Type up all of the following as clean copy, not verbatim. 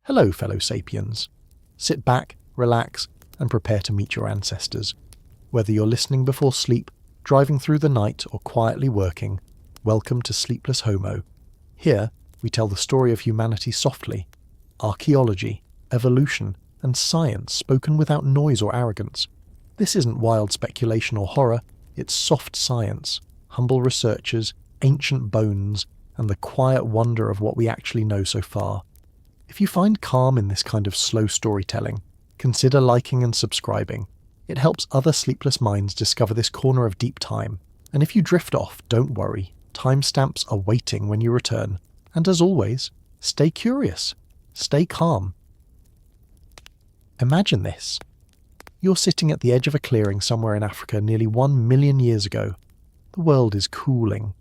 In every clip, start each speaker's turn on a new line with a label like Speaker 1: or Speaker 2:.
Speaker 1: Hello, fellow sapiens. Sit back, relax, and prepare to meet your ancestors. Whether you're listening before sleep, driving through the night, or quietly working, welcome to Sleepless Homo. Here, we tell the story of humanity softly. Archaeology, evolution, and science spoken without noise or arrogance. This isn't wild speculation or horror, it's soft science, humble researchers, ancient bones, and the quiet wonder of what we actually know so far. If you find calm in this kind of slow storytelling, consider liking and subscribing. It helps other sleepless minds discover this corner of deep time. And if you drift off, don't worry. Timestamps are waiting when you return. And as always, stay curious. Stay calm. Imagine this. You're sitting at the edge of a clearing somewhere in Africa nearly 1 million years ago. The world is cooling.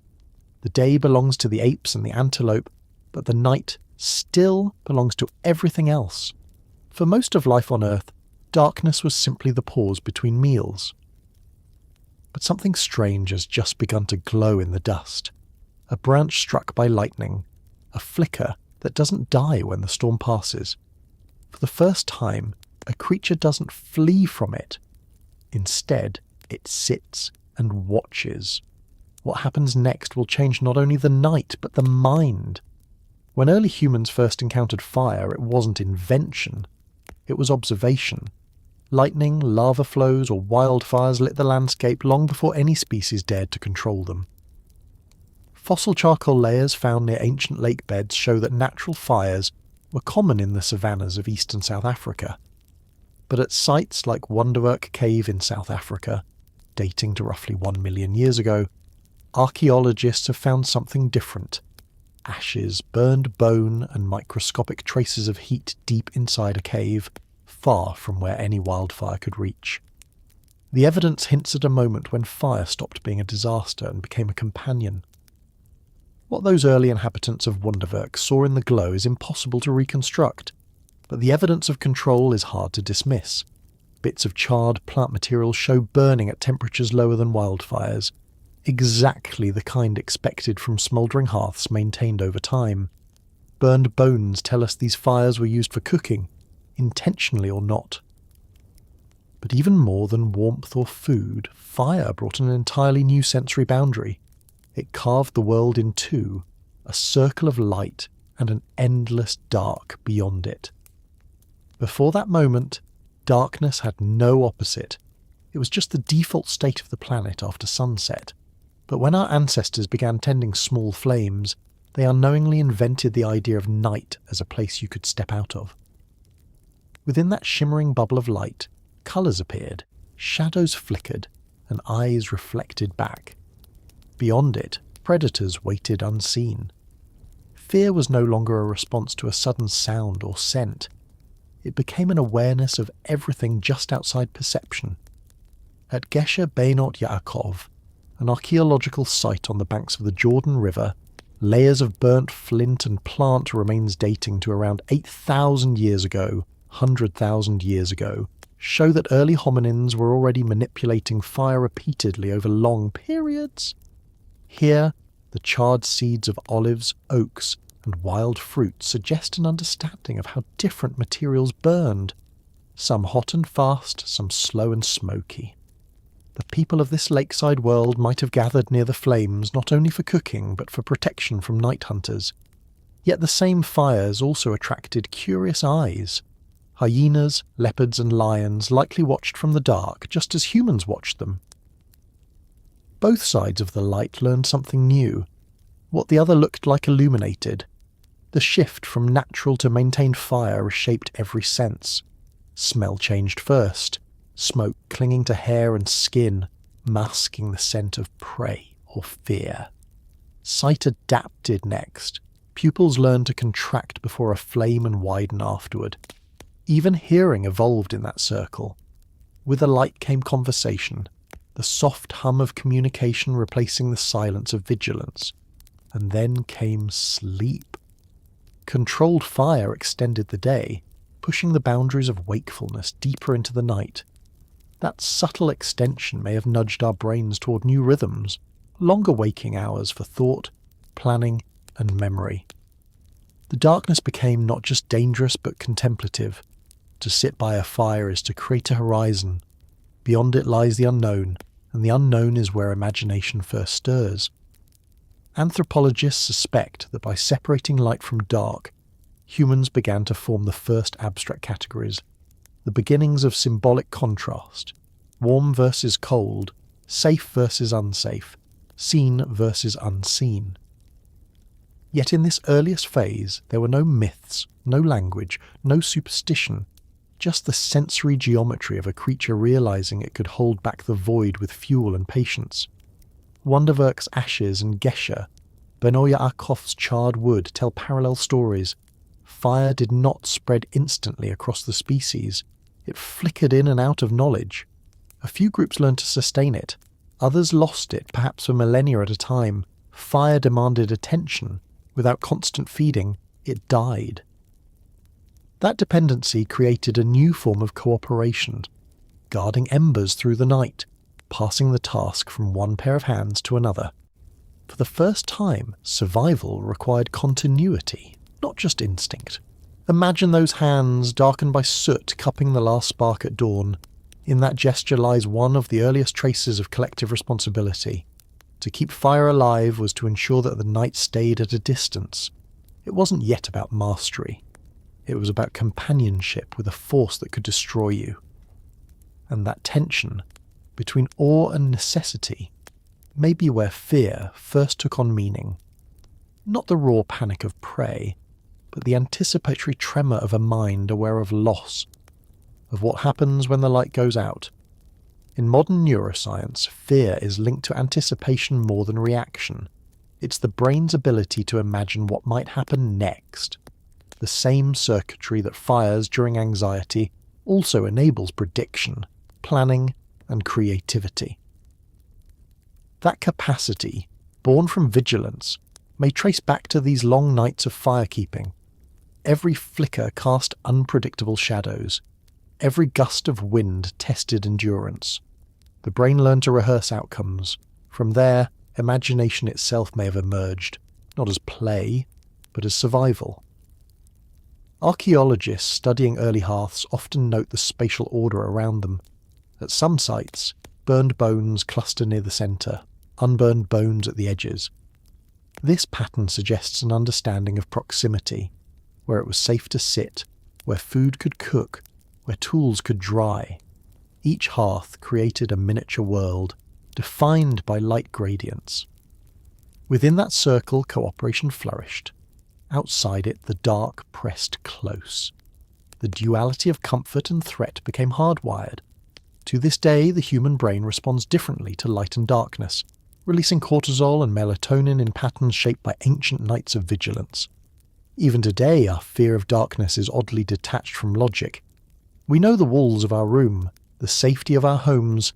Speaker 1: The day belongs to the apes and the antelope, but the night still belongs to everything else. For most of life on Earth, darkness was simply the pause between meals. But something strange has just begun to glow in the dust. A branch struck by lightning, a flicker that doesn't die when the storm passes. For the first time, a creature doesn't flee from it. Instead, it sits and watches. What happens next will change not only the night, but the mind. When early humans first encountered fire, it wasn't invention. It was observation. Lightning, lava flows, or wildfires lit the landscape long before any species dared to control them. Fossil charcoal layers found near ancient lake beds show that natural fires were common in the savannas of eastern South Africa. But at sites like Wonderwerk Cave in South Africa, dating to roughly 1 million years ago, archaeologists have found something different. Ashes, burned bone, and microscopic traces of heat deep inside a cave, far from where any wildfire could reach. The evidence hints at a moment when fire stopped being a disaster and became a companion. What those early inhabitants of Wonderwerk saw in the glow is impossible to reconstruct, but the evidence of control is hard to dismiss. Bits of charred plant material show burning at temperatures lower than wildfires, exactly the kind expected from smouldering hearths maintained over time. Burned bones tell us these fires were used for cooking, intentionally or not. But even more than warmth or food, fire brought an entirely new sensory boundary. It carved the world in two, a circle of light and an endless dark beyond it. Before that moment, darkness had no opposite. It was just the default state of the planet after sunset. But when our ancestors began tending small flames, they unknowingly invented the idea of night as a place you could step out of. Within that shimmering bubble of light, colours appeared, shadows flickered, and eyes reflected back. Beyond it, predators waited unseen. Fear was no longer a response to a sudden sound or scent. It became an awareness of everything just outside perception. At 𝐓𝐈𝐌𝐿𝐄𝐒𝐓, an archaeological site on the banks of the Jordan River, layers of burnt flint and plant remains dating to around 8,000 years ago, 100,000 years ago, show that early hominins were already manipulating fire repeatedly over long periods. Here, the charred seeds of olives, oaks, and wild fruit suggest an understanding of how different materials burned, some hot and fast, some slow and smoky. The people of this lakeside world might have gathered near the flames not only for cooking but for protection from night hunters. Yet the same fires also attracted curious eyes. Hyenas, leopards and lions likely watched from the dark just as humans watched them. Both sides of the light learned something new. What the other looked like illuminated. The shift from natural to maintained fire reshaped every sense. Smell changed first. Smoke clinging to hair and skin, masking the scent of prey or fear. Sight adapted next. Pupils learned to contract before a flame and widen afterward. Even hearing evolved in that circle. With the light came conversation, the soft hum of communication replacing the silence of vigilance. And then came sleep. Controlled fire extended the day, pushing the boundaries of wakefulness deeper into the night. That subtle extension may have nudged our brains toward new rhythms, longer waking hours for thought, planning, and memory. The The darkness became not just dangerous but contemplative. To sit by a fire is to create a horizon. Beyond it lies the unknown, and the unknown is where imagination first stirs. Anthropologists suspect that by separating light from dark, humans began to form the first abstract categories, the beginnings of symbolic contrast, warm versus cold, safe versus unsafe, seen versus unseen. Yet in this earliest phase, there were no myths, no language, no superstition, just the sensory geometry of a creature realizing it could hold back the void with fuel and patience. Wonderwerk's ashes and 𝐓𝐈𝐌𝐿𝐄𝐒𝐓𝐀𝐌𝐏𝐒's charred wood tell parallel stories. Fire did not spread instantly across the species. It flickered in and out of knowledge. A few groups learned to sustain it. Others lost it, perhaps for millennia at a time. Fire demanded attention. Without constant feeding, it died. That dependency created a new form of cooperation, guarding embers through the night, passing the task from one pair of hands to another. For the first time, survival required continuity, not just instinct. Imagine those hands, darkened by soot, cupping the last spark at dawn. In that gesture lies one of the earliest traces of collective responsibility. To keep fire alive was to ensure that the night stayed at a distance. It wasn't yet about mastery. It was about companionship with a force that could destroy you. And that tension, between awe and necessity, may be where fear first took on meaning. Not the raw panic of prey, but the anticipatory tremor of a mind aware of loss, of what happens when the light goes out. In modern neuroscience, fear is linked to anticipation more than reaction. It's the brain's ability to imagine what might happen next. The same circuitry that fires during anxiety also enables prediction, planning, and creativity. That capacity, born from vigilance, may trace back to these long nights of firekeeping. Every flicker cast unpredictable shadows. Every gust of wind tested endurance. The brain learned to rehearse outcomes. From there, imagination itself may have emerged, not as play, but as survival. Archaeologists studying early hearths often note the spatial order around them. At some sites, burned bones cluster near the centre, unburned bones at the edges. This pattern suggests an understanding of proximity, where it was safe to sit, where food could cook, where tools could dry. Each hearth created a miniature world, defined by light gradients. Within that circle, cooperation flourished. Outside it, the dark pressed close. The duality of comfort and threat became hardwired. To this day, the human brain responds differently to light and darkness, releasing cortisol and melatonin in patterns shaped by ancient nights of vigilance. Even today, our fear of darkness is oddly detached from logic. We know the walls of our room, the safety of our homes,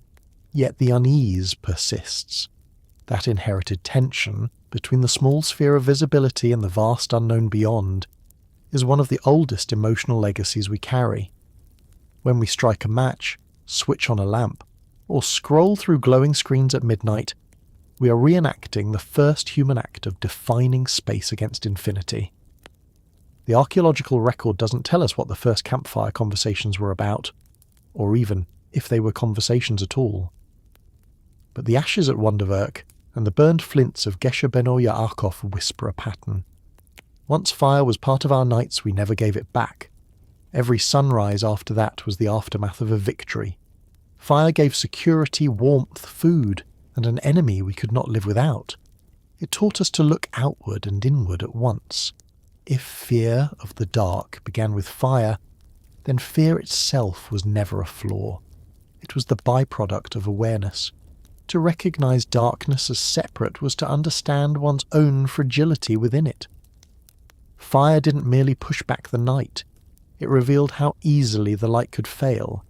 Speaker 1: yet the unease persists. That inherited tension between the small sphere of visibility and the vast unknown beyond is one of the oldest emotional legacies we carry. When we strike a match, switch on a lamp, or scroll through glowing screens at midnight, we are reenacting the first human act of defining space against infinity. The archaeological record doesn't tell us what the first campfire conversations were about, or even if they were conversations at all. But the ashes at Wonderwerk and the burned flints of 𝐓𝐈𝐌𝐿𝐄𝐒𝐓𝐀𝐌𝐏𝐒 whisper a pattern. Once fire was part of our nights, we never gave it back. Every sunrise after that was the aftermath of a victory. Fire gave security, warmth, food, and an enemy we could not live without. It taught us to look outward and inward at once. If fear of the dark began with fire, then fear itself was never a flaw. It was the byproduct of awareness. To recognize darkness as separate was to understand one's own fragility within it. Fire didn't merely push back the night, it revealed how easily the light could fail,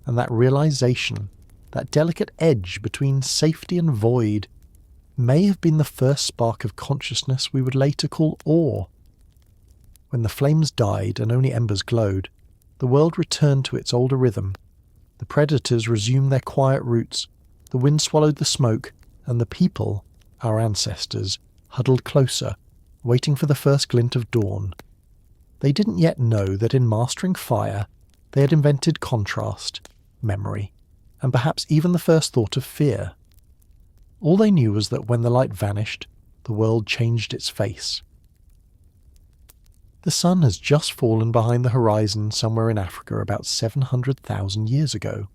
Speaker 1: and that realization, that delicate edge between safety and void, may have been the first spark of consciousness we would later call awe. When the flames died and only embers glowed, the world returned to its older rhythm. The predators resumed their quiet routes, the wind swallowed the smoke, and the people, our ancestors, huddled closer, waiting for the first glint of dawn, they didn't yet know that in mastering fire, they had invented contrast, memory, and perhaps even the first thought of fear. All they knew was that when the light vanished, the world changed its face. The sun has just fallen behind the horizon somewhere in Africa about 700,000 years ago.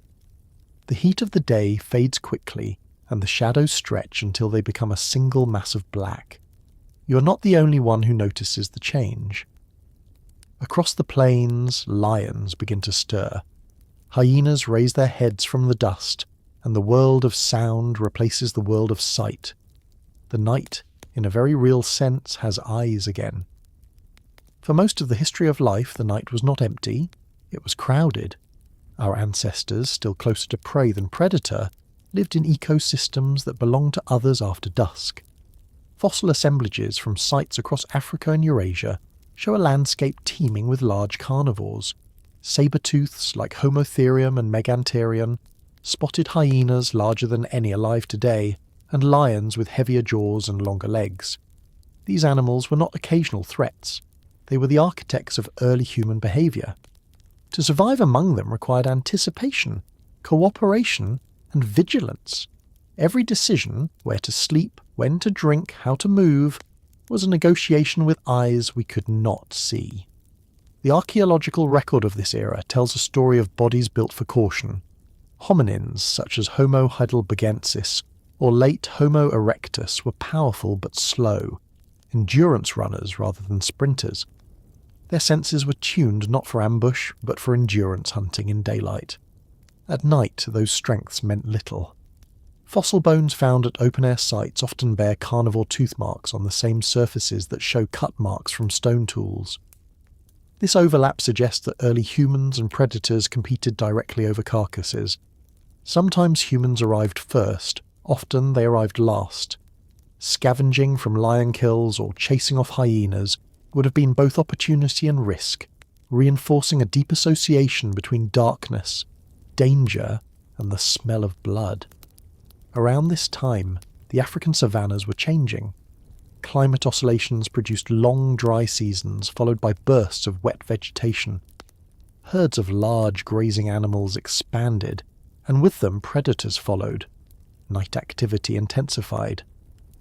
Speaker 1: The heat of the day fades quickly, and the shadows stretch until they become a single mass of black. You're not the only one who notices the change. Across the plains, lions begin to stir. Hyenas raise their heads from the dust, and the world of sound replaces the world of sight. The night, in a very real sense, has eyes again. For most of the history of life, the night was not empty, it was crowded. Our ancestors, still closer to prey than predator, lived in ecosystems that belonged to others after dusk. Fossil assemblages from sites across Africa and Eurasia show a landscape teeming with large carnivores, saber-tooths like Homotherium and Meganterion, spotted hyenas larger than any alive today, and lions with heavier jaws and longer legs. These animals were not occasional threats. They were the architects of early human behaviour. To survive among them required anticipation, cooperation, and vigilance. Every decision, where to sleep, when to drink, how to move, was a negotiation with eyes we could not see. The archaeological record of this era tells a story of bodies built for caution. Hominins such as Homo heidelbergensis or late Homo erectus were powerful but slow, endurance runners rather than sprinters. Their senses were tuned not for ambush, but for endurance hunting in daylight. At night, those strengths meant little. Fossil bones found at open-air sites often bear carnivore tooth marks on the same surfaces that show cut marks from stone tools. This overlap suggests that early humans and predators competed directly over carcasses. Sometimes humans arrived first, often they arrived last. Scavenging from lion kills or chasing off hyenas would have been both opportunity and risk, reinforcing a deep association between darkness, danger, and the smell of blood. Around this time, the African savannas were changing. Climate oscillations produced long dry seasons followed by bursts of wet vegetation. Herds of large grazing animals expanded, and with them predators followed. Night activity intensified.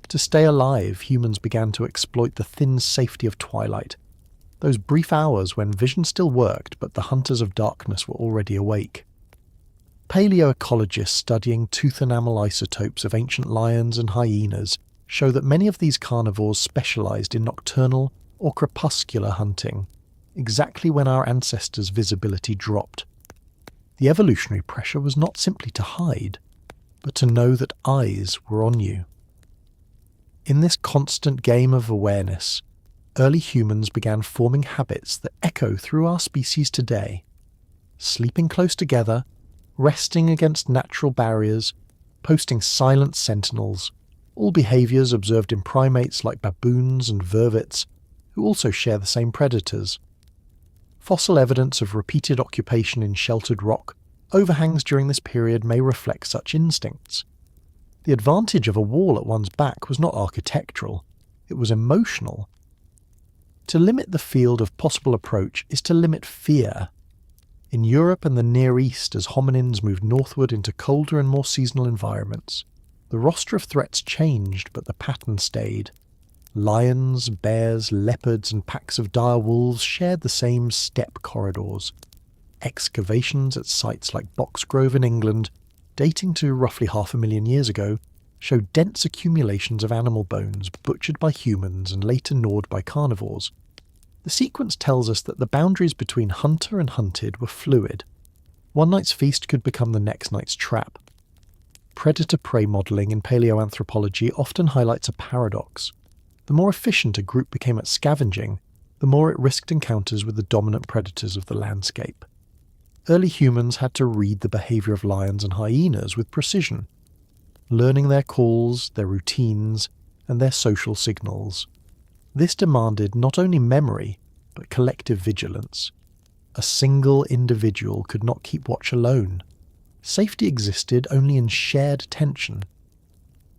Speaker 1: To stay alive, humans began to exploit the thin safety of twilight, those brief hours when vision still worked but the hunters of darkness were already awake. Paleoecologists studying tooth enamel isotopes of ancient lions and hyenas show that many of these carnivores specialized in nocturnal or crepuscular hunting, exactly when our ancestors' visibility dropped. The evolutionary pressure was not simply to hide, but to know that eyes were on you. In this constant game of awareness, early humans began forming habits that echo through our species today. Sleeping close together, resting against natural barriers, posting silent sentinels, all behaviours observed in primates like baboons and vervets, who also share the same predators. Fossil evidence of repeated occupation in sheltered rock overhangs during this period may reflect such instincts. The advantage of a wall at one's back was not architectural, it was emotional. To limit the field of possible approach is to limit fear. In Europe and the Near East, as hominins moved northward into colder and more seasonal environments, the roster of threats changed, but the pattern stayed. Lions, bears, leopards, and packs of dire wolves shared the same steppe corridors. Excavations at sites like Boxgrove in England, dating to roughly 500,000 years ago, show dense accumulations of animal bones butchered by humans and later gnawed by carnivores. The sequence tells us that the boundaries between hunter and hunted were fluid. One night's feast could become the next night's trap. Predator-prey modelling in paleoanthropology often highlights a paradox. The more efficient a group became at scavenging, the more it risked encounters with the dominant predators of the landscape. Early humans had to read the behaviour of lions and hyenas with precision, learning their calls, their routines, and their social signals. This demanded not only memory, but collective vigilance. A single individual could not keep watch alone. Safety existed only in shared attention.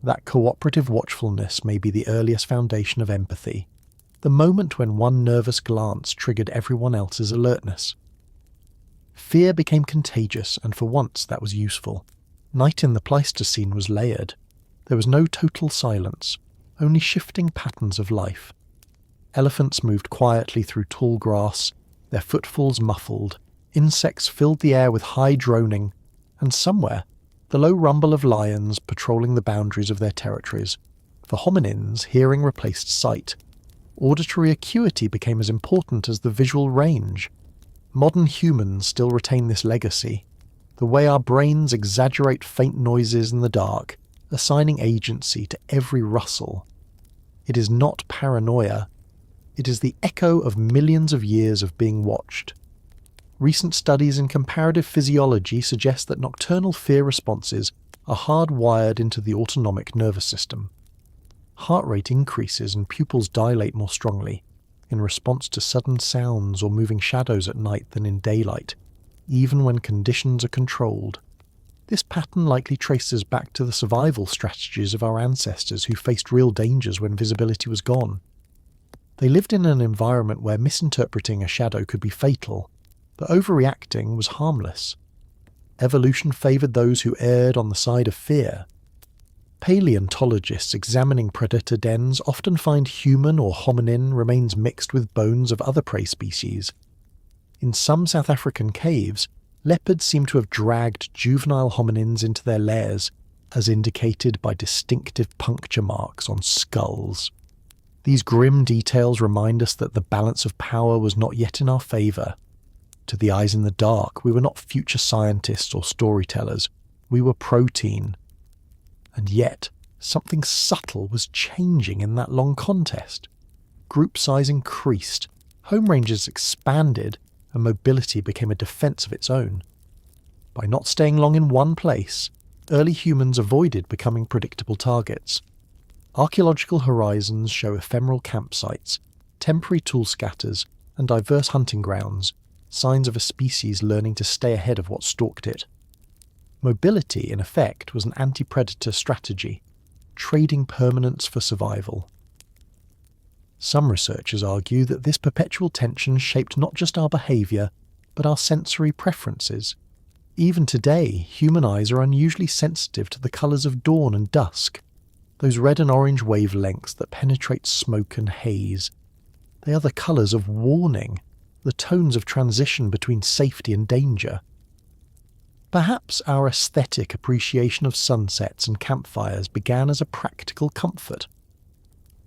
Speaker 1: That cooperative watchfulness may be the earliest foundation of empathy. the moment when one nervous glance triggered everyone else's alertness. Fear became contagious, and for once that was useful. Night in the Pleistocene was layered. There was no total silence, only shifting patterns of life. Elephants moved quietly through tall grass, their footfalls muffled. Insects filled the air with high droning, and somewhere, the low rumble of lions patrolling the boundaries of their territories. For hominins, hearing replaced sight. Auditory acuity became as important as the visual range. Modern humans still retain this legacy. The way our brains exaggerate faint noises in the dark, assigning agency to every rustle. It is not paranoia. It is the echo of millions of years of being watched. Recent studies in comparative physiology suggest that nocturnal fear responses are hardwired into the autonomic nervous system. Heart rate increases and pupils dilate more strongly in response to sudden sounds or moving shadows at night than in daylight, even when conditions are controlled. This pattern likely traces back to the survival strategies of our ancestors who faced real dangers when visibility was gone. They lived in an environment where misinterpreting a shadow could be fatal, but overreacting was harmless. Evolution favoured those who erred on the side of fear. Paleontologists examining predator dens often find human or hominin remains mixed with bones of other prey species. In some South African caves, leopards seem to have dragged juvenile hominins into their lairs, as indicated by distinctive puncture marks on skulls. These grim details remind us that the balance of power was not yet in our favour. To the eyes in the dark, we were not future scientists or storytellers. We were protein. And yet, something subtle was changing in that long contest. Group size increased, home ranges expanded, and mobility became a defence of its own. By not staying long in one place, early humans avoided becoming predictable targets. Archaeological horizons show ephemeral campsites, temporary tool scatters, and diverse hunting grounds, signs of a species learning to stay ahead of what stalked it. Mobility, in effect, was an anti-predator strategy, trading permanence for survival. Some researchers argue that this perpetual tension shaped not just our behaviour, but our sensory preferences. Even today, human eyes are unusually sensitive to the colours of dawn and dusk, those red and orange wavelengths that penetrate smoke and haze. They are the colours of warning, the tones of transition between safety and danger. Perhaps our aesthetic appreciation of sunsets and campfires began as a practical comfort.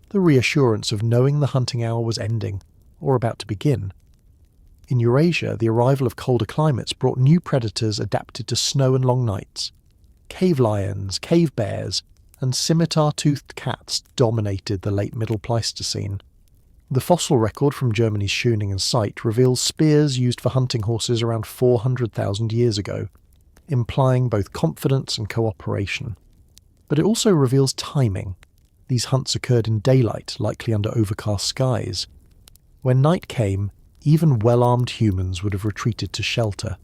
Speaker 1: The reassurance of knowing the hunting hour was ending, or about to begin. In Eurasia, the arrival of colder climates brought new predators adapted to snow and long nights. Cave lions, cave bears, and scimitar-toothed cats dominated the late Middle Pleistocene. The fossil record from Germany's Schöningen and site reveals spears used for hunting horses around 400,000 years ago, implying both confidence and cooperation. But it also reveals timing. These hunts occurred in daylight, likely under overcast skies. When night came, even well-armed humans would have retreated to shelter.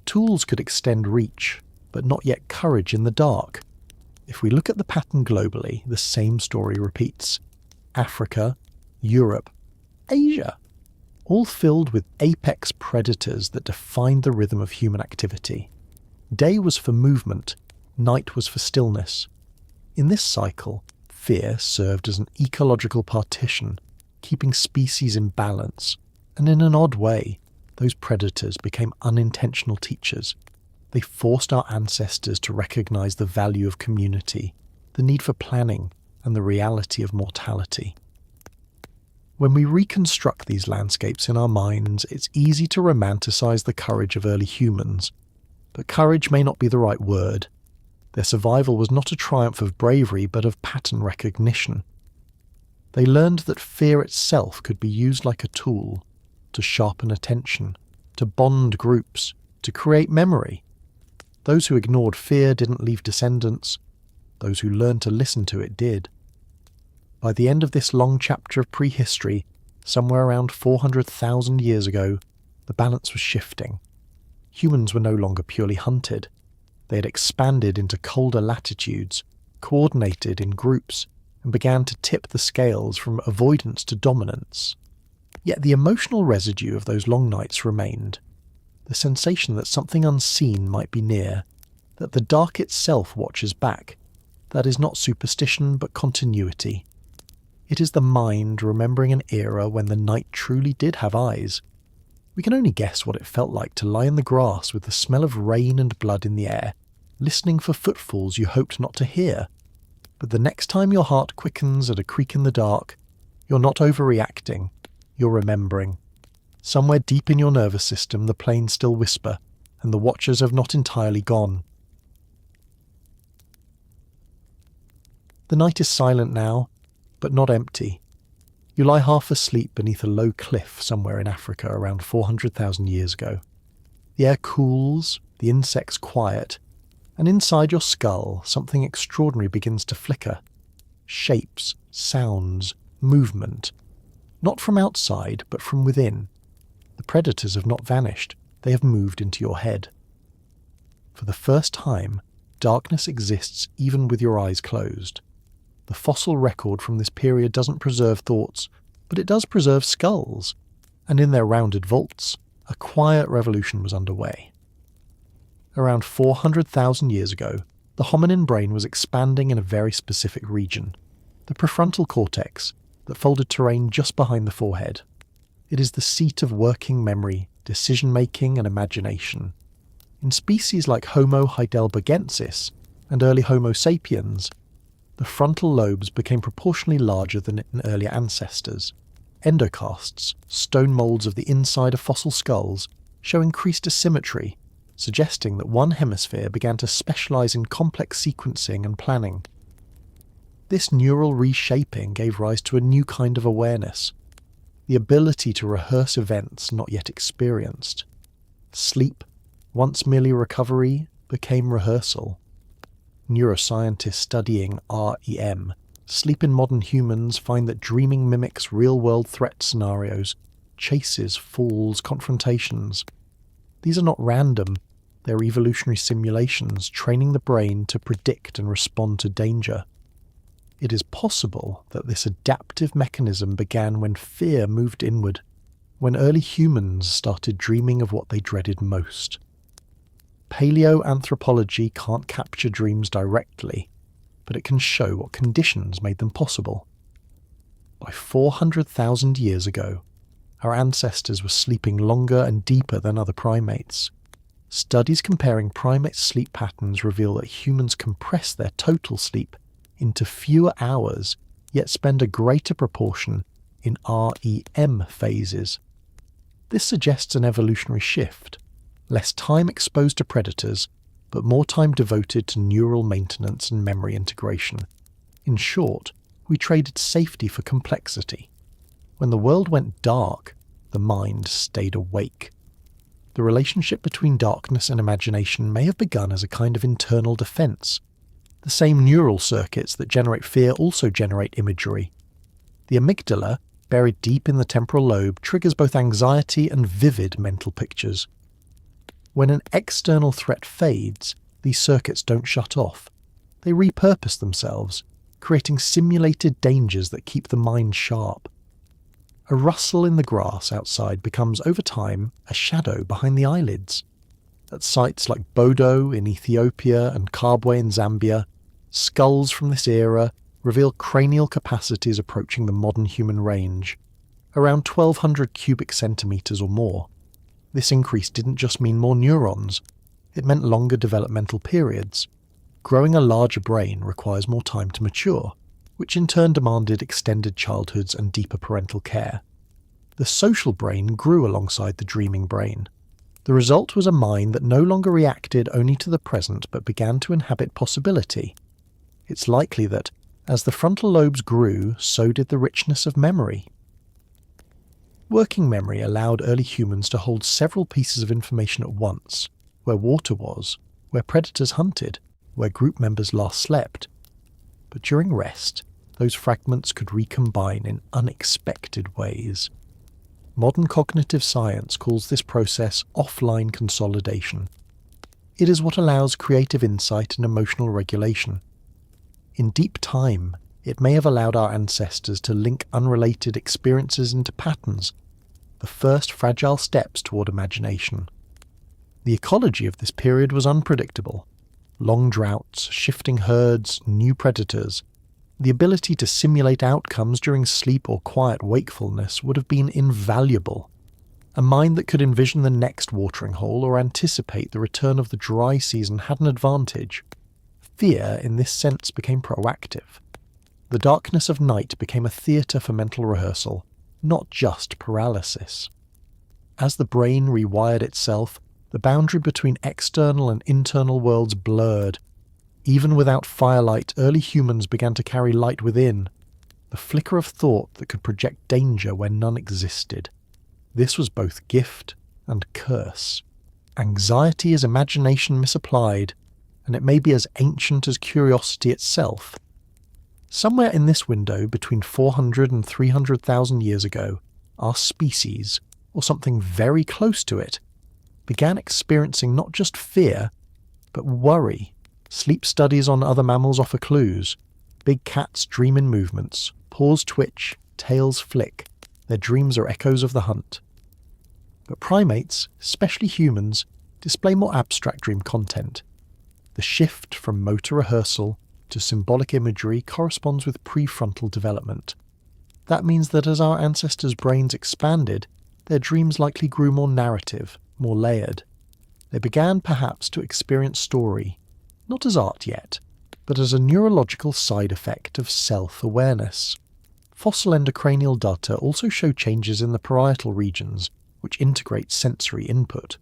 Speaker 1: Tools could extend reach, but not yet courage in the dark. If we look at the pattern globally, the same story repeats. Africa, Europe, Asia, all filled with apex predators that defined the rhythm of human activity. Day was for movement, night was for stillness. In this cycle, fear served as an ecological partition, keeping species in balance, and in an odd way, those predators became unintentional teachers. They forced our ancestors to recognize the value of community, the need for planning, and the reality of mortality. When we reconstruct these landscapes in our minds, it's easy to romanticize the courage of early humans. But courage may not be the right word. Their survival was not a triumph of bravery, but of pattern recognition. They learned that fear itself could be used like a tool, to sharpen attention, to bond groups, to create memory. Those who ignored fear didn't leave descendants. Those who learned to listen to it did. By the end of this long chapter of prehistory, somewhere around 400,000 years ago, the balance was shifting. Humans were no longer purely hunted. They had expanded into colder latitudes, coordinated in groups, and began to tip the scales from avoidance to dominance. Yet the emotional residue of those long nights remained. The sensation that something unseen might be near, that the dark itself watches back. That is not superstition but continuity. It is the mind remembering an era when the night truly did have eyes. We can only guess what it felt like to lie in the grass with the smell of rain and blood in the air, listening for footfalls you hoped not to hear. But the next time your heart quickens at a creak in the dark, you're not overreacting, you're remembering. Somewhere deep in your nervous system the planes still whisper, and the watchers have not entirely gone. The night is silent now, but not empty. You lie half asleep beneath a low cliff somewhere in Africa around 400,000 years ago. The air cools, the insects quiet, and inside your skull something extraordinary begins to flicker. Shapes, sounds, movement. Not from outside, but from within. The predators have not vanished, they have moved into your head. For the first time, darkness exists even with your eyes closed. The fossil record from this period doesn't preserve thoughts, but it does preserve skulls, and in their rounded vaults, a quiet revolution was underway. Around 400,000 years ago, the hominin brain was expanding in a very specific region, the prefrontal cortex, that folded terrain just behind the forehead. It is the seat of working memory, decision-making and imagination. In species like 𝐓𝐈𝐌𝐿𝐏𝐒 and early Homo sapiens, the frontal lobes became proportionally larger than in earlier ancestors. Endocasts, stone moulds of the inside of fossil skulls, show increased asymmetry, suggesting that one hemisphere began to specialize in complex sequencing and planning. This neural reshaping gave rise to a new kind of awareness, the ability to rehearse events not yet experienced. Sleep, once merely recovery, became rehearsal. Neuroscientists studying REM, sleep in modern humans, find that dreaming mimics real-world threat scenarios, chases, falls, confrontations. These are not random, they're evolutionary simulations training the brain to predict and respond to danger. It is possible that this adaptive mechanism began when fear moved inward, when early humans started dreaming of what they dreaded most. Paleoanthropology can't capture dreams directly, but it can show what conditions made them possible. By 400,000 years ago, our ancestors were sleeping longer and deeper than other primates. Studies comparing primate sleep patterns reveal that humans compress their total sleep into fewer hours, yet spend a greater proportion in REM phases. This suggests an evolutionary shift. Less time exposed to predators, but more time devoted to neural maintenance and memory integration. In short, we traded safety for complexity. When the world went dark, the mind stayed awake. The relationship between darkness and imagination may have begun as a kind of internal defense. The same neural circuits that generate fear also generate imagery. The amygdala, buried deep in the temporal lobe, triggers both anxiety and vivid mental pictures. When an external threat fades, these circuits don't shut off. They repurpose themselves, creating simulated dangers that keep the mind sharp. A rustle in the grass outside becomes, over time, a shadow behind the eyelids. At sites like Bodo in Ethiopia and Kabwe in Zambia, skulls from this era reveal cranial capacities approaching the modern human range, around 1,200 cubic centimetres or more. This increase didn't just mean more neurons, it meant longer developmental periods. Growing a larger brain requires more time to mature, which in turn demanded extended childhoods and deeper parental care. The social brain grew alongside the dreaming brain. The result was a mind that no longer reacted only to the present but began to inhabit possibility. It's likely that, as the frontal lobes grew, so did the richness of memory. Working memory allowed early humans to hold several pieces of information at once, where water was, where predators hunted, where group members last slept. But during rest, those fragments could recombine in unexpected ways. Modern cognitive science calls this process offline consolidation. It is what allows creative insight and emotional regulation. In deep time, it may have allowed our ancestors to link unrelated experiences into patterns, the first fragile steps toward imagination. The ecology of this period was unpredictable. Long droughts, shifting herds, new predators. The ability to simulate outcomes during sleep or quiet wakefulness would have been invaluable. A mind that could envision the next watering hole or anticipate the return of the dry season had an advantage. Fear, in this sense, became proactive. The darkness of night became a theatre for mental rehearsal, not just paralysis. As the brain rewired itself, the boundary between external and internal worlds blurred. Even without firelight, early humans began to carry light within, the flicker of thought that could project danger where none existed. This was both gift and curse. Anxiety is imagination misapplied, and it may be as ancient as curiosity itself. Somewhere in this window, between 400 and 300,000 years ago, our species, or something very close to it, began experiencing not just fear, but worry. Sleep studies on other mammals offer clues. Big cats dream in movements, paws twitch, tails flick. Their dreams are echoes of the hunt. But primates, especially humans, display more abstract dream content. The shift from motor rehearsal to symbolic imagery corresponds with prefrontal development. That means that as our ancestors' brains expanded, their dreams likely grew more narrative, more layered. They began perhaps to experience story, not as art yet, but as a neurological side effect of self-awareness. Fossil endocranial data also show changes in the parietal regions, which integrate sensory input.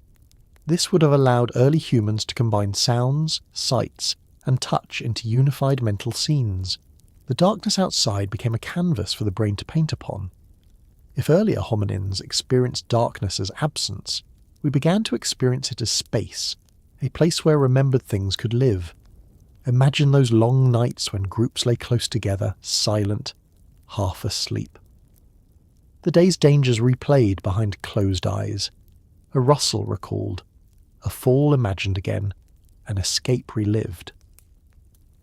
Speaker 1: This would have allowed early humans to combine sounds, sights, and touch into unified mental scenes. The darkness outside became a canvas for the brain to paint upon. If earlier hominins experienced darkness as absence, we began to experience it as space, a place where remembered things could live. Imagine those long nights when groups lay close together, silent, half asleep. The day's dangers replayed behind closed eyes. A rustle recalled, a fall imagined again, an escape relived.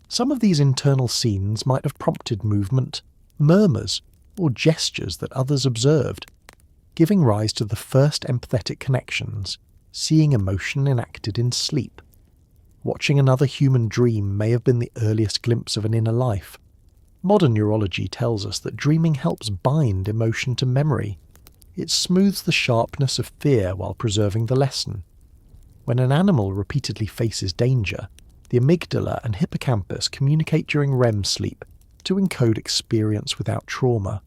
Speaker 1: Some of these internal scenes might have prompted movement, murmurs, or gestures that others observed, giving rise to the first empathetic connections, seeing emotion enacted in sleep. Watching another human dream may have been the earliest glimpse of an inner life. Modern neurology tells us that dreaming helps bind emotion to memory. It smooths the sharpness of fear while preserving the lesson. When an animal repeatedly faces danger, the amygdala and hippocampus communicate during REM sleep to encode experience without trauma.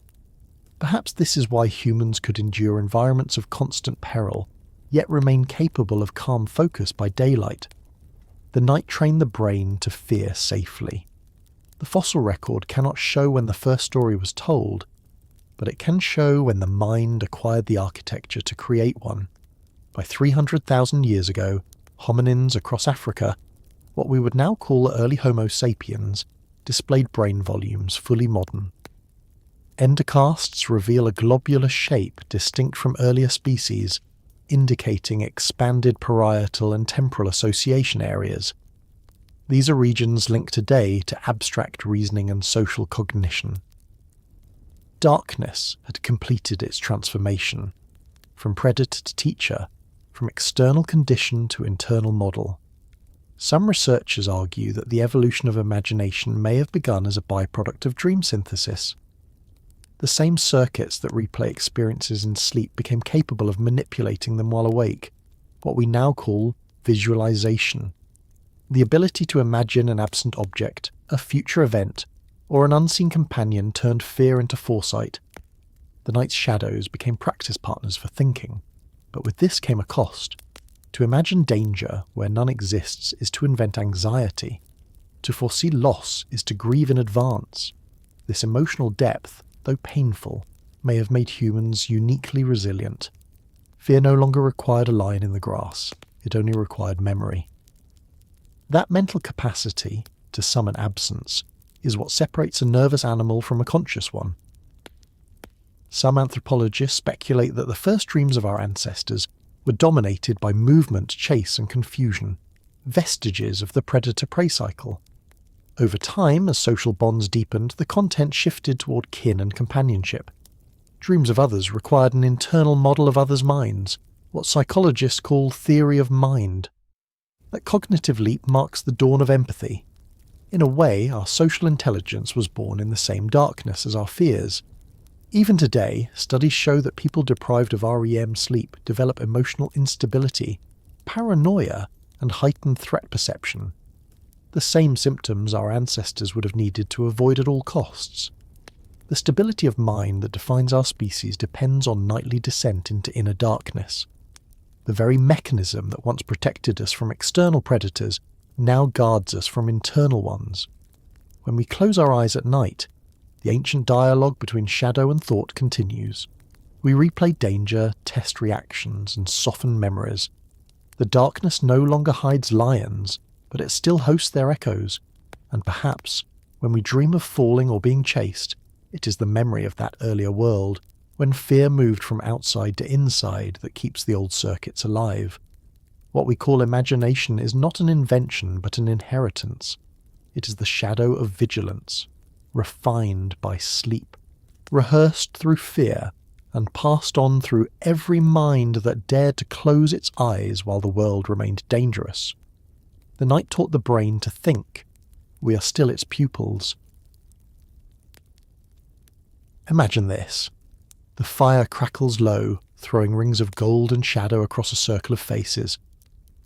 Speaker 1: Perhaps this is why humans could endure environments of constant peril, yet remain capable of calm focus by daylight. The night trained the brain to fear safely. The fossil record cannot show when the first story was told, but it can show when the mind acquired the architecture to create one. By 300,000 years ago, hominins across Africa, what we would now call early Homo sapiens, displayed brain volumes fully modern. Endocasts reveal a globular shape distinct from earlier species, indicating expanded parietal and temporal association areas. These are regions linked today to abstract reasoning and social cognition. Darkness had completed its transformation, from predator to teacher, from external condition to internal model. Some researchers argue that the evolution of imagination may have begun as a byproduct of dream synthesis. The same circuits that replay experiences in sleep became capable of manipulating them while awake, what we now call visualization. The ability to imagine an absent object, a future event, or an unseen companion turned fear into foresight. The night's shadows became practice partners for thinking, but with this came a cost. To imagine danger where none exists is to invent anxiety. To foresee loss is to grieve in advance. This emotional depth, though painful, may have made humans uniquely resilient. Fear no longer required a line in the grass, it only required memory. That mental capacity to summon absence is what separates a nervous animal from a conscious one. Some anthropologists speculate that the first dreams of our ancestors were dominated by movement, chase, and confusion, vestiges of the predator-prey cycle. Over time, as social bonds deepened, the content shifted toward kin and companionship. Dreams of others required an internal model of others' minds, what psychologists call theory of mind. That cognitive leap marks the dawn of empathy. In a way, our social intelligence was born in the same darkness as our fears. Even today, studies show that people deprived of REM sleep develop emotional instability, paranoia, and heightened threat perception. The same symptoms our ancestors would have needed to avoid at all costs. The stability of mind that defines our species depends on nightly descent into inner darkness. The very mechanism that once protected us from external predators now guards us from internal ones. When we close our eyes at night, the ancient dialogue between shadow and thought continues. We replay danger, test reactions, and soften memories. The darkness no longer hides lions, but it still hosts their echoes, and perhaps, when we dream of falling or being chased, it is the memory of that earlier world, when fear moved from outside to inside, that keeps the old circuits alive. What we call imagination is not an invention but an inheritance. It is the shadow of vigilance, refined by sleep, rehearsed through fear, and passed on through every mind that dared to close its eyes while the world remained dangerous. The night taught the brain to think. We are still its pupils. Imagine this. The fire crackles low, throwing rings of gold and shadow across a circle of faces.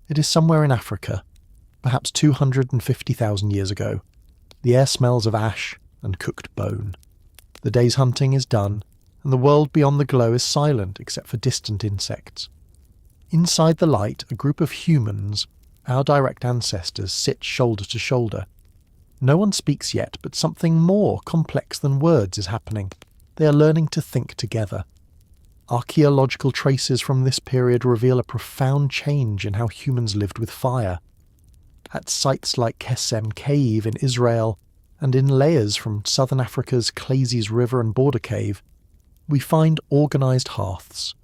Speaker 1: It is somewhere in Africa, perhaps 250,000 years ago. The air smells of ash and cooked bone. The day's hunting is done, and the world beyond the glow is silent except for distant insects. Inside the light, a group of humans, our direct ancestors, sit shoulder to shoulder. No one speaks yet, but something more complex than words is happening. They are learning to think together. Archaeological traces from this period reveal a profound change in how humans lived with fire. At sites like 𝐓𝐈𝐌𝐿𝐄𝐒𝐒 in Israel, and in layers from southern Africa's 𝐓𝐈𝐌𝐿𝐿𝐴 River and border cave, we find organised hearths,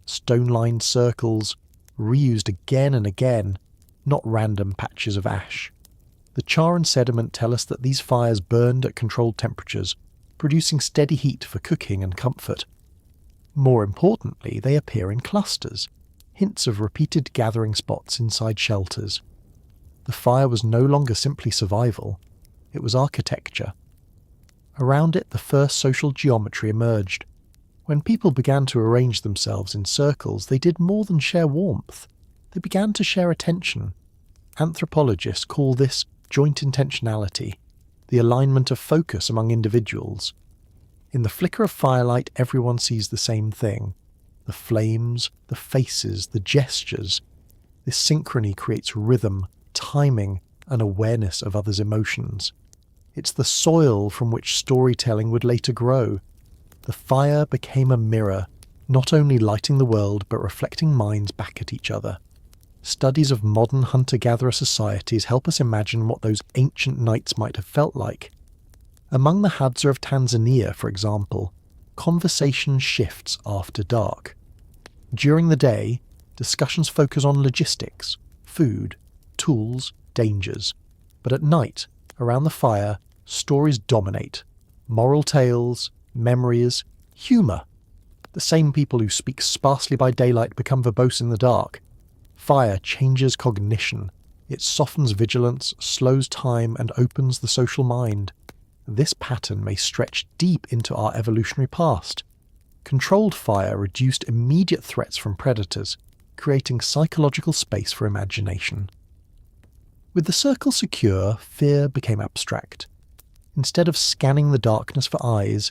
Speaker 1: stone-lined circles, reused again and again, not random patches of ash. The char and sediment tell us that these fires burned at controlled temperatures, producing steady heat for cooking and comfort. More importantly, they appear in clusters, hints of repeated gathering spots inside shelters. The fire was no longer simply survival, it was architecture. Around it, the first social geometry emerged. When people began to arrange themselves in circles, they did more than share warmth. They began to share attention. Anthropologists call this joint intentionality, the alignment of focus among individuals. In the flicker of firelight, everyone sees the same thing. The flames, the faces, the gestures. This synchrony creates rhythm, timing, and awareness of others' emotions. It's the soil from which storytelling would later grow. The fire became a mirror, not only lighting the world but reflecting minds back at each other. Studies of modern hunter-gatherer societies help us imagine what those ancient nights might have felt like. Among the Hadza of Tanzania, for example, conversation shifts after dark. During the day, discussions focus on logistics, food, tools, dangers. But at night, around the fire, stories dominate. Moral tales, memories, humour. The same people who speak sparsely by daylight become verbose in the dark. Fire changes cognition. It softens vigilance, slows time, and opens the social mind. This pattern may stretch deep into our evolutionary past. Controlled fire reduced immediate threats from predators, creating psychological space for imagination. With the circle secure, fear became abstract. Instead of scanning the darkness for eyes,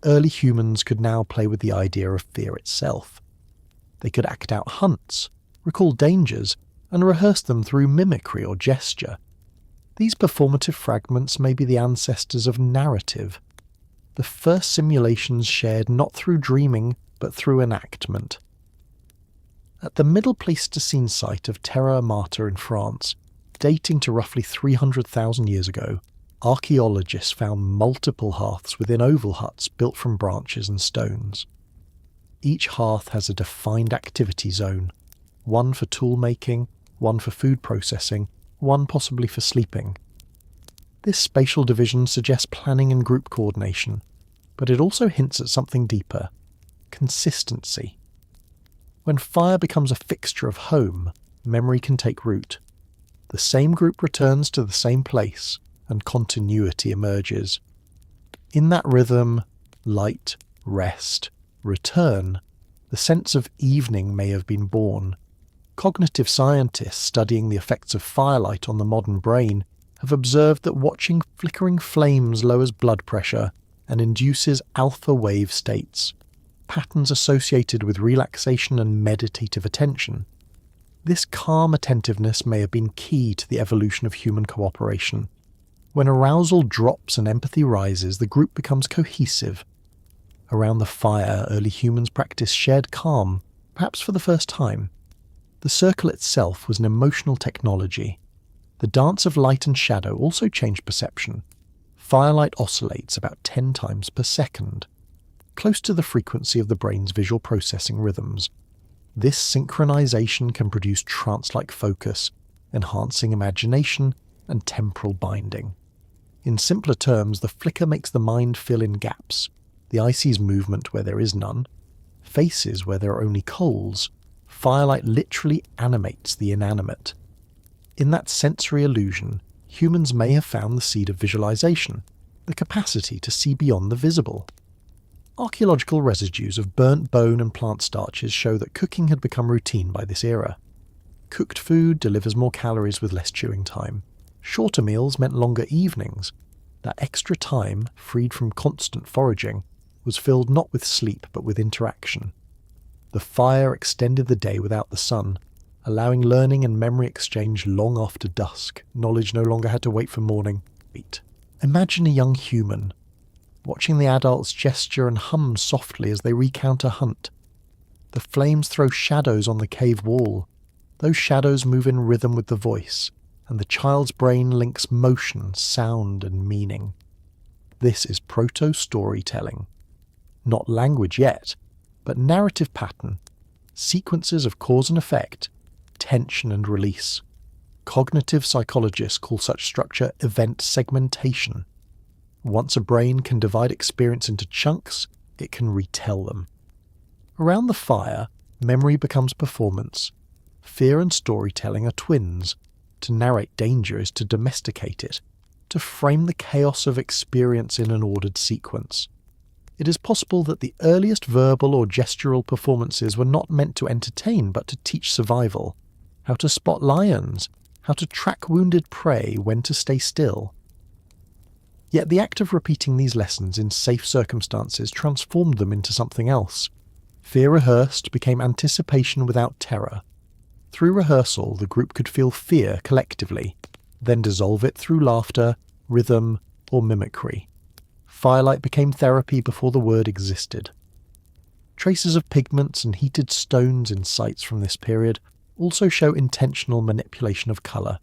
Speaker 1: early humans could now play with the idea of fear itself. They could act out hunts, recall dangers, and rehearse them through mimicry or gesture. These performative fragments may be the ancestors of narrative, the first simulations shared not through dreaming but through enactment. At the Middle Pleistocene site of Terra Amata in France, dating to roughly 300,000 years ago, archaeologists found multiple hearths within oval huts built from branches and stones. Each hearth has a defined activity zone, one for tool making, one for food processing, one possibly for sleeping. This spatial division suggests planning and group coordination, but it also hints at something deeper: consistency. When fire becomes a fixture of home, memory can take root. The same group returns to the same place, and continuity emerges. In that rhythm, light, rest, return, the sense of evening may have been born. Cognitive scientists studying the effects of firelight on the modern brain have observed that watching flickering flames lowers blood pressure and induces alpha wave states, patterns associated with relaxation and meditative attention. This calm attentiveness may have been key to the evolution of human cooperation. When arousal drops and empathy rises, the group becomes cohesive. Around the fire, early humans practiced shared calm, perhaps for the first time. The circle itself was an emotional technology. The dance of light and shadow also changed perception. Firelight oscillates about 10 times per second, close to the frequency of the brain's visual processing rhythms. This synchronization can produce trance-like focus, enhancing imagination and temporal binding. In simpler terms, the flicker makes the mind fill in gaps. The eye sees movement where there is none, faces where there are only coals. Firelight literally animates the inanimate. In that sensory illusion, humans may have found the seed of visualization, the capacity to see beyond the visible. Archaeological residues of burnt bone and plant starches show that cooking had become routine by this era. Cooked food delivers more calories with less chewing time. Shorter meals meant longer evenings. That extra time, freed from constant foraging, was filled not with sleep but with interaction. The fire extended the day without the sun, allowing learning and memory exchange long after dusk. Knowledge no longer had to wait for morning. Imagine a young human, watching the adults gesture and hum softly as they recount a hunt. The flames throw shadows on the cave wall. Those shadows move in rhythm with the voice, and the child's brain links motion, sound, and meaning. This is proto-storytelling. Not language yet, but narrative pattern, sequences of cause and effect, tension and release. Cognitive psychologists call such structure event segmentation. Once a brain can divide experience into chunks, it can retell them. Around the fire, memory becomes performance. Fear and storytelling are twins. To narrate danger is to domesticate it, to frame the chaos of experience in an ordered sequence. It is possible that the earliest verbal or gestural performances were not meant to entertain but to teach survival, how to spot lions, how to track wounded prey, when to stay still. Yet the act of repeating these lessons in safe circumstances transformed them into something else. Fear rehearsed became anticipation without terror. Through rehearsal, the group could feel fear collectively, then dissolve it through laughter, rhythm, or mimicry. Firelight became therapy before the word existed. Traces of pigments and heated stones in sites from this period also show intentional manipulation of colour.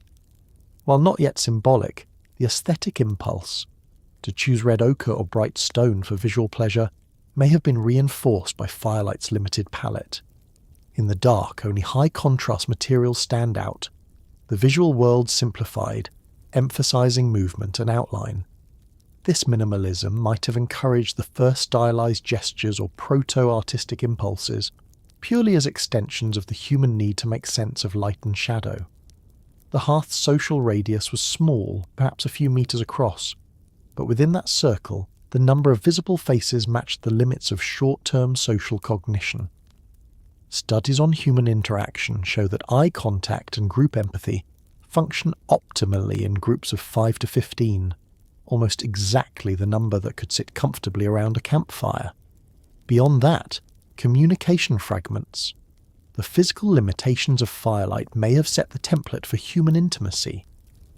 Speaker 1: While not yet symbolic, the aesthetic impulse, to choose red ochre or bright stone for visual pleasure, may have been reinforced by Firelight's limited palette. In the dark, only high-contrast materials stand out. The visual world simplified, emphasizing movement and outline. This minimalism might have encouraged the first stylized gestures or proto-artistic impulses, purely as extensions of the human need to make sense of light and shadow. The hearth's social radius was small, perhaps a few meters across, but within that circle, the number of visible faces matched the limits of short-term social cognition. Studies on human interaction show that eye contact and group empathy function optimally in groups of 5 to 15, almost exactly the number that could sit comfortably around a campfire. Beyond that, communication fragments. The physical limitations of firelight may have set the template for human intimacy.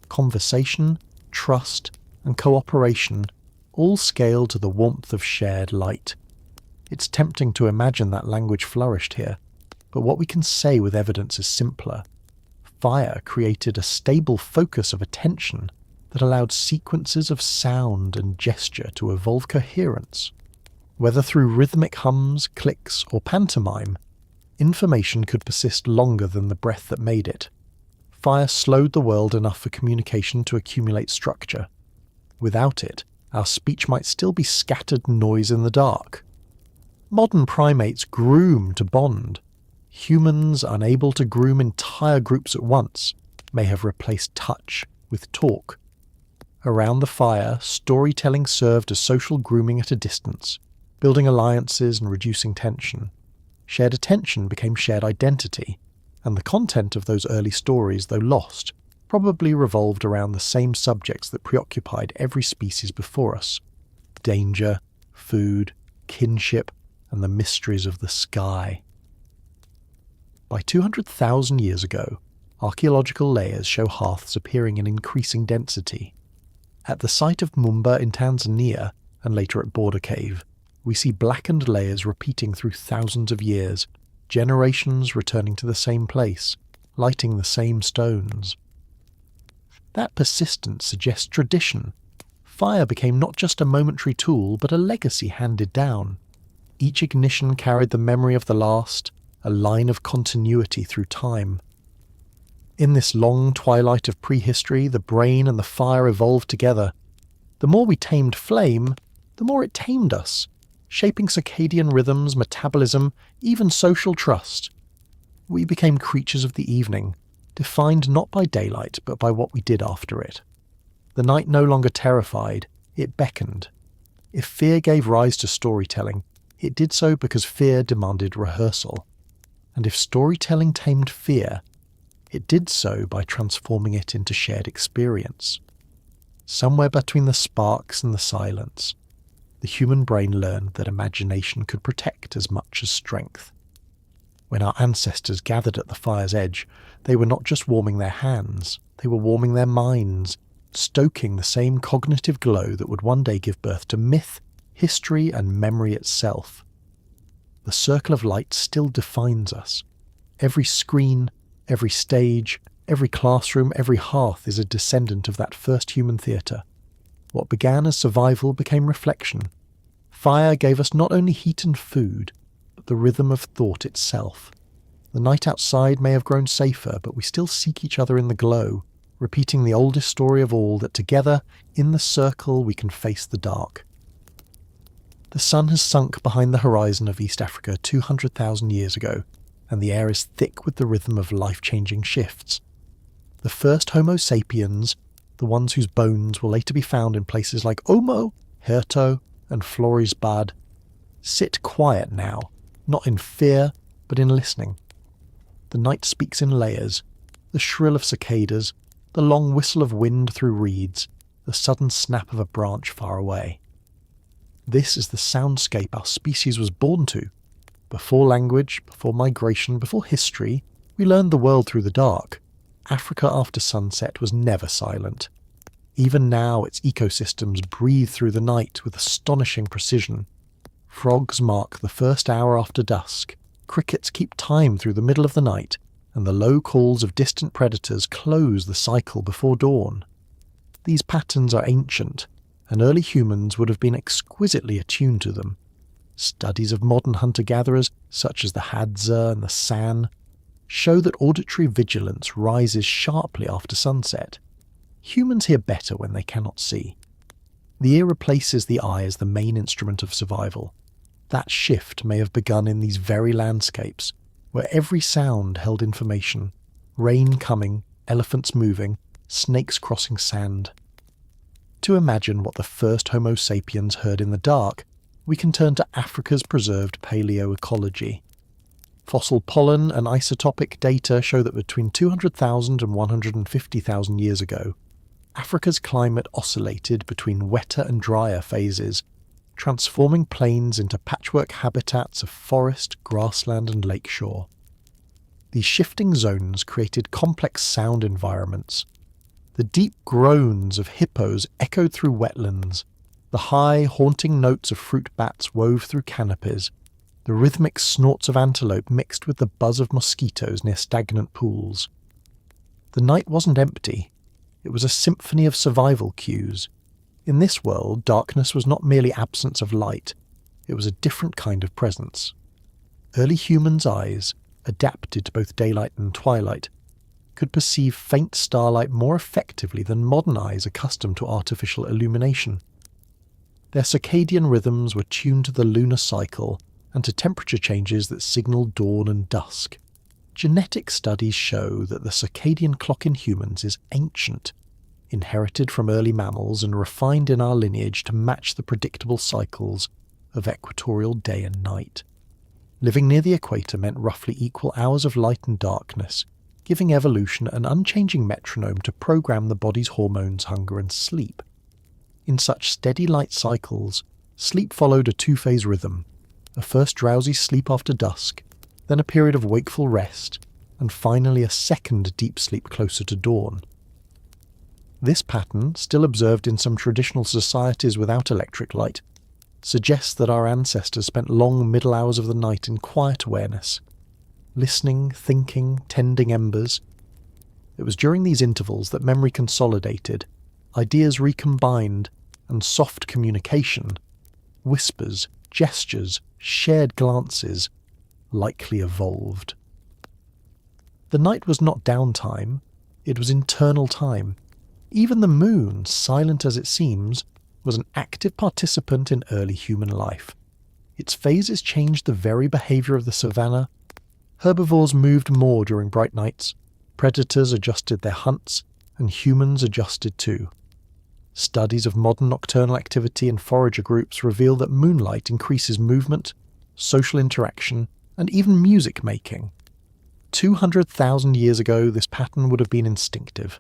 Speaker 1: Conversation, trust, and cooperation all scale to the warmth of shared light. It's tempting to imagine that language flourished here, but what we can say with evidence is simpler. Fire created a stable focus of attention that allowed sequences of sound and gesture to evolve coherence. Whether through rhythmic hums, clicks, or pantomime, information could persist longer than the breath that made it. Fire slowed the world enough for communication to accumulate structure. Without it, our speech might still be scattered noise in the dark. Modern primates groom to bond. Humans, unable to groom entire groups at once, may have replaced touch with talk. Around the fire, storytelling served as social grooming at a distance, building alliances and reducing tension. Shared attention became shared identity, and the content of those early stories, though lost, probably revolved around the same subjects that preoccupied every species before us: danger, food, kinship, and the mysteries of the sky. By 200,000 years ago, archaeological layers show hearths appearing in increasing density. At the site of Mumba in Tanzania, and later at Border Cave, we see blackened layers repeating through thousands of years, generations returning to the same place, lighting the same stones. That persistence suggests tradition. Fire became not just a momentary tool, but a legacy handed down. Each ignition carried the memory of the last, a line of continuity through time. In this long twilight of prehistory, the brain and the fire evolved together. The more we tamed flame, the more it tamed us, shaping circadian rhythms, metabolism, even social trust. We became creatures of the evening, defined not by daylight but by what we did after it. The night no longer terrified, it beckoned. If fear gave rise to storytelling, it did so because fear demanded rehearsal. And if storytelling tamed fear, it did so by transforming it into shared experience. Somewhere between the sparks and the silence, the human brain learned that imagination could protect as much as strength. When our ancestors gathered at the fire's edge, they were not just warming their hands, they were warming their minds, stoking the same cognitive glow that would one day give birth to myth, history, and memory itself. The circle of light still defines us. Every screen, every stage, every classroom, every hearth is a descendant of that first human theatre. What began as survival became reflection. Fire gave us not only heat and food, but the rhythm of thought itself. The night outside may have grown safer, but we still seek each other in the glow, repeating the oldest story of all, that together, in the circle, we can face the dark. The sun has sunk behind the horizon of East Africa 200,000 years ago, and the air is thick with the rhythm of life-changing shifts. The first Homo sapiens, the ones whose bones will later be found in places like Omo, 𝐓𝐻𝐾𝐒, and Florisbad, sit quiet now, not in fear, but in listening. The night speaks in layers, the shrill of cicadas, the long whistle of wind through reeds, the sudden snap of a branch far away. This is the soundscape our species was born to. Before language, before migration, before history, we learned the world through the dark. Africa after sunset was never silent. Even now its ecosystems breathe through the night with astonishing precision. Frogs mark the first hour after dusk, crickets keep time through the middle of the night, and the low calls of distant predators close the cycle before dawn. These patterns are ancient, and early humans would have been exquisitely attuned to them. Studies of modern hunter-gatherers, such as the Hadza and the San, show that auditory vigilance rises sharply after sunset. Humans hear better when they cannot see. The ear replaces the eye as the main instrument of survival. That shift may have begun in these very landscapes, where every sound held information: rain coming, elephants moving, snakes crossing sand. To imagine what the first Homo sapiens heard in the dark, we can turn to Africa's preserved paleoecology. Fossil pollen and isotopic data show that between 200,000 and 150,000 years ago, Africa's climate oscillated between wetter and drier phases, transforming plains into patchwork habitats of forest, grassland, and lakeshore. These shifting zones created complex sound environments. The deep groans of hippos echoed through wetlands, the high, haunting notes of fruit bats wove through canopies, the rhythmic snorts of antelope mixed with the buzz of mosquitoes near stagnant pools. The night wasn't empty. It was a symphony of survival cues. In this world, darkness was not merely absence of light. It was a different kind of presence. Early humans' eyes, adapted to both daylight and twilight, could perceive faint starlight more effectively than modern eyes accustomed to artificial illumination. Their circadian rhythms were tuned to the lunar cycle and to temperature changes that signalled dawn and dusk. Genetic studies show that the circadian clock in humans is ancient, inherited from early mammals and refined in our lineage to match the predictable cycles of equatorial day and night. Living near the equator meant roughly equal hours of light and darkness, giving evolution an unchanging metronome to program the body's hormones, hunger and sleep. In such steady light cycles, sleep followed a two-phase rhythm, a first drowsy sleep after dusk, then a period of wakeful rest, and finally a second deep sleep closer to dawn. This pattern, still observed in some traditional societies without electric light, suggests that our ancestors spent long middle hours of the night in quiet awareness, listening, thinking, tending embers. It was during these intervals that memory consolidated, ideas recombined, and soft communication, whispers, gestures, shared glances, likely evolved. The night was not downtime, it was internal time. Even the moon, silent as it seems, was an active participant in early human life. Its phases changed the very behaviour of the savannah. Herbivores moved more during bright nights, predators adjusted their hunts, and humans adjusted too. Studies of modern nocturnal activity in forager groups reveal that moonlight increases movement, social interaction, and even music making. 200,000 years ago, this pattern would have been instinctive.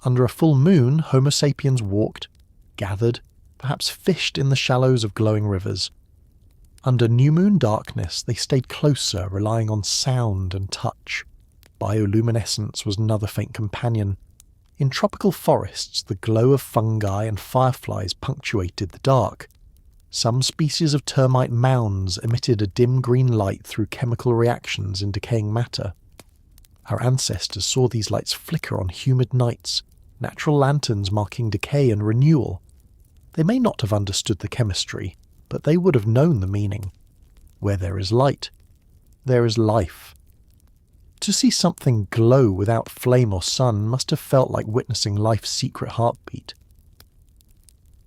Speaker 1: Under a full moon, Homo sapiens walked, gathered, perhaps fished in the shallows of glowing rivers. Under new moon darkness, they stayed closer, relying on sound and touch. Bioluminescence was another faint companion. In tropical forests, the glow of fungi and fireflies punctuated the dark. Some species of termite mounds emitted a dim green light through chemical reactions in decaying matter. Our ancestors saw these lights flicker on humid nights, natural lanterns marking decay and renewal. They may not have understood the chemistry, but they would have known the meaning. Where there is light, there is life. To see something glow without flame or sun must have felt like witnessing life's secret heartbeat.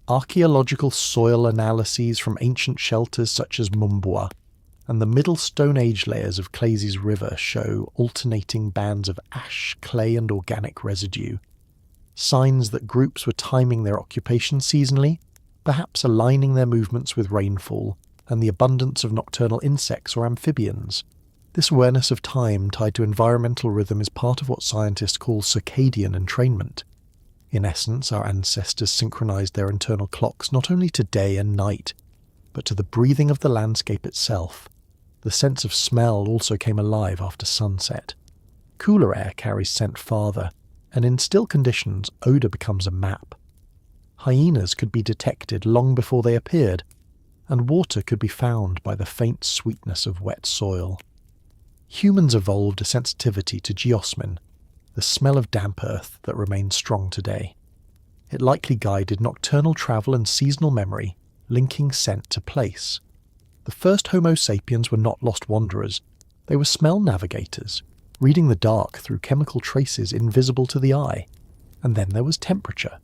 Speaker 1: Archaeological soil analyses from ancient shelters such as Mumbwa and the Middle Stone Age layers of Clay's River show alternating bands of ash, clay and organic residue. Signs that groups were timing their occupation seasonally, perhaps aligning their movements with rainfall and the abundance of nocturnal insects or amphibians. This awareness of time tied to environmental rhythm is part of what scientists call circadian entrainment. In essence, our ancestors synchronized their internal clocks not only to day and night, but to the breathing of the landscape itself. The sense of smell also came alive after sunset. Cooler air carries scent farther, and in still conditions, odour becomes a map. Hyenas could be detected long before they appeared, and water could be found by the faint sweetness of wet soil. Humans evolved a sensitivity to geosmin, the smell of damp earth that remains strong today. It likely guided nocturnal travel and seasonal memory, linking scent to place. The first Homo sapiens were not lost wanderers, they were smell navigators, reading the dark through chemical traces invisible to the eye. And then there was temperature.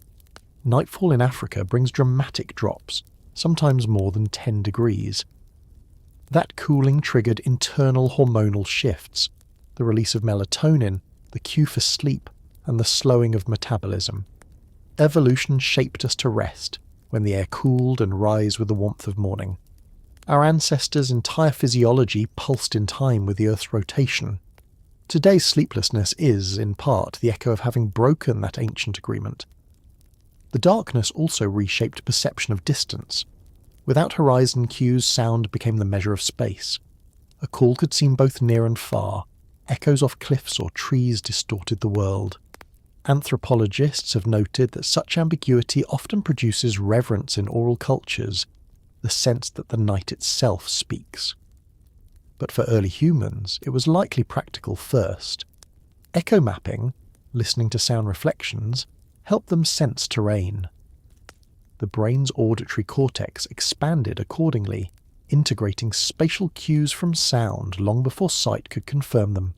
Speaker 1: Nightfall in Africa brings dramatic drops, sometimes more than 10 degrees. That cooling triggered internal hormonal shifts, the release of melatonin, the cue for sleep, and the slowing of metabolism. Evolution shaped us to rest when the air cooled and rise with the warmth of morning. Our ancestors' entire physiology pulsed in time with the Earth's rotation. Today's sleeplessness is, in part, the echo of having broken that ancient agreement. The darkness also reshaped perception of distance. Without horizon cues, sound became the measure of space. A call could seem both near and far. Echoes off cliffs or trees distorted the world. Anthropologists have noted that such ambiguity often produces reverence in oral cultures, the sense that the night itself speaks. But for early humans, it was likely practical first. Echo mapping, listening to sound reflections, helped them sense terrain. The brain's auditory cortex expanded accordingly, integrating spatial cues from sound long before sight could confirm them.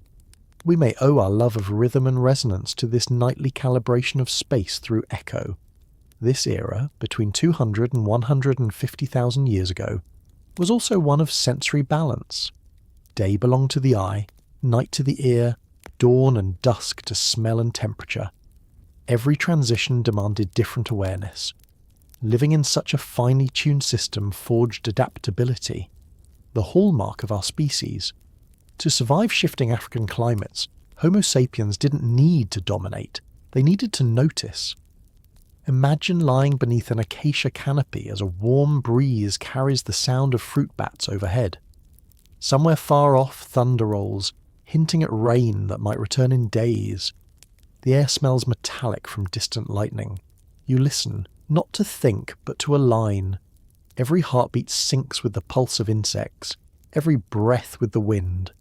Speaker 1: We may owe our love of rhythm and resonance to this nightly calibration of space through echo. This era, between 200 and 150,000 years ago, was also one of sensory balance. Day belonged to the eye, night to the ear, dawn and dusk to smell and temperature. Every transition demanded different awareness. Living in such a finely tuned system forged adaptability, the hallmark of our species. To survive shifting African climates, Homo sapiens didn't need to dominate, they needed to notice. Imagine lying beneath an acacia canopy as a warm breeze carries the sound of fruit bats overhead. Somewhere far off, thunder rolls, hinting at rain that might return in days. The air smells metallic from distant lightning. You listen, not to think, but to align. Every heartbeat syncs with the pulse of insects, every breath with the wind.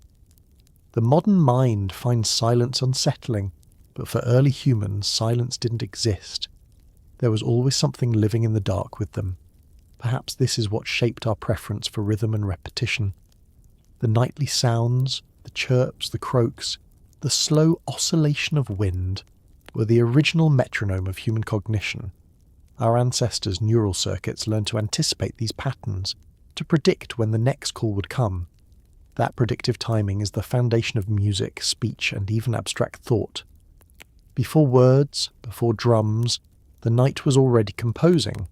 Speaker 1: The modern mind finds silence unsettling, but for early humans, silence didn't exist. There was always something living in the dark with them. Perhaps this is what shaped our preference for rhythm and repetition. The nightly sounds, the chirps, the croaks, the slow oscillation of wind were the original metronome of human cognition. Our ancestors' neural circuits learned to anticipate these patterns, to predict when the next call would come. That predictive timing is the foundation of music, speech, and even abstract thought. Before words, before drums, the night was already composing.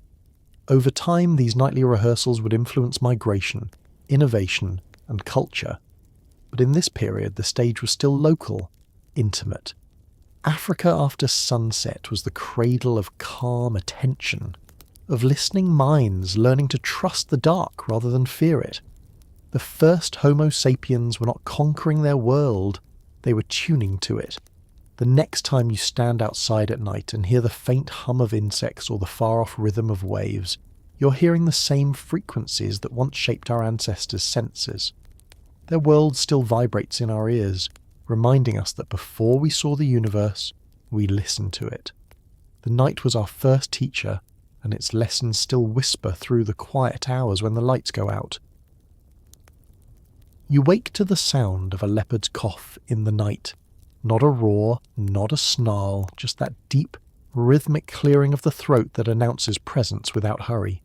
Speaker 1: Over time, these nightly rehearsals would influence migration, innovation, and culture. But in this period, the stage was still local, intimate. Africa after sunset was the cradle of calm attention, of listening minds learning to trust the dark rather than fear it. The first Homo sapiens were not conquering their world, they were tuning to it. The next time you stand outside at night and hear the faint hum of insects or the far-off rhythm of waves, you're hearing the same frequencies that once shaped our ancestors' senses. Their world still vibrates in our ears, reminding us that before we saw the universe, we listened to it. The night was our first teacher, and its lessons still whisper through the quiet hours when the lights go out. You wake to the sound of a leopard's cough in the night. Not a roar, not a snarl, just that deep, rhythmic clearing of the throat that announces presence without hurry.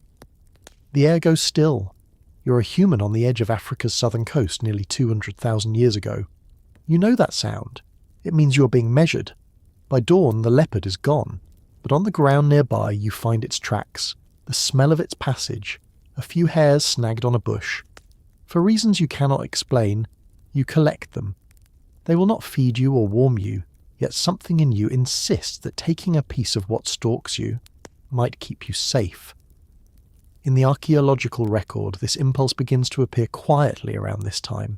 Speaker 1: The air goes still. You're a human on the edge of Africa's southern coast nearly 200,000 years ago. You know that sound. It means you're being measured. By dawn, the leopard is gone, but on the ground nearby you find its tracks, the smell of its passage, a few hairs snagged on a bush. For reasons you cannot explain, you collect them. They will not feed you or warm you, yet something in you insists that taking a piece of what stalks you might keep you safe. In the archaeological record, this impulse begins to appear quietly around this time.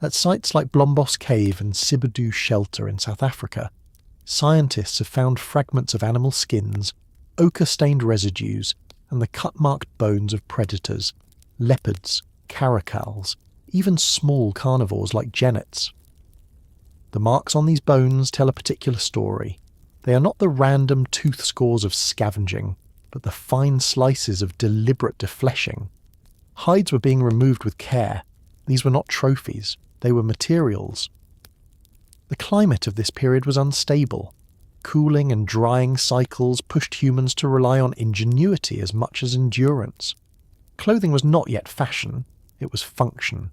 Speaker 1: At sites like Wonderwerk Cave and Sibadu Shelter in South Africa, scientists have found fragments of animal skins, ochre-stained residues, and the cut-marked bones of predators, leopards, caracals, even small carnivores like genets. The marks on these bones tell a particular story. They are not the random tooth scores of scavenging, but the fine slices of deliberate defleshing. Hides were being removed with care. These were not trophies, they were materials. The climate of this period was unstable. Cooling and drying cycles pushed humans to rely on ingenuity as much as endurance. Clothing was not yet fashion, it was function.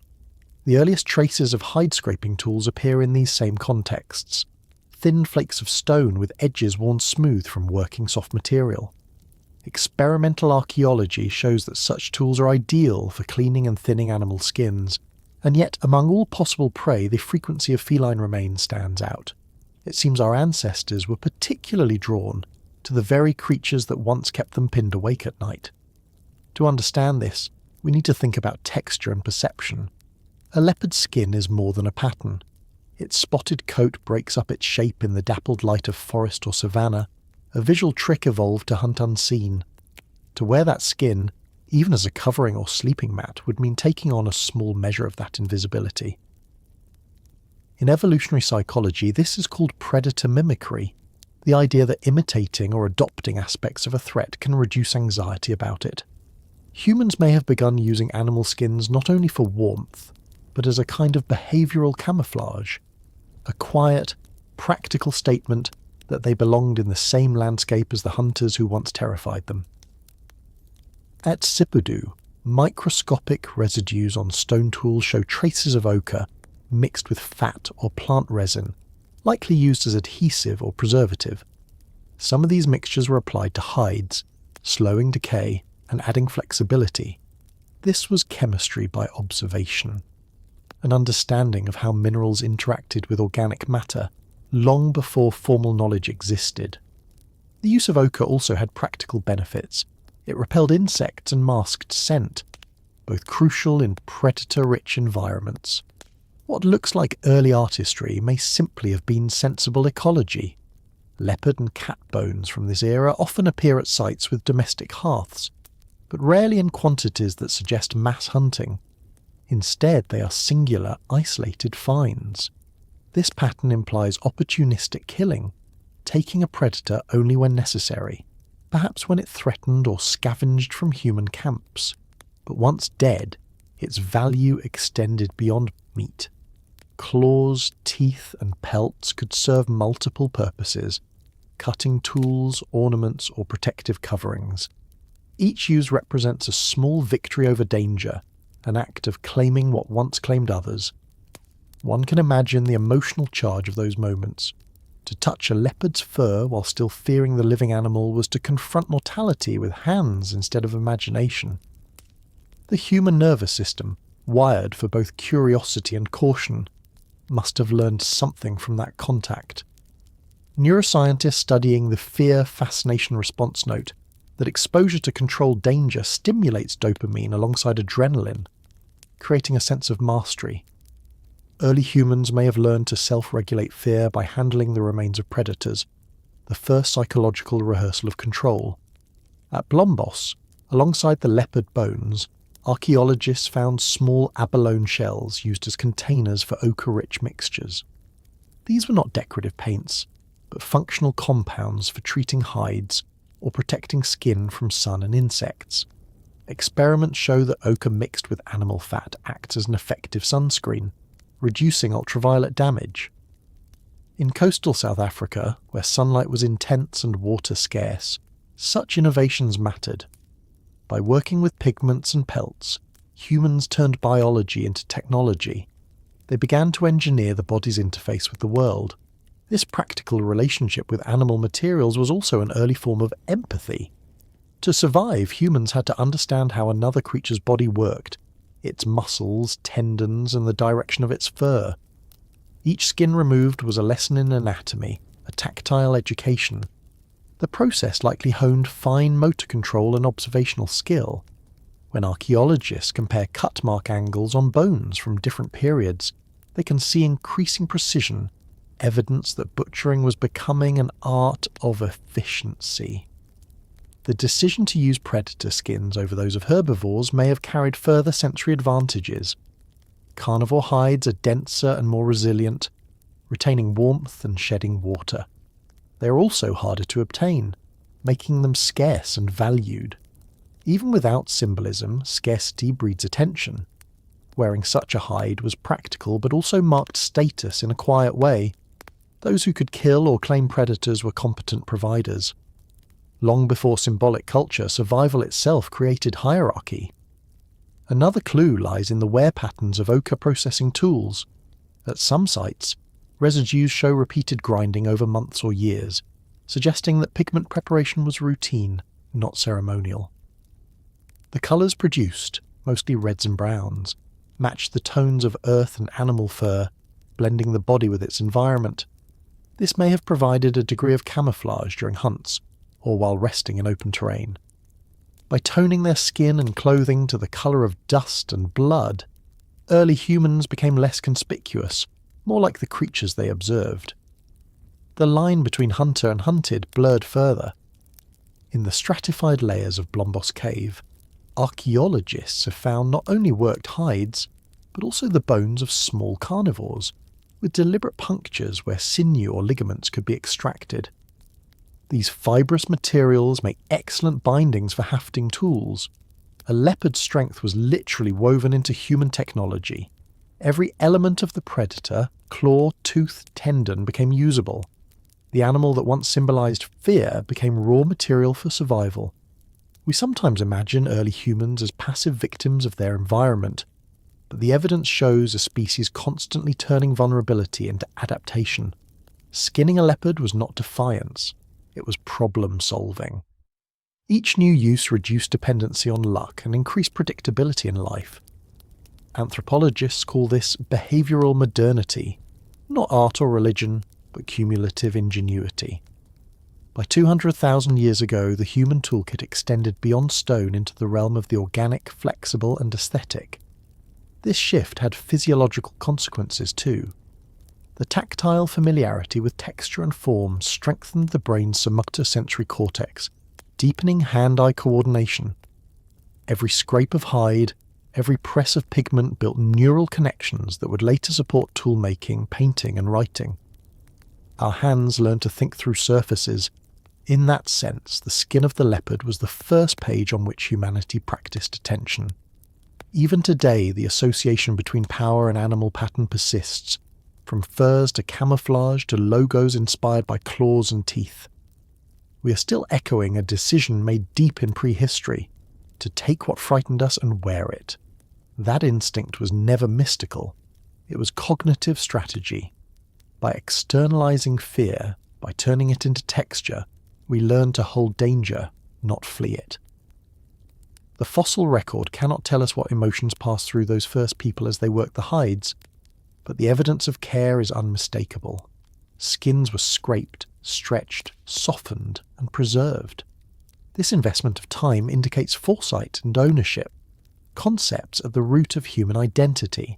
Speaker 1: The earliest traces of hide-scraping tools appear in these same contexts. Thin flakes of stone with edges worn smooth from working soft material. Experimental archaeology shows that such tools are ideal for cleaning and thinning animal skins, and yet among all possible prey the frequency of feline remains stands out. It seems our ancestors were particularly drawn to the very creatures that once kept them pinned awake at night. To understand this, we need to think about texture and perception. A leopard's skin is more than a pattern. Its spotted coat breaks up its shape in the dappled light of forest or savanna, a visual trick evolved to hunt unseen. To wear that skin, even as a covering or sleeping mat, would mean taking on a small measure of that invisibility. In evolutionary psychology, this is called predator mimicry, the idea that imitating or adopting aspects of a threat can reduce anxiety about it. Humans may have begun using animal skins not only for warmth, but as a kind of behavioural camouflage. a quiet, practical statement that they belonged in the same landscape as the hunters who once terrified them. At 𝐓𝐈𝐌𝐿𝐄𝐒𝐓𝐀𝐌𝐏𝐒, microscopic residues on stone tools show traces of ochre mixed with fat or plant resin, likely used as adhesive or preservative. Some of these mixtures were applied to hides, slowing decay and adding flexibility. This was chemistry by observation, an understanding of how minerals interacted with organic matter long before formal knowledge existed. The use of ochre also had practical benefits. It repelled insects and masked scent, both crucial in predator-rich environments. What looks like early artistry may simply have been sensible ecology. Leopard and cat bones from this era often appear at sites with domestic hearths, but rarely in quantities that suggest mass hunting. Instead, they are singular, isolated finds. This pattern implies opportunistic killing, taking a predator only when necessary, perhaps when it threatened or scavenged from human camps. But once dead, its value extended beyond meat. Claws, teeth, and pelts could serve multiple purposes: cutting tools, ornaments, or protective coverings. Each use represents a small victory over danger, an act of claiming what once claimed others. One can imagine the emotional charge of those moments. To touch a leopard's fur while still fearing the living animal was to confront mortality with hands instead of imagination. The human nervous system, wired for both curiosity and caution, must have learned something from that contact. Neuroscientists studying the fear-fascination response note that exposure to controlled danger stimulates dopamine alongside adrenaline, creating a sense of mastery. Early humans may have learned to self-regulate fear by handling the remains of predators, the first psychological rehearsal of control. At Blombos, alongside the leopard bones, archaeologists found small abalone shells used as containers for ochre-rich mixtures. These were not decorative paints, but functional compounds for treating hides or protecting skin from sun and insects. Experiments show that ochre mixed with animal fat acts as an effective sunscreen, reducing ultraviolet damage. In coastal South Africa, where sunlight was intense and water scarce, such innovations mattered. By working with pigments and pelts, humans turned biology into technology. They began to engineer the body's interface with the world. This practical relationship with animal materials was also an early form of empathy. To survive, humans had to understand how another creature's body worked, its muscles, tendons, and the direction of its fur. Each skin removed was a lesson in anatomy, a tactile education. The process likely honed fine motor control and observational skill. When archaeologists compare cut mark angles on bones from different periods, they can see increasing precision, evidence that butchering was becoming an art of efficiency. The decision to use predator skins over those of herbivores may have carried further sensory advantages. Carnivore hides are denser and more resilient, retaining warmth and shedding water. They are also harder to obtain, making them scarce and valued. Even without symbolism, scarcity breeds attention. Wearing such a hide was practical but also marked status in a quiet way. Those who could kill or claim predators were competent providers. Long before symbolic culture, survival itself created hierarchy. Another clue lies in the wear patterns of ochre processing tools. At some sites, residues show repeated grinding over months or years, suggesting that pigment preparation was routine, not ceremonial. The colours produced, mostly reds and browns, matched the tones of earth and animal fur, blending the body with its environment. This may have provided a degree of camouflage during hunts, or while resting in open terrain. By toning their skin and clothing to the colour of dust and blood, early humans became less conspicuous, more like the creatures they observed. The line between hunter and hunted blurred further. In the stratified layers of Blombos Cave, archaeologists have found not only worked hides, but also the bones of small carnivores, with deliberate punctures where sinew or ligaments could be extracted. These fibrous materials make excellent bindings for hafting tools. A leopard's strength was literally woven into human technology. Every element of the predator, claw, tooth, tendon, became usable. The animal that once symbolized fear became raw material for survival. We sometimes imagine early humans as passive victims of their environment, but the evidence shows a species constantly turning vulnerability into adaptation. Skinning a leopard was not defiance, it was problem-solving. Each new use reduced dependency on luck and increased predictability in life. Anthropologists call this behavioural modernity, not art or religion, but cumulative ingenuity. By 200,000 years ago, the human toolkit extended beyond stone into the realm of the organic, flexible and aesthetic. This shift had physiological consequences too. The tactile familiarity with texture and form strengthened the brain's somatosensory cortex, deepening hand-eye coordination. Every scrape of hide, every press of pigment built neural connections that would later support tool-making, painting and writing. Our hands learned to think through surfaces. In that sense, the skin of the leopard was the first page on which humanity practiced attention. Even today, the association between power and animal pattern persists, from furs to camouflage to logos inspired by claws and teeth. We are still echoing a decision made deep in prehistory, to take what frightened us and wear it. That instinct was never mystical, it was cognitive strategy. By externalizing fear, by turning it into texture, we learn to hold danger, not flee it. The fossil record cannot tell us what emotions passed through those first people as they worked the hides, but the evidence of care is unmistakable. Skins were scraped, stretched, softened, and preserved. This investment of time indicates foresight and ownership, concepts at the root of human identity.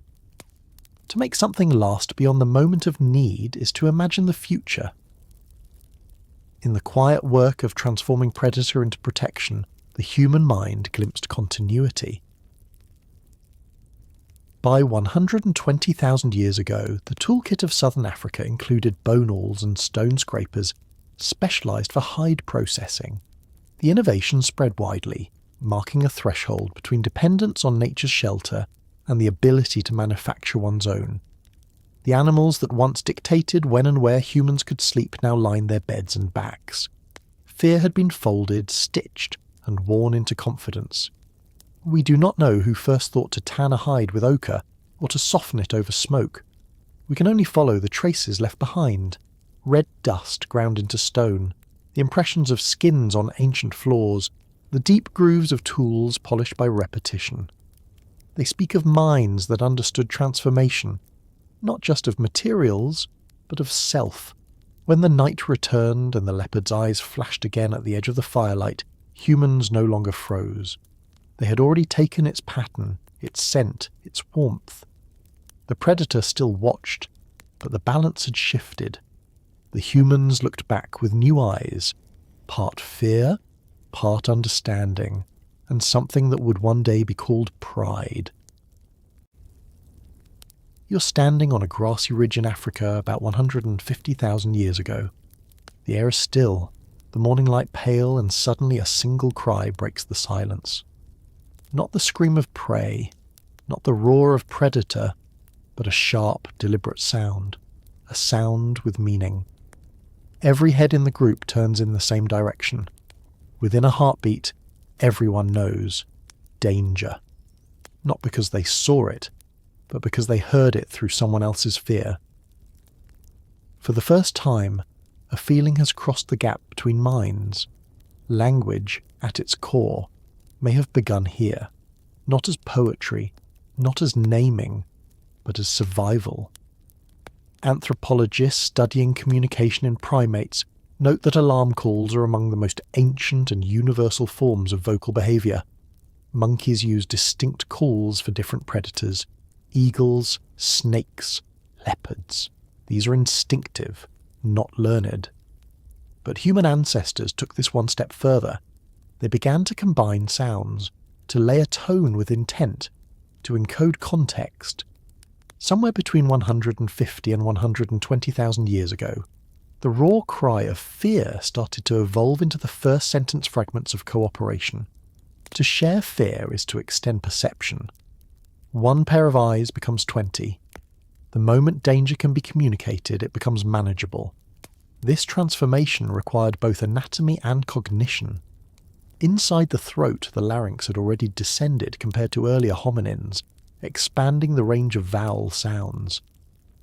Speaker 1: To make something last beyond the moment of need is to imagine the future. In the quiet work of transforming predator into protection, the human mind glimpsed continuity. By 120,000 years ago, the toolkit of southern Africa included bone awls and stone scrapers, specialised for hide processing. The innovation spread widely, marking a threshold between dependence on nature's shelter and the ability to manufacture one's own. The animals that once dictated when and where humans could sleep now lined their beds and backs. Fear had been folded, stitched, and worn into confidence. We do not know who first thought to tan a hide with ochre or to soften it over smoke. We can only follow the traces left behind, red dust ground into stone, the impressions of skins on ancient floors, the deep grooves of tools polished by repetition. They speak of minds that understood transformation, not just of materials, but of self. When the night returned and the leopard's eyes flashed again at the edge of the firelight, humans no longer froze. They had already taken its pattern, its scent, its warmth. The predator still watched, but the balance had shifted. The humans looked back with new eyes, part fear, part understanding, and something that would one day be called pride. You're standing on a grassy ridge in Africa about 150,000 years ago. The air is still, the morning light pale, and suddenly a single cry breaks the silence. Not the scream of prey, not the roar of predator, but a sharp, deliberate sound. A sound with meaning. Every head in the group turns in the same direction. Within a heartbeat, everyone knows danger. Not because they saw it, but because they heard it through someone else's fear. For the first time, a feeling has crossed the gap between minds. Language, at its core, may have begun here, not as poetry, not as naming, but as survival. Anthropologists studying communication in primates note that alarm calls are among the most ancient and universal forms of vocal behaviour. Monkeys use distinct calls for different predators: eagles, snakes, leopards. These are instinctive, not learned. But human ancestors took this one step further. They began to combine sounds, to lay a tone with intent, to encode context. Somewhere between 150 and 120,000 years ago, the raw cry of fear started to evolve into the first sentence fragments of cooperation. To share fear is to extend perception. One pair of eyes becomes 20. The moment danger can be communicated, it becomes manageable. This transformation required both anatomy and cognition. Inside the throat, the larynx had already descended compared to earlier hominins, expanding the range of vowel sounds.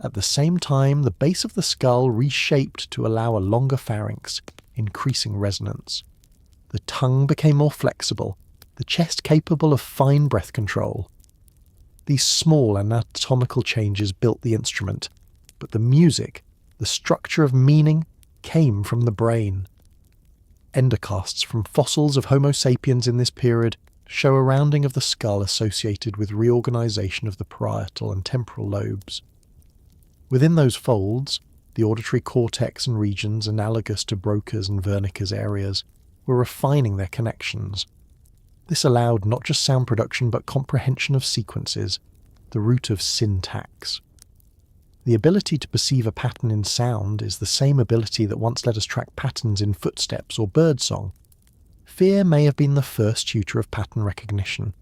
Speaker 1: At the same time, the base of the skull reshaped to allow a longer pharynx, increasing resonance. The tongue became more flexible, the chest capable of fine breath control. These small anatomical changes built the instrument, but the music, the structure of meaning, came from the brain. Endocasts from fossils of Homo sapiens in this period show a rounding of the skull associated with reorganization of the parietal and temporal lobes. Within those folds, the auditory cortex and regions analogous to Broca's and Wernicke's areas were refining their connections. This allowed not just sound production but comprehension of sequences, the root of syntax. The ability to perceive a pattern in sound is the same ability that once let us track patterns in footsteps or birdsong. Fear may have been the first tutor of pattern recognition.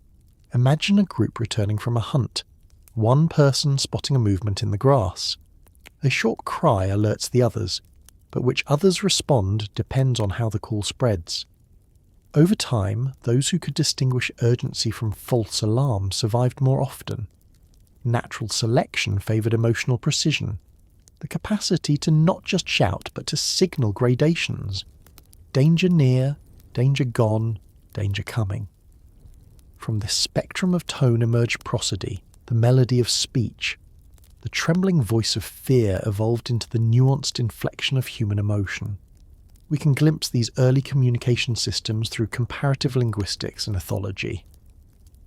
Speaker 1: Imagine a group returning from a hunt, one person spotting a movement in the grass. A short cry alerts the others, but which others respond depends on how the call spreads. Over time, those who could distinguish urgency from false alarm survived more often. Natural selection favoured emotional precision, the capacity to not just shout but to signal gradations. Danger near, danger gone, danger coming. From this spectrum of tone emerged prosody, the melody of speech. The trembling voice of fear evolved into the nuanced inflection of human emotion. We can glimpse these early communication systems through comparative linguistics and ethology.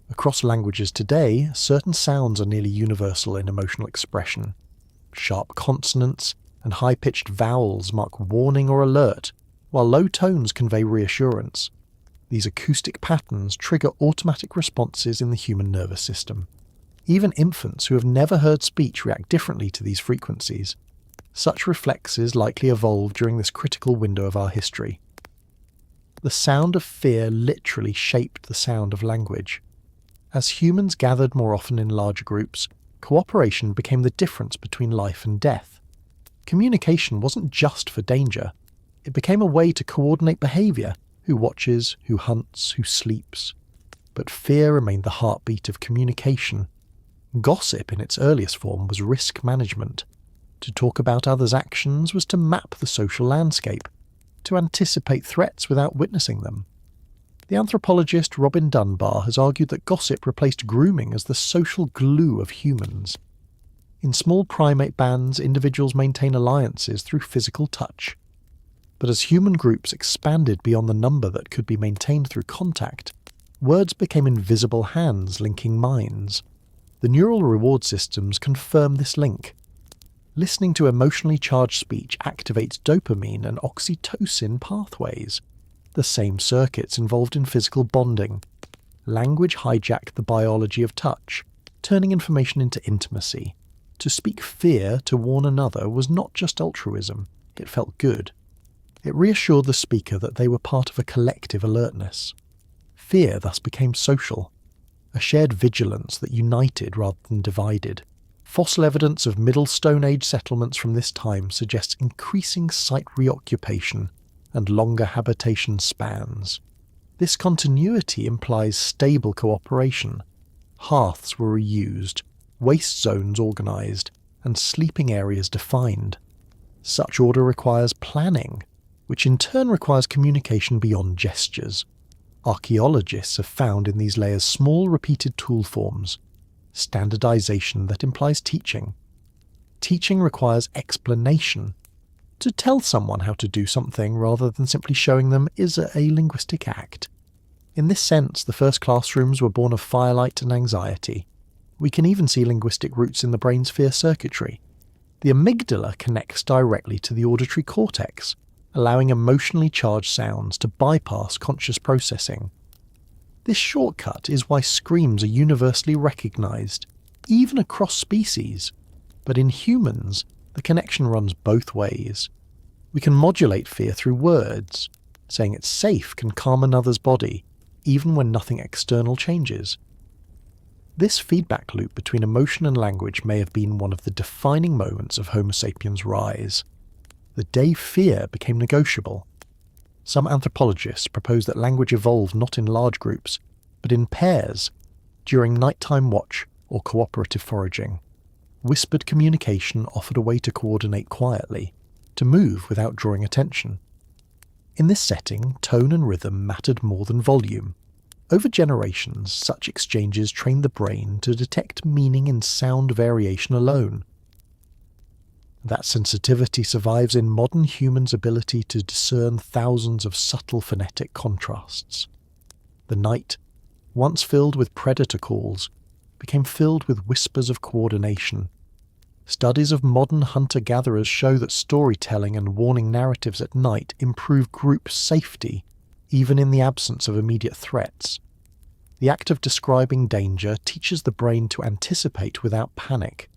Speaker 1: Across languages today, certain sounds are nearly universal in emotional expression. Sharp consonants and high-pitched vowels mark warning or alert, while low tones convey reassurance. These acoustic patterns trigger automatic responses in the human nervous system. Even infants who have never heard speech react differently to these frequencies. Such reflexes likely evolved during this critical window of our history. The sound of fear literally shaped the sound of language. As humans gathered more often in larger groups, cooperation became the difference between life and death. Communication wasn't just for danger. It became a way to coordinate behaviour, who watches, who hunts, who sleeps. But fear remained the heartbeat of communication. Gossip in its earliest form was risk management. To talk about others' actions was to map the social landscape, to anticipate threats without witnessing them. The anthropologist Robin Dunbar has argued that gossip replaced grooming as the social glue of humans. In small primate bands, individuals maintain alliances through physical touch. But as human groups expanded beyond the number that could be maintained through contact, words became invisible hands linking minds. The neural reward systems confirm this link. Listening to emotionally charged speech activates dopamine and oxytocin pathways, the same circuits involved in physical bonding. Language hijacked the biology of touch, turning information into intimacy. To speak fear to warn another was not just altruism, it felt good. It reassured the speaker that they were part of a collective alertness. Fear thus became social, a shared vigilance that united rather than divided. Fossil evidence of Middle Stone Age settlements from this time suggests increasing site reoccupation and longer habitation spans. This continuity implies stable cooperation. Hearths were reused, waste zones organised, and sleeping areas defined. Such order requires planning, which in turn requires communication beyond gestures. Archaeologists have found in these layers small repeated tool forms, standardization that implies teaching. Teaching requires explanation. To tell someone how to do something rather than simply showing them is a linguistic act. In this sense, the first classrooms were born of firelight and anxiety. We can even see linguistic roots in the brain's fear circuitry. The amygdala connects directly to the auditory cortex, allowing emotionally charged sounds to bypass conscious processing. This shortcut is why screams are universally recognized, even across species. But in humans, the connection runs both ways. We can modulate fear through words. Saying it's safe can calm another's body, even when nothing external changes. This feedback loop between emotion and language may have been one of the defining moments of Homo sapiens' rise. The day fear became negotiable. Some anthropologists propose that language evolved not in large groups, but in pairs, during nighttime watch or cooperative foraging. Whispered communication offered a way to coordinate quietly, to move without drawing attention. In this setting, tone and rhythm mattered more than volume. Over generations, such exchanges trained the brain to detect meaning in sound variation alone. That sensitivity survives in modern humans' ability to discern thousands of subtle phonetic contrasts. The night, once filled with predator calls, became filled with whispers of coordination. Studies of modern hunter-gatherers show that storytelling and warning narratives at night improve group safety, even in the absence of immediate threats. The act of describing danger teaches the brain to anticipate without panic.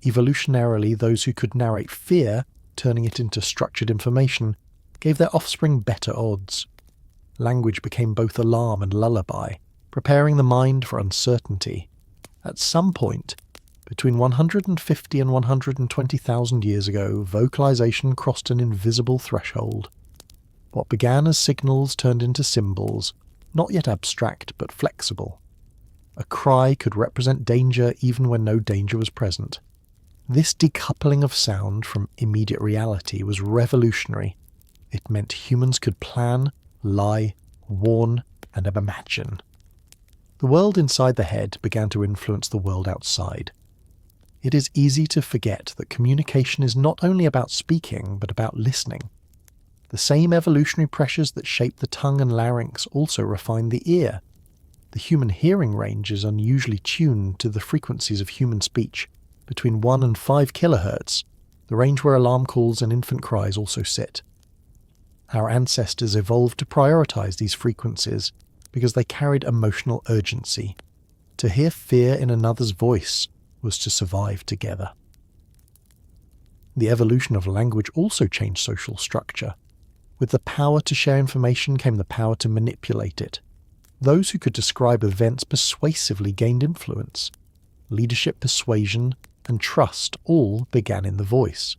Speaker 1: Evolutionarily, those who could narrate fear, turning it into structured information, gave their offspring better odds. Language became both alarm and lullaby, preparing the mind for uncertainty. At some point, between 150 and 120,000 years ago, vocalization crossed an invisible threshold. What began as signals turned into symbols, not yet abstract but flexible. A cry could represent danger even when no danger was present. This decoupling of sound from immediate reality was revolutionary. It meant humans could plan, lie, warn, and imagine. The world inside the head began to influence the world outside. It is easy to forget that communication is not only about speaking, but about listening. The same evolutionary pressures that shape the tongue and larynx also refine the ear. The human hearing range is unusually tuned to the frequencies of human speech, between 1 and 5 kHz, the range where alarm calls and infant cries also sit. Our ancestors evolved to prioritize these frequencies because they carried emotional urgency. To hear fear in another's voice was to survive together. The evolution of language also changed social structure. With the power to share information came the power to manipulate it. Those who could describe events persuasively gained influence. Leadership, persuasion, and trust all began in the voice.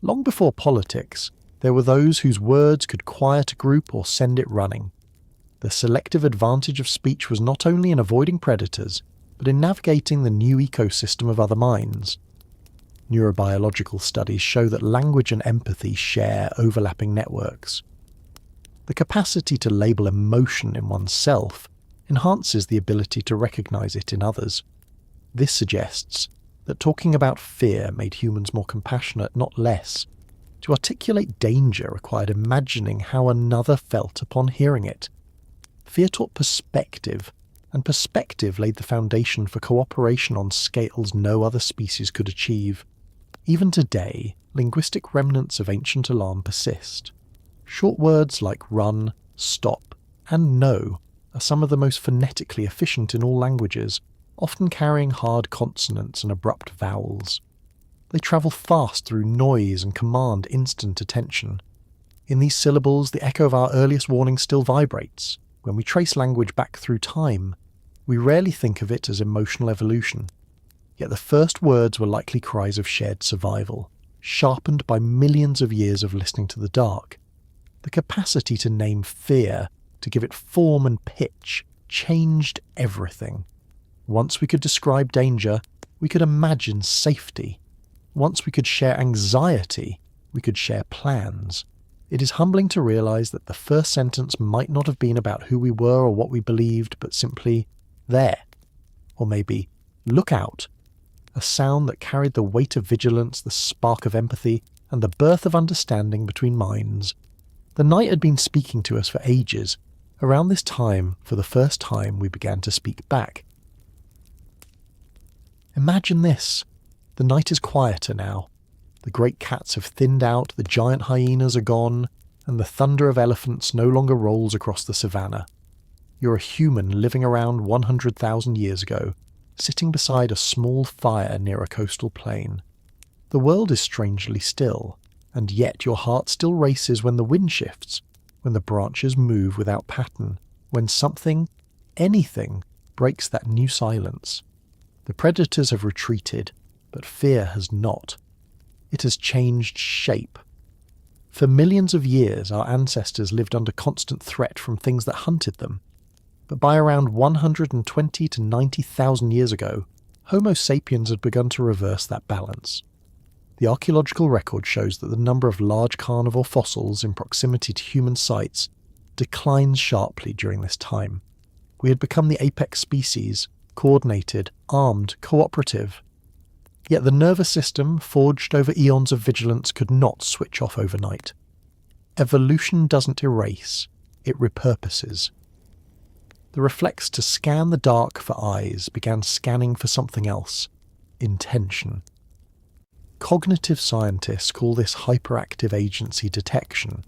Speaker 1: Long before politics, there were those whose words could quiet a group or send it running. The selective advantage of speech was not only in avoiding predators, but in navigating the new ecosystem of other minds. Neurobiological studies show that language and empathy share overlapping networks. The capacity to label emotion in oneself enhances the ability to recognize it in others. This suggests that talking about fear made humans more compassionate, not less. To articulate danger required imagining how another felt upon hearing it. Fear taught perspective, and perspective laid the foundation for cooperation on scales no other species could achieve. Even today, linguistic remnants of ancient alarm persist. Short words like run, stop, and no are some of the most phonetically efficient in all languages, often carrying hard consonants and abrupt vowels. They travel fast through noise and command instant attention. In these syllables, the echo of our earliest warning still vibrates. When we trace language back through time, we rarely think of it as emotional evolution. Yet the first words were likely cries of shared survival, sharpened by millions of years of listening to the dark. The capacity to name fear, to give it form and pitch, changed everything. Once we could describe danger, we could imagine safety. Once we could share anxiety, we could share plans. It is humbling to realize that the first sentence might not have been about who we were or what we believed, but simply, there. Or maybe, look out. A sound that carried the weight of vigilance, the spark of empathy, and the birth of understanding between minds. The night had been speaking to us for ages. Around this time, for the first time, we began to speak back. Imagine this. The night is quieter now. The great cats have thinned out, the giant hyenas are gone, and the thunder of elephants no longer rolls across the savannah. You're a human living around 100,000 years ago, sitting beside a small fire near a coastal plain. The world is strangely still, and yet your heart still races when the wind shifts, when the branches move without pattern, when something, anything, breaks that new silence. The predators have retreated, but fear has not. It has changed shape. For millions of years, our ancestors lived under constant threat from things that hunted them. But by around 120 to 90,000 years ago, Homo sapiens had begun to reverse that balance. The archaeological record shows that the number of large carnivore fossils in proximity to human sites declines sharply during this time. We had become the apex species, coordinated, armed, cooperative. Yet the nervous system, forged over eons of vigilance, could not switch off overnight. Evolution doesn't erase, it repurposes. The reflex to scan the dark for eyes began scanning for something else: intention. Cognitive scientists call this hyperactive agency detection.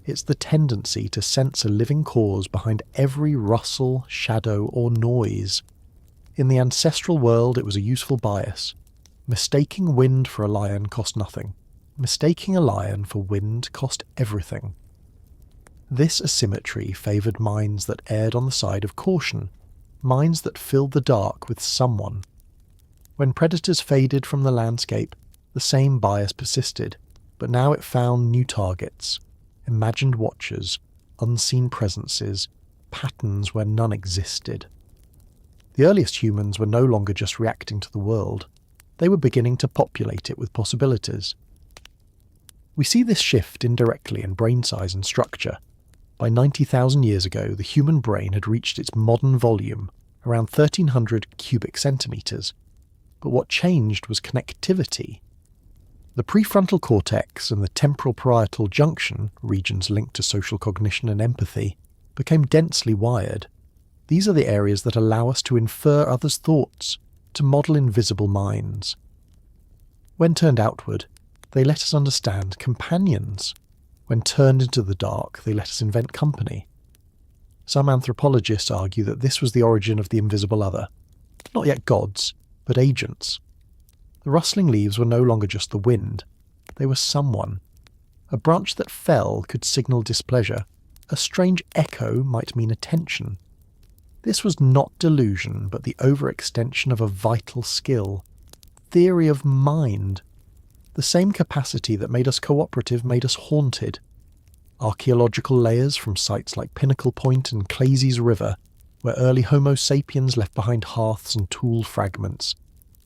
Speaker 1: It's the tendency to sense a living cause behind every rustle, shadow, or noise. In the ancestral world, it was a useful bias. Mistaking wind for a lion cost nothing. Mistaking a lion for wind cost everything. This asymmetry favoured minds that erred on the side of caution, minds that filled the dark with someone. When predators faded from the landscape, the same bias persisted, but now it found new targets, imagined watchers, unseen presences, patterns where none existed. The earliest humans were no longer just reacting to the world. They were beginning to populate it with possibilities. We see this shift indirectly in brain size and structure. By 90,000 years ago, the human brain had reached its modern volume, around 1,300 cubic centimetres. But what changed was connectivity. The prefrontal cortex and the temporal parietal junction, regions linked to social cognition and empathy, became densely wired. These are the areas that allow us to infer others' thoughts, to model invisible minds. When turned outward, they let us understand companions. When turned into the dark, they let us invent company. Some anthropologists argue that this was the origin of the invisible other. Not yet gods, but agents. The rustling leaves were no longer just the wind. They were someone. A branch that fell could signal displeasure. A strange echo might mean attention. This was not delusion, but the overextension of a vital skill. Theory of mind. The same capacity that made us cooperative made us haunted. Archaeological layers from sites like Pinnacle Point and Clayse's River, where early Homo sapiens left behind hearths and tool fragments,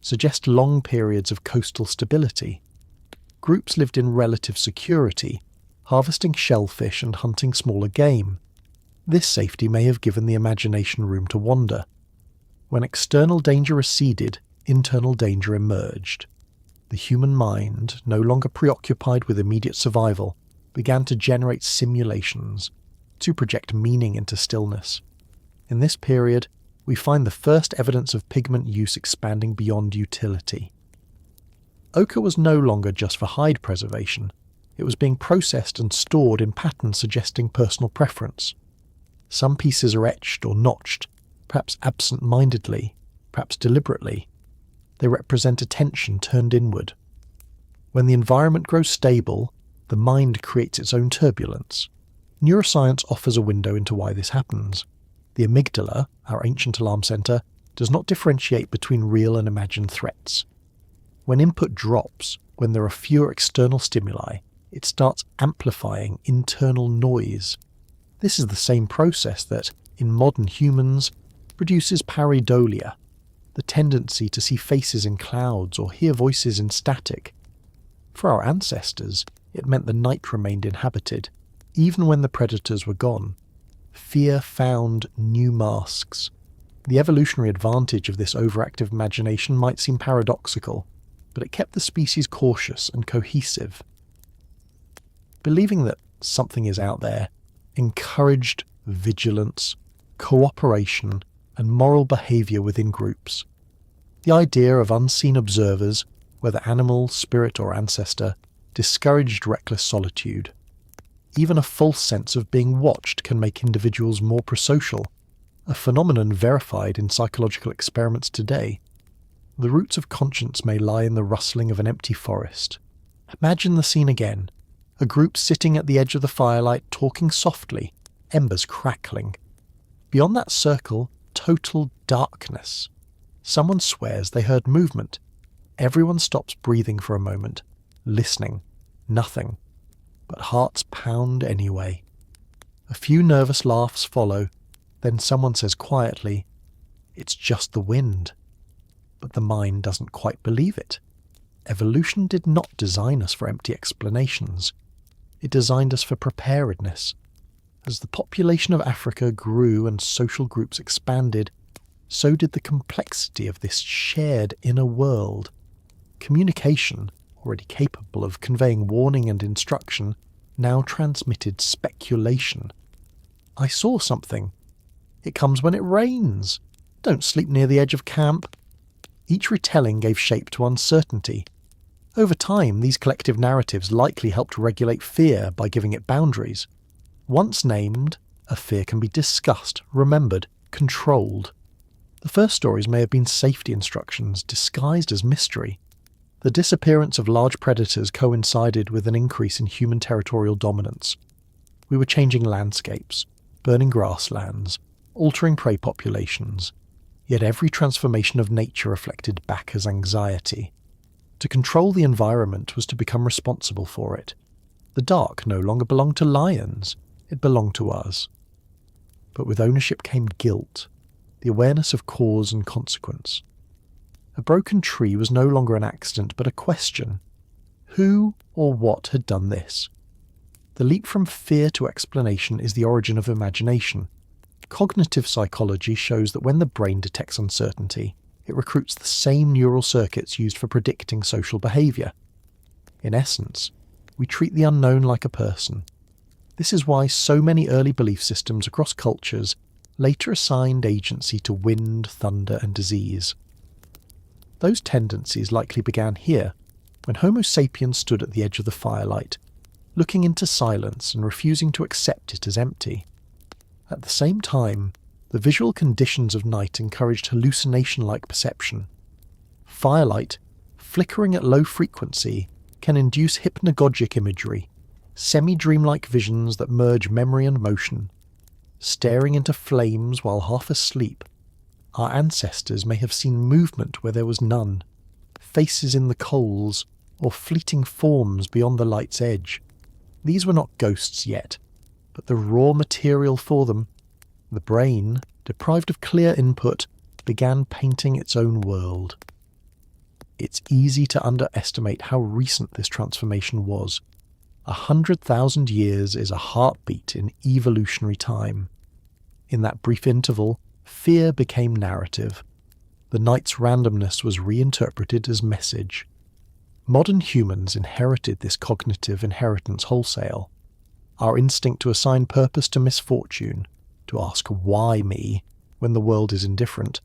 Speaker 1: suggest long periods of coastal stability. Groups lived in relative security, harvesting shellfish and hunting smaller game. This safety may have given the imagination room to wander. When external danger receded, internal danger emerged. The human mind, no longer preoccupied with immediate survival, began to generate simulations, to project meaning into stillness. In this period, we find the first evidence of pigment use expanding beyond utility. Ochre was no longer just for hide preservation. It was being processed and stored in patterns suggesting personal preference. Some pieces are etched or notched, perhaps absent-mindedly, perhaps deliberately. They represent attention turned inward. When the environment grows stable, the mind creates its own turbulence. Neuroscience offers a window into why this happens. The amygdala, our ancient alarm centre, does not differentiate between real and imagined threats. When input drops, when there are fewer external stimuli, it starts amplifying internal noise. This is the same process that, in modern humans, produces pareidolia, the tendency to see faces in clouds or hear voices in static. For our ancestors, it meant the night remained inhabited, even when the predators were gone. Fear found new masks. The evolutionary advantage of this overactive imagination might seem paradoxical, but it kept the species cautious and cohesive. Believing that something is out there encouraged vigilance, cooperation, and moral behaviour within groups. The idea of unseen observers, whether animal, spirit, or ancestor, discouraged reckless solitude. Even a false sense of being watched can make individuals more prosocial, a phenomenon verified in psychological experiments today. The roots of conscience may lie in the rustling of an empty forest. Imagine the scene again. A group sitting at the edge of the firelight talking softly, embers crackling. Beyond that circle, total darkness. Someone swears they heard movement. Everyone stops breathing for a moment, listening. Nothing. But hearts pound anyway. A few nervous laughs follow, then someone says quietly, "It's just the wind." But the mind doesn't quite believe it. Evolution did not design us for empty explanations. It designed us for preparedness. As the population of Africa grew and social groups expanded, so did the complexity of this shared inner world. Communication, already capable of conveying warning and instruction, now transmitted speculation. "I saw something. It comes when it rains. Don't sleep near the edge of camp." Each retelling gave shape to uncertainty. Over time, these collective narratives likely helped regulate fear by giving it boundaries. Once named, a fear can be discussed, remembered, controlled. The first stories may have been safety instructions disguised as mystery. The disappearance of large predators coincided with an increase in human territorial dominance. We were changing landscapes, burning grasslands, altering prey populations, yet every transformation of nature reflected back as anxiety. To control the environment was to become responsible for it. The dark no longer belonged to lions, it belonged to us. But with ownership came guilt, the awareness of cause and consequence. A broken tree was no longer an accident, but a question. Who or what had done this? The leap from fear to explanation is the origin of imagination. Cognitive psychology shows that when the brain detects uncertainty, it recruits the same neural circuits used for predicting social behaviour. In essence, we treat the unknown like a person. This is why so many early belief systems across cultures later assigned agency to wind, thunder, and disease. Those tendencies likely began here, when Homo sapiens stood at the edge of the firelight, looking into silence and refusing to accept it as empty. At the same time, the visual conditions of night encouraged hallucination-like perception. Firelight, flickering at low frequency, can induce hypnagogic imagery, semi-dreamlike visions that merge memory and motion. Staring into flames while half asleep, our ancestors may have seen movement where there was none, faces in the coals, or fleeting forms beyond the light's edge. These were not ghosts yet, but the raw material for them. The brain, deprived of clear input, began painting its own world. It's easy to underestimate how recent this transformation was. 100,000 years is a heartbeat in evolutionary time. In that brief interval, fear became narrative. The night's randomness was reinterpreted as message. Modern humans inherited this cognitive inheritance wholesale. Our instinct to assign purpose to misfortune, to ask why me when the world is indifferent,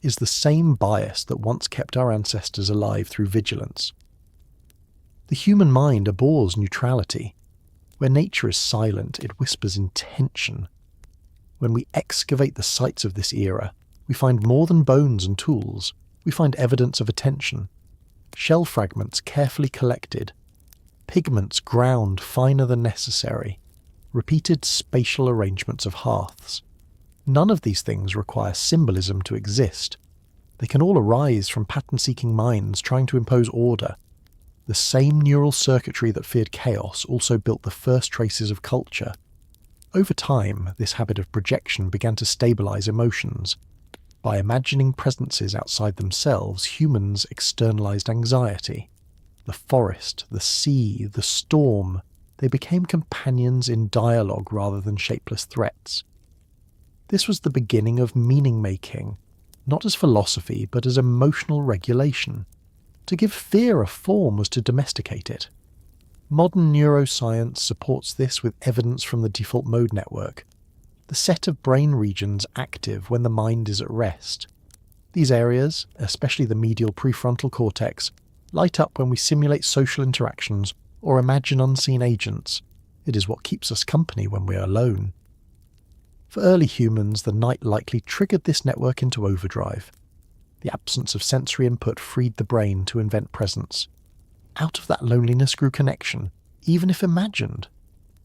Speaker 1: is the same bias that once kept our ancestors alive through vigilance. The human mind abhors neutrality. Where nature is silent, it whispers intention. When we excavate the sites of this era, we find more than bones and tools. We find evidence of attention. Shell fragments carefully collected. Pigments ground finer than necessary. Repeated spatial arrangements of hearths. None of these things require symbolism to exist. They can all arise from pattern-seeking minds trying to impose order. The same neural circuitry that feared chaos also built the first traces of culture. Over time, this habit of projection began to stabilize emotions. By imagining presences outside themselves, humans externalized anxiety. The forest, the sea, the storm, they became companions in dialogue rather than shapeless threats. This was the beginning of meaning-making, not as philosophy, but as emotional regulation. To give fear a form was to domesticate it. Modern neuroscience supports this with evidence from the default mode network, the set of brain regions active when the mind is at rest. These areas, especially the medial prefrontal cortex, light up when we simulate social interactions or imagine unseen agents. It is what keeps us company when we are alone. For early humans, the night likely triggered this network into overdrive. The absence of sensory input freed the brain to invent presence. Out of that loneliness grew connection, even if imagined.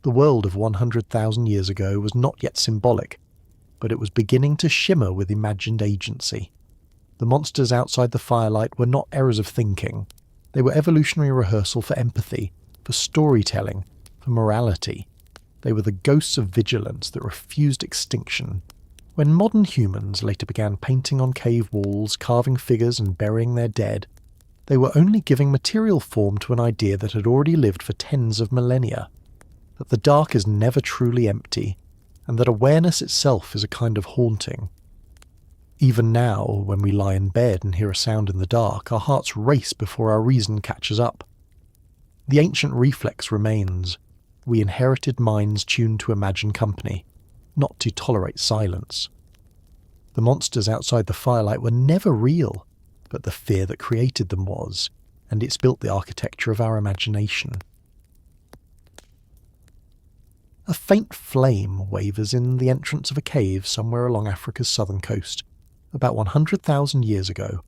Speaker 1: The world of 100,000 years ago was not yet symbolic. but it was beginning to shimmer with imagined agency. The monsters outside the firelight were not errors of thinking. They were evolutionary rehearsal for empathy, for storytelling, for morality. They were the ghosts of vigilance that refused extinction. When modern humans later began painting on cave walls, carving figures and burying their dead, they were only giving material form to an idea that had already lived for tens of millennia, that the dark is never truly empty, and that awareness itself is a kind of haunting. Even now, when we lie in bed and hear a sound in the dark, our hearts race before our reason catches up. The ancient reflex remains. We inherited minds tuned to imagine company, not to tolerate silence. The monsters outside the firelight were never real, but the fear that created them was, and it's built the architecture of our imagination. A faint flame wavers in the entrance of a cave somewhere along Africa's southern coast, about 100,000 years ago.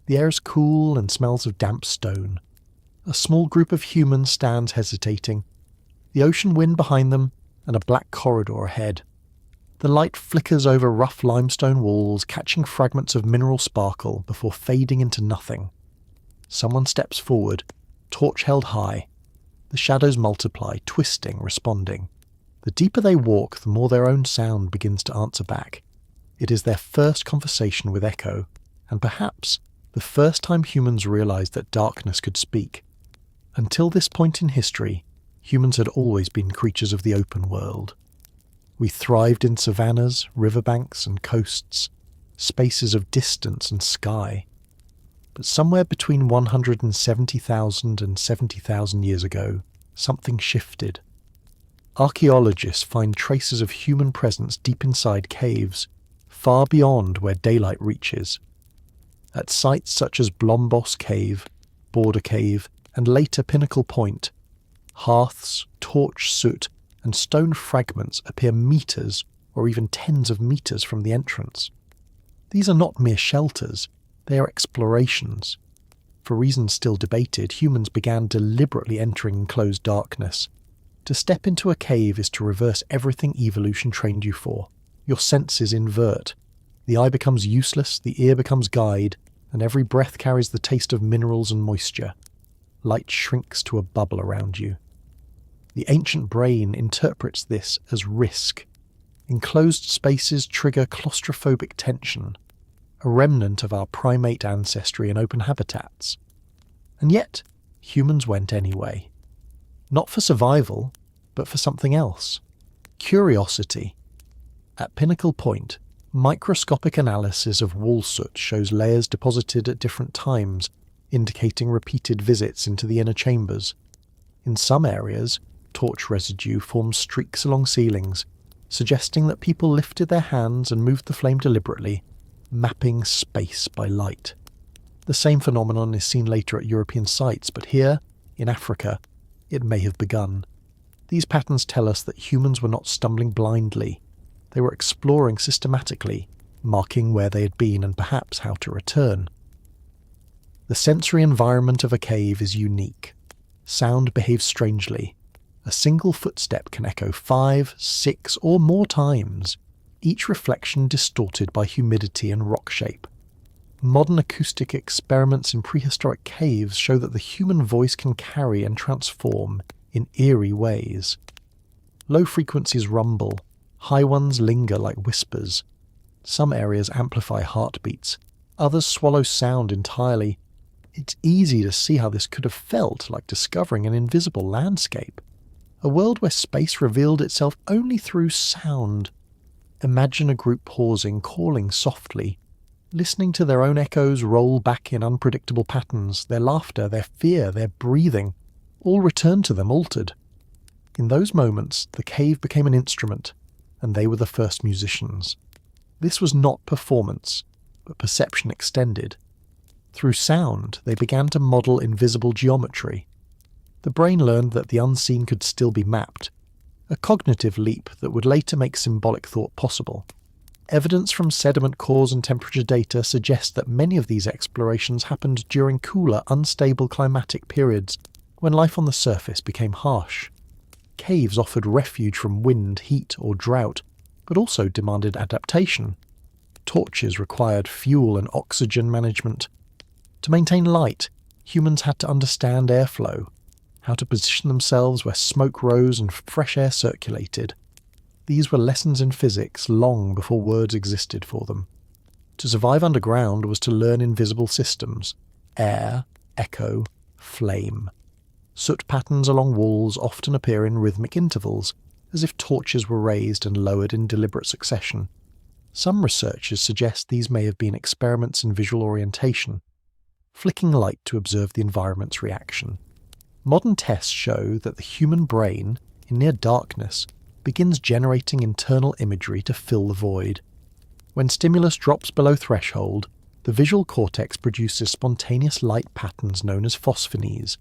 Speaker 1: The air is cool and smells of damp stone. A small group of humans stands hesitating, the ocean wind behind them and a black corridor ahead. The light flickers over rough limestone walls, catching fragments of mineral sparkle before fading into nothing. Someone steps forward, torch held high. The shadows multiply, twisting, responding. The deeper they walk, the more their own sound begins to answer back. It is their first conversation with echo, and perhaps the first time humans realized that darkness could speak. Until this point in history, humans had always been creatures of the open world. We thrived in savannas, riverbanks and coasts, spaces of distance and sky. But somewhere between 170,000 and 70,000 years ago, something shifted. Archaeologists find traces of human presence deep inside caves, far beyond where daylight reaches. At sites such as Blombos Cave, Border Cave, and later Pinnacle Point, hearths, torch soot, and stone fragments appear meters or even tens of meters from the entrance. These are not mere shelters, they are explorations. For reasons still debated, humans began deliberately entering enclosed darkness. To step into a cave is to reverse everything evolution trained you for. Your senses invert. The eye becomes useless, the ear becomes guide, and every breath carries the taste of minerals and moisture. Light shrinks to a bubble around you. The ancient brain interprets this as risk. Enclosed spaces trigger claustrophobic tension, a remnant of our primate ancestry in open habitats. And yet, humans went anyway. Not for survival, but for something else. Curiosity. At Pinnacle Point, microscopic analysis of wall soot shows layers deposited at different times, indicating repeated visits into the inner chambers. In some areas, torch residue forms streaks along ceilings, suggesting that people lifted their hands and moved the flame deliberately, mapping space by light. The same phenomenon is seen later at European sites, but here, in Africa, it may have begun. These patterns tell us that humans were not stumbling blindly. They were exploring systematically, marking where they had been and perhaps how to return. The sensory environment of a cave is unique. Sound behaves strangely. A single footstep can echo 5, 6, or more times, each reflection distorted by humidity and rock shape. Modern acoustic experiments in prehistoric caves show that the human voice can carry and transform in eerie ways. Low frequencies rumble, high ones linger like whispers. Some areas amplify heartbeats, others swallow sound entirely. It's easy to see how this could have felt like discovering an invisible landscape. A world where space revealed itself only through sound. Imagine a group pausing, calling softly, listening to their own echoes roll back in unpredictable patterns, their laughter, their fear, their breathing, all return to them altered. In those moments, the cave became an instrument, and they were the first musicians. This was not performance, but perception extended. Through sound, they began to model invisible geometry. The brain learned that the unseen could still be mapped, a cognitive leap that would later make symbolic thought possible. Evidence from sediment cores and temperature data suggests that many of these explorations happened during cooler, unstable climatic periods, when life on the surface became harsh. Caves offered refuge from wind, heat, or drought, but also demanded adaptation. Torches required fuel and oxygen management. To maintain light, humans had to understand airflow, how to position themselves where smoke rose and fresh air circulated. These were lessons in physics long before words existed for them. To survive underground was to learn invisible systems: air, echo, flame. Soot patterns along walls often appear in rhythmic intervals, as if torches were raised and lowered in deliberate succession. Some researchers suggest these may have been experiments in visual orientation, flicking light to observe the environment's reaction. Modern tests show that the human brain, in near darkness, begins generating internal imagery to fill the void. When stimulus drops below threshold, the visual cortex produces spontaneous light patterns known as phosphonies.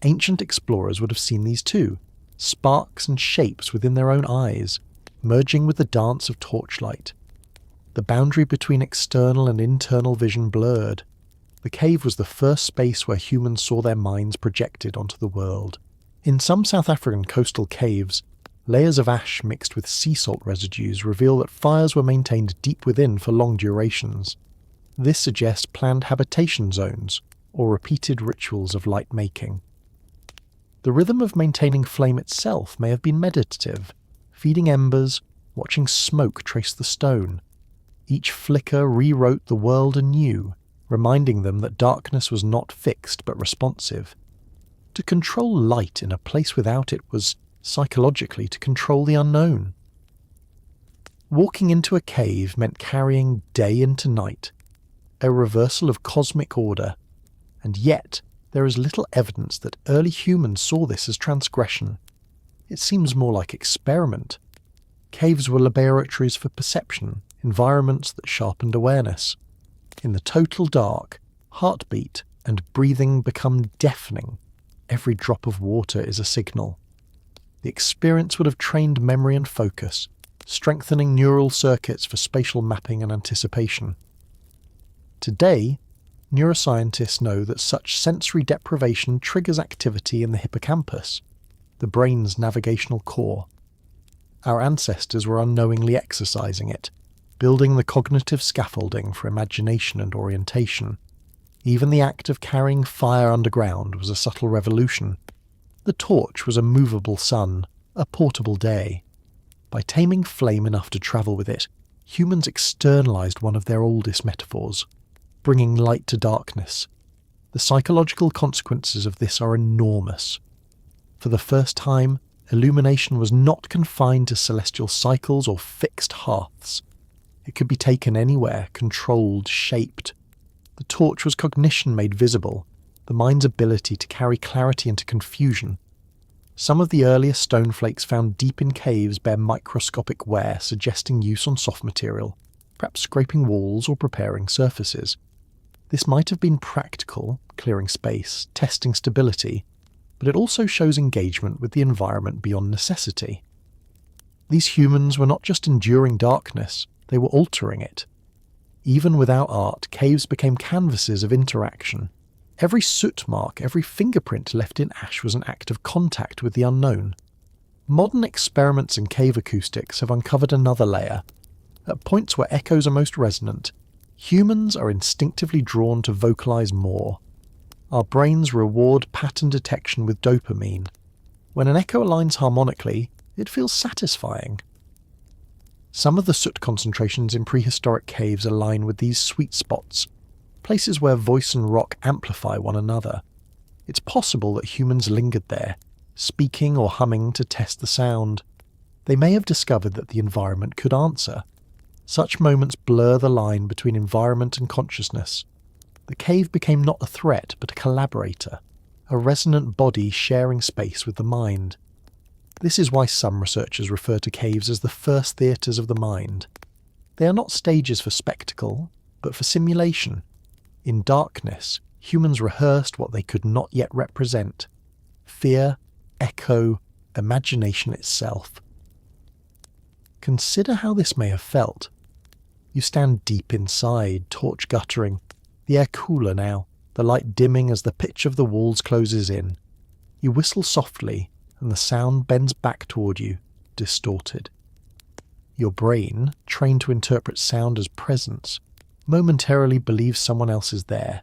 Speaker 1: Ancient explorers would have seen these too, sparks and shapes within their own eyes, merging with the dance of torchlight. The boundary between external and internal vision blurred. The cave was the first space where humans saw their minds projected onto the world. In some South African coastal caves, layers of ash mixed with sea salt residues reveal that fires were maintained deep within for long durations. This suggests planned habitation zones, or repeated rituals of light making. The rhythm of maintaining flame itself may have been meditative, feeding embers, watching smoke trace the stone. Each flicker rewrote the world anew, reminding them that darkness was not fixed but responsive. To control light in a place without it was, psychologically, to control the unknown. Walking into a cave meant carrying day into night, a reversal of cosmic order, and yet there is little evidence that early humans saw this as transgression. It seems more like experiment. Caves were laboratories for perception, environments that sharpened awareness. In the total dark, heartbeat and breathing become deafening. Every drop of water is a signal. The experience would have trained memory and focus, strengthening neural circuits for spatial mapping and anticipation. Today, neuroscientists know that such sensory deprivation triggers activity in the hippocampus, the brain's navigational core. Our ancestors were unknowingly exercising it, building the cognitive scaffolding for imagination and orientation. Even the act of carrying fire underground was a subtle revolution. The torch was a movable sun, a portable day. By taming flame enough to travel with it, humans externalized one of their oldest metaphors, bringing light to darkness. The psychological consequences of this are enormous. For the first time, illumination was not confined to celestial cycles or fixed hearths. It could be taken anywhere, controlled, shaped. The torch was cognition made visible, the mind's ability to carry clarity into confusion. Some of the earliest stone flakes found deep in caves bear microscopic wear, suggesting use on soft material, perhaps scraping walls or preparing surfaces. This might have been practical, clearing space, testing stability, but it also shows engagement with the environment beyond necessity. These humans were not just enduring darkness, they were altering it. Even without art, caves became canvases of interaction. Every soot mark, every fingerprint left in ash was an act of contact with the unknown. Modern experiments in cave acoustics have uncovered another layer. At points where echoes are most resonant, humans are instinctively drawn to vocalize more. Our brains reward pattern detection with dopamine. When an echo aligns harmonically, it feels satisfying. Some of the soot concentrations in prehistoric caves align with these sweet spots, places where voice and rock amplify one another. It's possible that humans lingered there, speaking or humming to test the sound. They may have discovered that the environment could answer. Such moments blur the line between environment and consciousness. The cave became not a threat, but a collaborator, a resonant body sharing space with the mind. This is why some researchers refer to caves as the first theatres of the mind. They are not stages for spectacle, but for simulation. In darkness, humans rehearsed what they could not yet represent: fear, echo, imagination itself. Consider how this may have felt. You stand deep inside, torch guttering, the air cooler now, the light dimming as the pitch of the walls closes in. You whistle softly, and the sound bends back toward you, distorted. Your brain, trained to interpret sound as presence, momentarily believes someone else is there.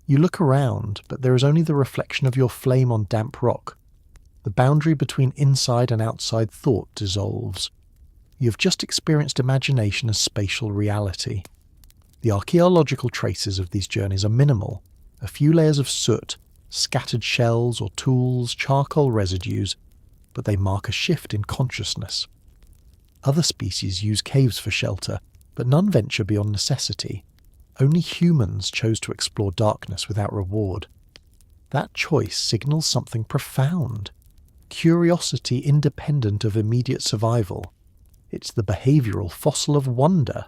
Speaker 1: You look around, but there is only the reflection of your flame on damp rock. The boundary between inside and outside thought dissolves. You have just experienced imagination as spatial reality. The archaeological traces of these journeys are minimal. A few layers of soot, scattered shells or tools, charcoal residues, but they mark a shift in consciousness. Other species use caves for shelter, but none venture beyond necessity. Only humans chose to explore darkness without reward. That choice signals something profound. Curiosity independent of immediate survival. It's the behavioural fossil of wonder.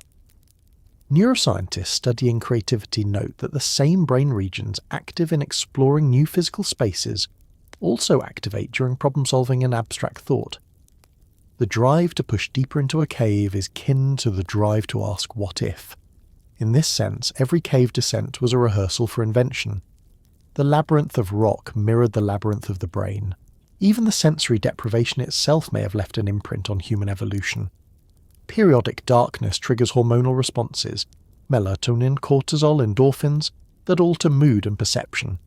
Speaker 1: Neuroscientists studying creativity note that the same brain regions active in exploring new physical spaces also activate during problem-solving and abstract thought. The drive to push deeper into a cave is kin to the drive to ask what if. In this sense, every cave descent was a rehearsal for invention. The labyrinth of rock mirrored the labyrinth of the brain. Even the sensory deprivation itself may have left an imprint on human evolution. Periodic darkness triggers hormonal responses, melatonin, cortisol, endorphins, that alter mood and perception.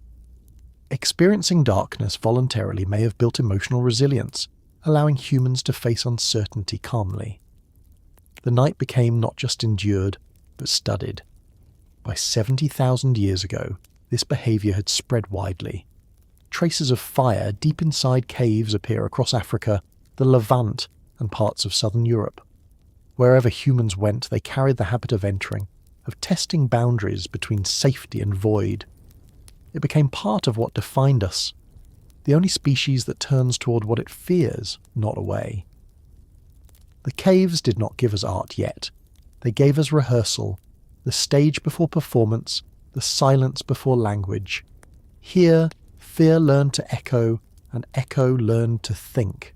Speaker 1: Experiencing darkness voluntarily may have built emotional resilience, allowing humans to face uncertainty calmly. The night became not just endured, but studied. By 70,000 years ago, this behaviour had spread widely. Traces of fire deep inside caves appear across Africa, the Levant, and parts of southern Europe. Wherever humans went, they carried the habit of entering, of testing boundaries between safety and void. It became part of what defined us, the only species that turns toward what it fears, not away. The caves did not give us art yet. They gave us rehearsal, the stage before performance, the silence before language. Here, fear learned to echo, and echo learned to think.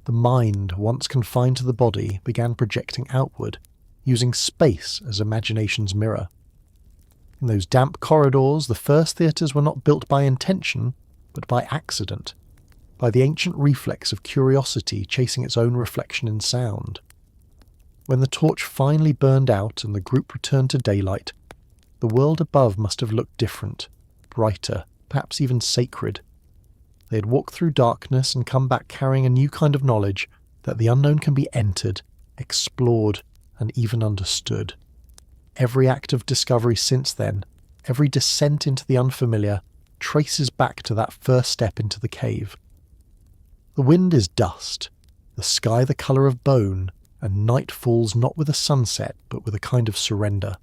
Speaker 1: The mind, once confined to the body, began projecting outward, using space as imagination's mirror. In those damp corridors, the first theatres were not built by intention, but by accident, by the ancient reflex of curiosity chasing its own reflection in sound. When the torch finally burned out and the group returned to daylight, the world above must have looked different, brighter, perhaps even sacred. They had walked through darkness and come back carrying a new kind of knowledge that the unknown can be entered, explored, and even understood. Every act of discovery since then, every descent into the unfamiliar, traces back to that first step into the cave. The wind is dust, the sky the colour of bone, and night falls not with a sunset, but with a kind of surrender.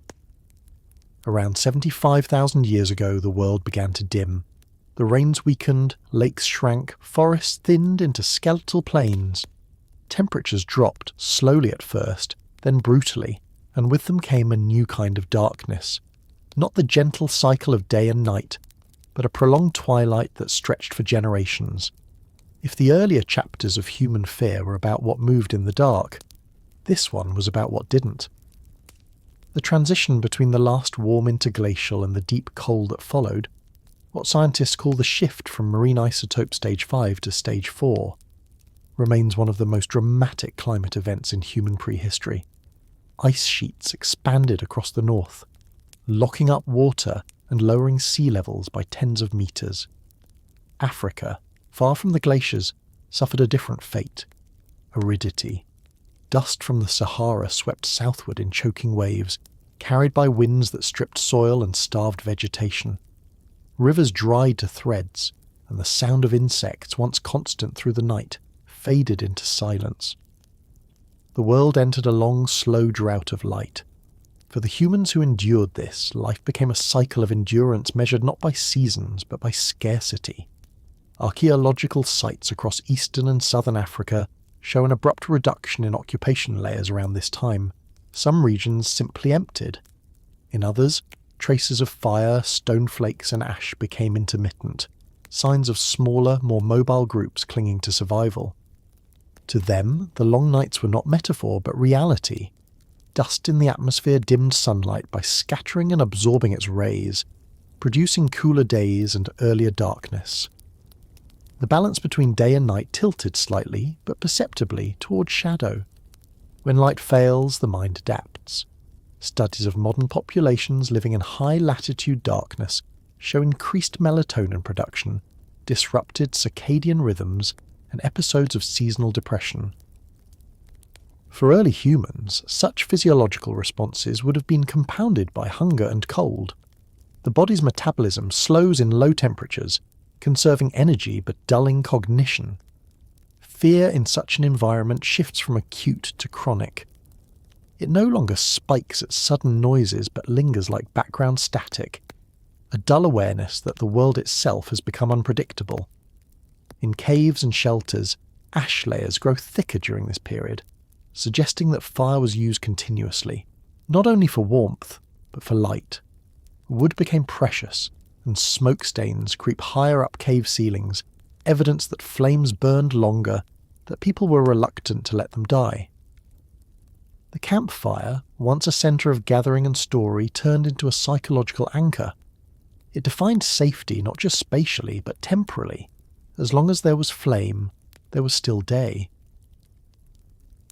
Speaker 1: Around 75,000 years ago, the world began to dim. The rains weakened, lakes shrank, forests thinned into skeletal plains. Temperatures dropped, slowly at first, then brutally, and with them came a new kind of darkness. Not the gentle cycle of day and night, but a prolonged twilight that stretched for generations. If the earlier chapters of human fear were about what moved in the dark, this one was about what didn't. The transition between the last warm interglacial and the deep cold that followed, what scientists call the shift from marine isotope stage 5 to stage 4, remains one of the most dramatic climate events in human prehistory. Ice sheets expanded across the north, locking up water and lowering sea levels by tens of metres. Africa, far from the glaciers, suffered a different fate: aridity. Dust from the Sahara swept southward in choking waves, carried by winds that stripped soil and starved vegetation. Rivers dried to threads, and the sound of insects, once constant through the night, faded into silence. The world entered a long, slow drought of light. For the humans who endured this, life became a cycle of endurance measured not by seasons, but by scarcity. Archaeological sites across eastern and southern Africa show an abrupt reduction in occupation layers around this time. Some regions simply emptied. In others, traces of fire, stone flakes and ash became intermittent, signs of smaller, more mobile groups clinging to survival. To them, the long nights were not metaphor but reality. Dust in the atmosphere dimmed sunlight by scattering and absorbing its rays, producing cooler days and earlier darkness. The balance between day and night tilted slightly, but perceptibly, toward shadow. When light fails, the mind adapts. Studies of modern populations living in high-latitude darkness show increased melatonin production, disrupted circadian rhythms, and episodes of seasonal depression. For early humans, such physiological responses would have been compounded by hunger and cold. The body's metabolism slows in low temperatures, conserving energy but dulling cognition. Fear in such an environment shifts from acute to chronic. It no longer spikes at sudden noises but lingers like background static, a dull awareness that the world itself has become unpredictable. In caves and shelters, ash layers grow thicker during this period, suggesting that fire was used continuously, not only for warmth, but for light. Wood became precious, and smoke stains creep higher up cave ceilings, evidence that flames burned longer, that people were reluctant to let them die. The campfire, once a centre of gathering and story, turned into a psychological anchor. It defined safety not just spatially, but temporally. As long as there was flame, there was still day.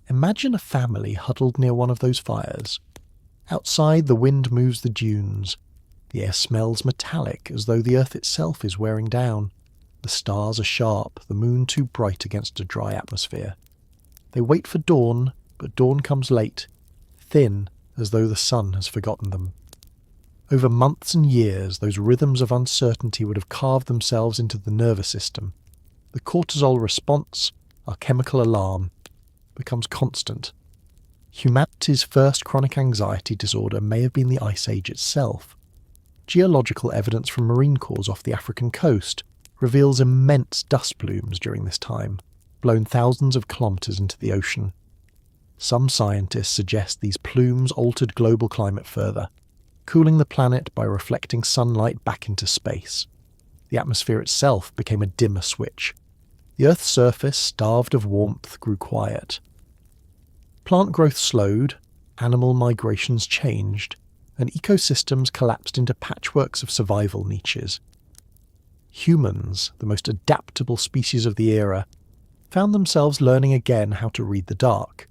Speaker 1: Imagine a family huddled near one of those fires. Outside, the wind moves the dunes. The air smells metallic, as though the earth itself is wearing down. The stars are sharp, the moon too bright against a dry atmosphere. They wait for dawn, but dawn comes late, thin, as though the sun has forgotten them. Over months and years, those rhythms of uncertainty would have carved themselves into the nervous system. The cortisol response, our chemical alarm, becomes constant. Humanity's first chronic anxiety disorder may have been the Ice Age itself. Geological evidence from marine cores off the African coast reveals immense dust plumes during this time, blown thousands of kilometres into the ocean. Some scientists suggest these plumes altered global climate further, cooling the planet by reflecting sunlight back into space. The atmosphere itself became a dimmer switch. The Earth's surface, starved of warmth, grew quiet. Plant growth slowed, animal migrations changed, and ecosystems collapsed into patchworks of survival niches. Humans, the most adaptable species of the era, found themselves learning again how to read the dark,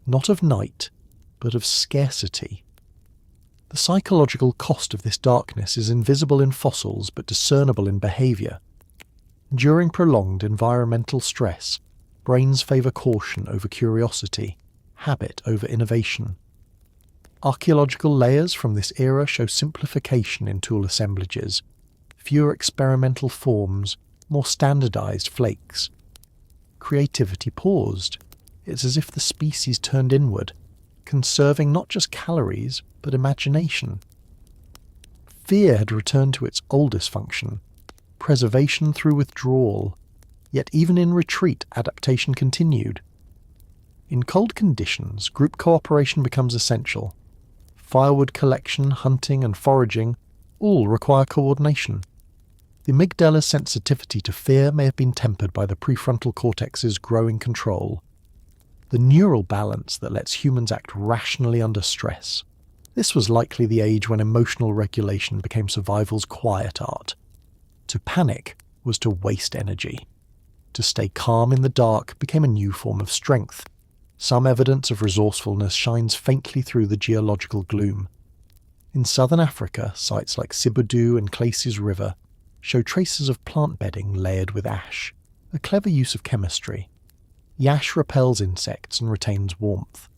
Speaker 1: not of night, but of scarcity. The psychological cost of this darkness is invisible in fossils but discernible in behaviour. During prolonged environmental stress, brains favour caution over curiosity, habit over innovation. Archaeological layers from this era show simplification in tool assemblages, fewer experimental forms, more standardised flakes. Creativity paused. It's as if the species turned inward, conserving not just calories, but imagination. Fear had returned to its oldest function, preservation through withdrawal, yet even in retreat adaptation continued. In cold conditions, group cooperation becomes essential. Firewood collection, hunting and foraging all require coordination. The amygdala's sensitivity to fear may have been tempered by the prefrontal cortex's growing control, the neural balance that lets humans act rationally under stress. This was likely the age when emotional regulation became survival's quiet art. To panic was to waste energy. To stay calm in the dark became a new form of strength. Some evidence of resourcefulness shines faintly through the geological gloom. In southern Africa, sites like Sibudu and 𝐓𝐈𝐌𝐿 River show traces of plant bedding layered with ash, a clever use of chemistry. Yash repels insects and retains warmth.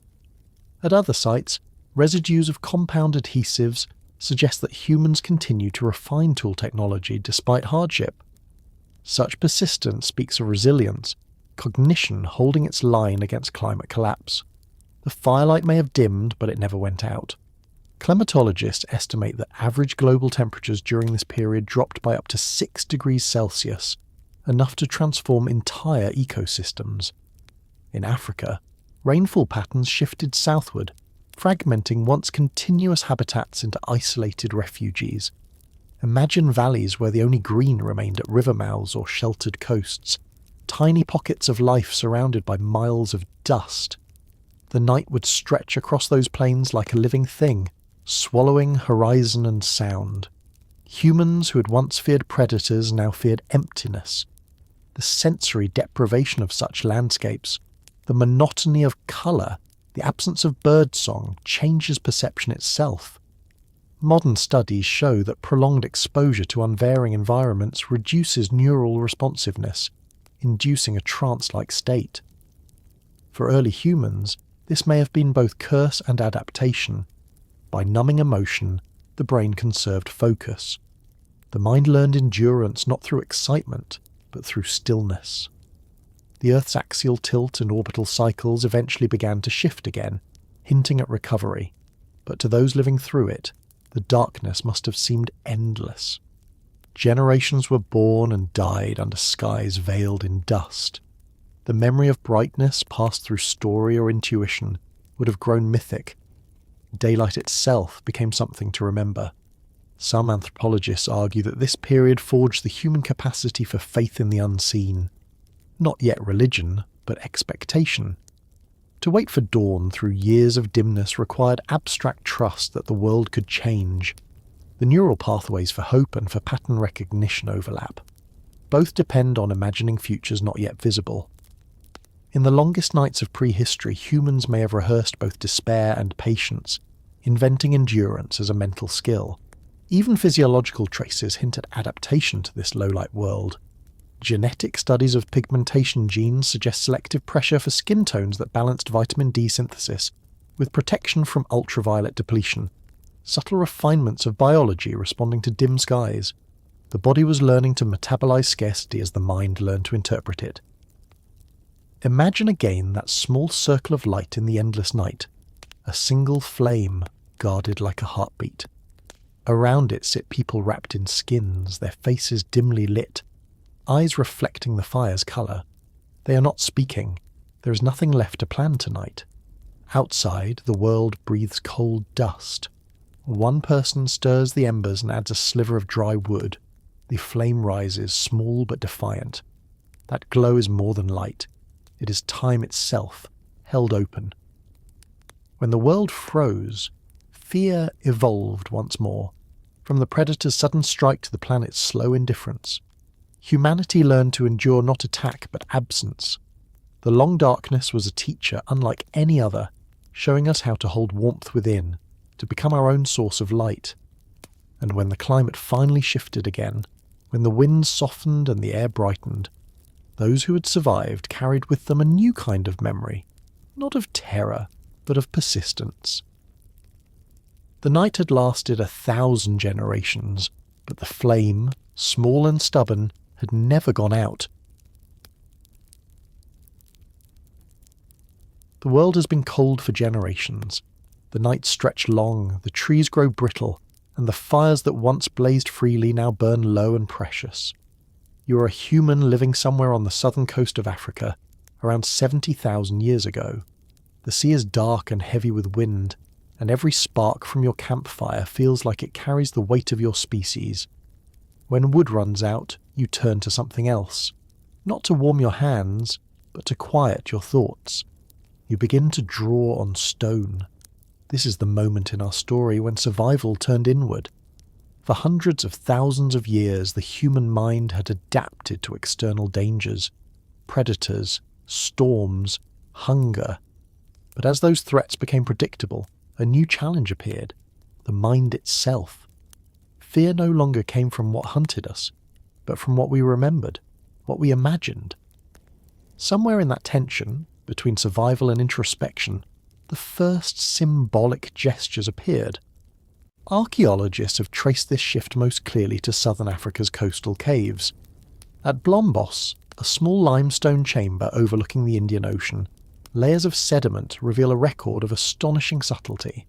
Speaker 1: At other sites, residues of compound adhesives suggest that humans continue to refine tool technology despite hardship. Such persistence speaks of resilience, cognition holding its line against climate collapse. The firelight may have dimmed, but it never went out. Climatologists estimate that average global temperatures during this period dropped by up to 6 degrees Celsius, enough to transform entire ecosystems. In Africa, rainfall patterns shifted southward, fragmenting once continuous habitats into isolated refugees. Imagine valleys where the only green remained at river mouths or sheltered coasts, tiny pockets of life surrounded by miles of dust. The night would stretch across those plains like a living thing, swallowing horizon and sound. Humans who had once feared predators now feared emptiness. The sensory deprivation of such landscapes, the monotony of colour, The absence of birdsong changes perception itself. Modern studies show that prolonged exposure to unvarying environments reduces neural responsiveness, inducing a trance-like state. For early humans, this may have been both curse and adaptation. By numbing emotion, the brain conserved focus. The mind learned endurance not through excitement, but through stillness. The Earth's axial tilt and orbital cycles eventually began to shift again, hinting at recovery, but to those living through it, the darkness must have seemed endless. Generations were born and died under skies veiled in dust. The memory of brightness passed through story or intuition would have grown mythic. Daylight itself became something to remember. Some anthropologists argue that this period forged the human capacity for faith in the unseen. Not yet religion, but expectation. To wait for dawn through years of dimness required abstract trust that the world could change. The neural pathways for hope and for pattern recognition overlap. Both depend on imagining futures not yet visible. In the longest nights of prehistory, humans may have rehearsed both despair and patience, inventing endurance as a mental skill. Even physiological traces hint at adaptation to this low-light world. Genetic studies of pigmentation genes suggest selective pressure for skin tones that balanced vitamin D synthesis, with protection from ultraviolet depletion. Subtle refinements of biology responding to dim skies. The body was learning to metabolize scarcity as the mind learned to interpret it. Imagine again that small circle of light in the endless night, a single flame guarded like a heartbeat. Around it sit people wrapped in skins, their faces dimly lit, eyes reflecting the fire's colour. They are not speaking. There is nothing left to plan tonight. Outside, the world breathes cold dust. One person stirs the embers and adds a sliver of dry wood. The flame rises, small but defiant. That glow is more than light. It is time itself, held open. When the world froze, fear evolved once more, from the predator's sudden strike to the planet's slow indifference. Humanity learned to endure not attack but absence. The long darkness was a teacher unlike any other, showing us how to hold warmth within, to become our own source of light. And when the climate finally shifted again, when the winds softened and the air brightened, those who had survived carried with them a new kind of memory, not of terror, but of persistence. The night had lasted 1,000 generations, but the flame, small and stubborn, had never gone out. The world has been cold for generations. The nights stretch long, the trees grow brittle, and the fires that once blazed freely now burn low and precious. You are a human living somewhere on the southern coast of Africa, around 70,000 years ago. The sea is dark and heavy with wind, and every spark from your campfire feels like it carries the weight of your species. When wood runs out, you turn to something else, not to warm your hands, but to quiet your thoughts. You begin to draw on stone. This is the moment in our story when survival turned inward. For hundreds of thousands of years, the human mind had adapted to external dangers, predators, storms, hunger. But as those threats became predictable, a new challenge appeared, the mind itself. Fear no longer came from what hunted us, but from what we remembered, what we imagined. Somewhere in that tension, between survival and introspection, the first symbolic gestures appeared. Archaeologists have traced this shift most clearly to southern Africa's coastal caves. At Blombos, a small limestone chamber overlooking the Indian Ocean, layers of sediment reveal a record of astonishing subtlety.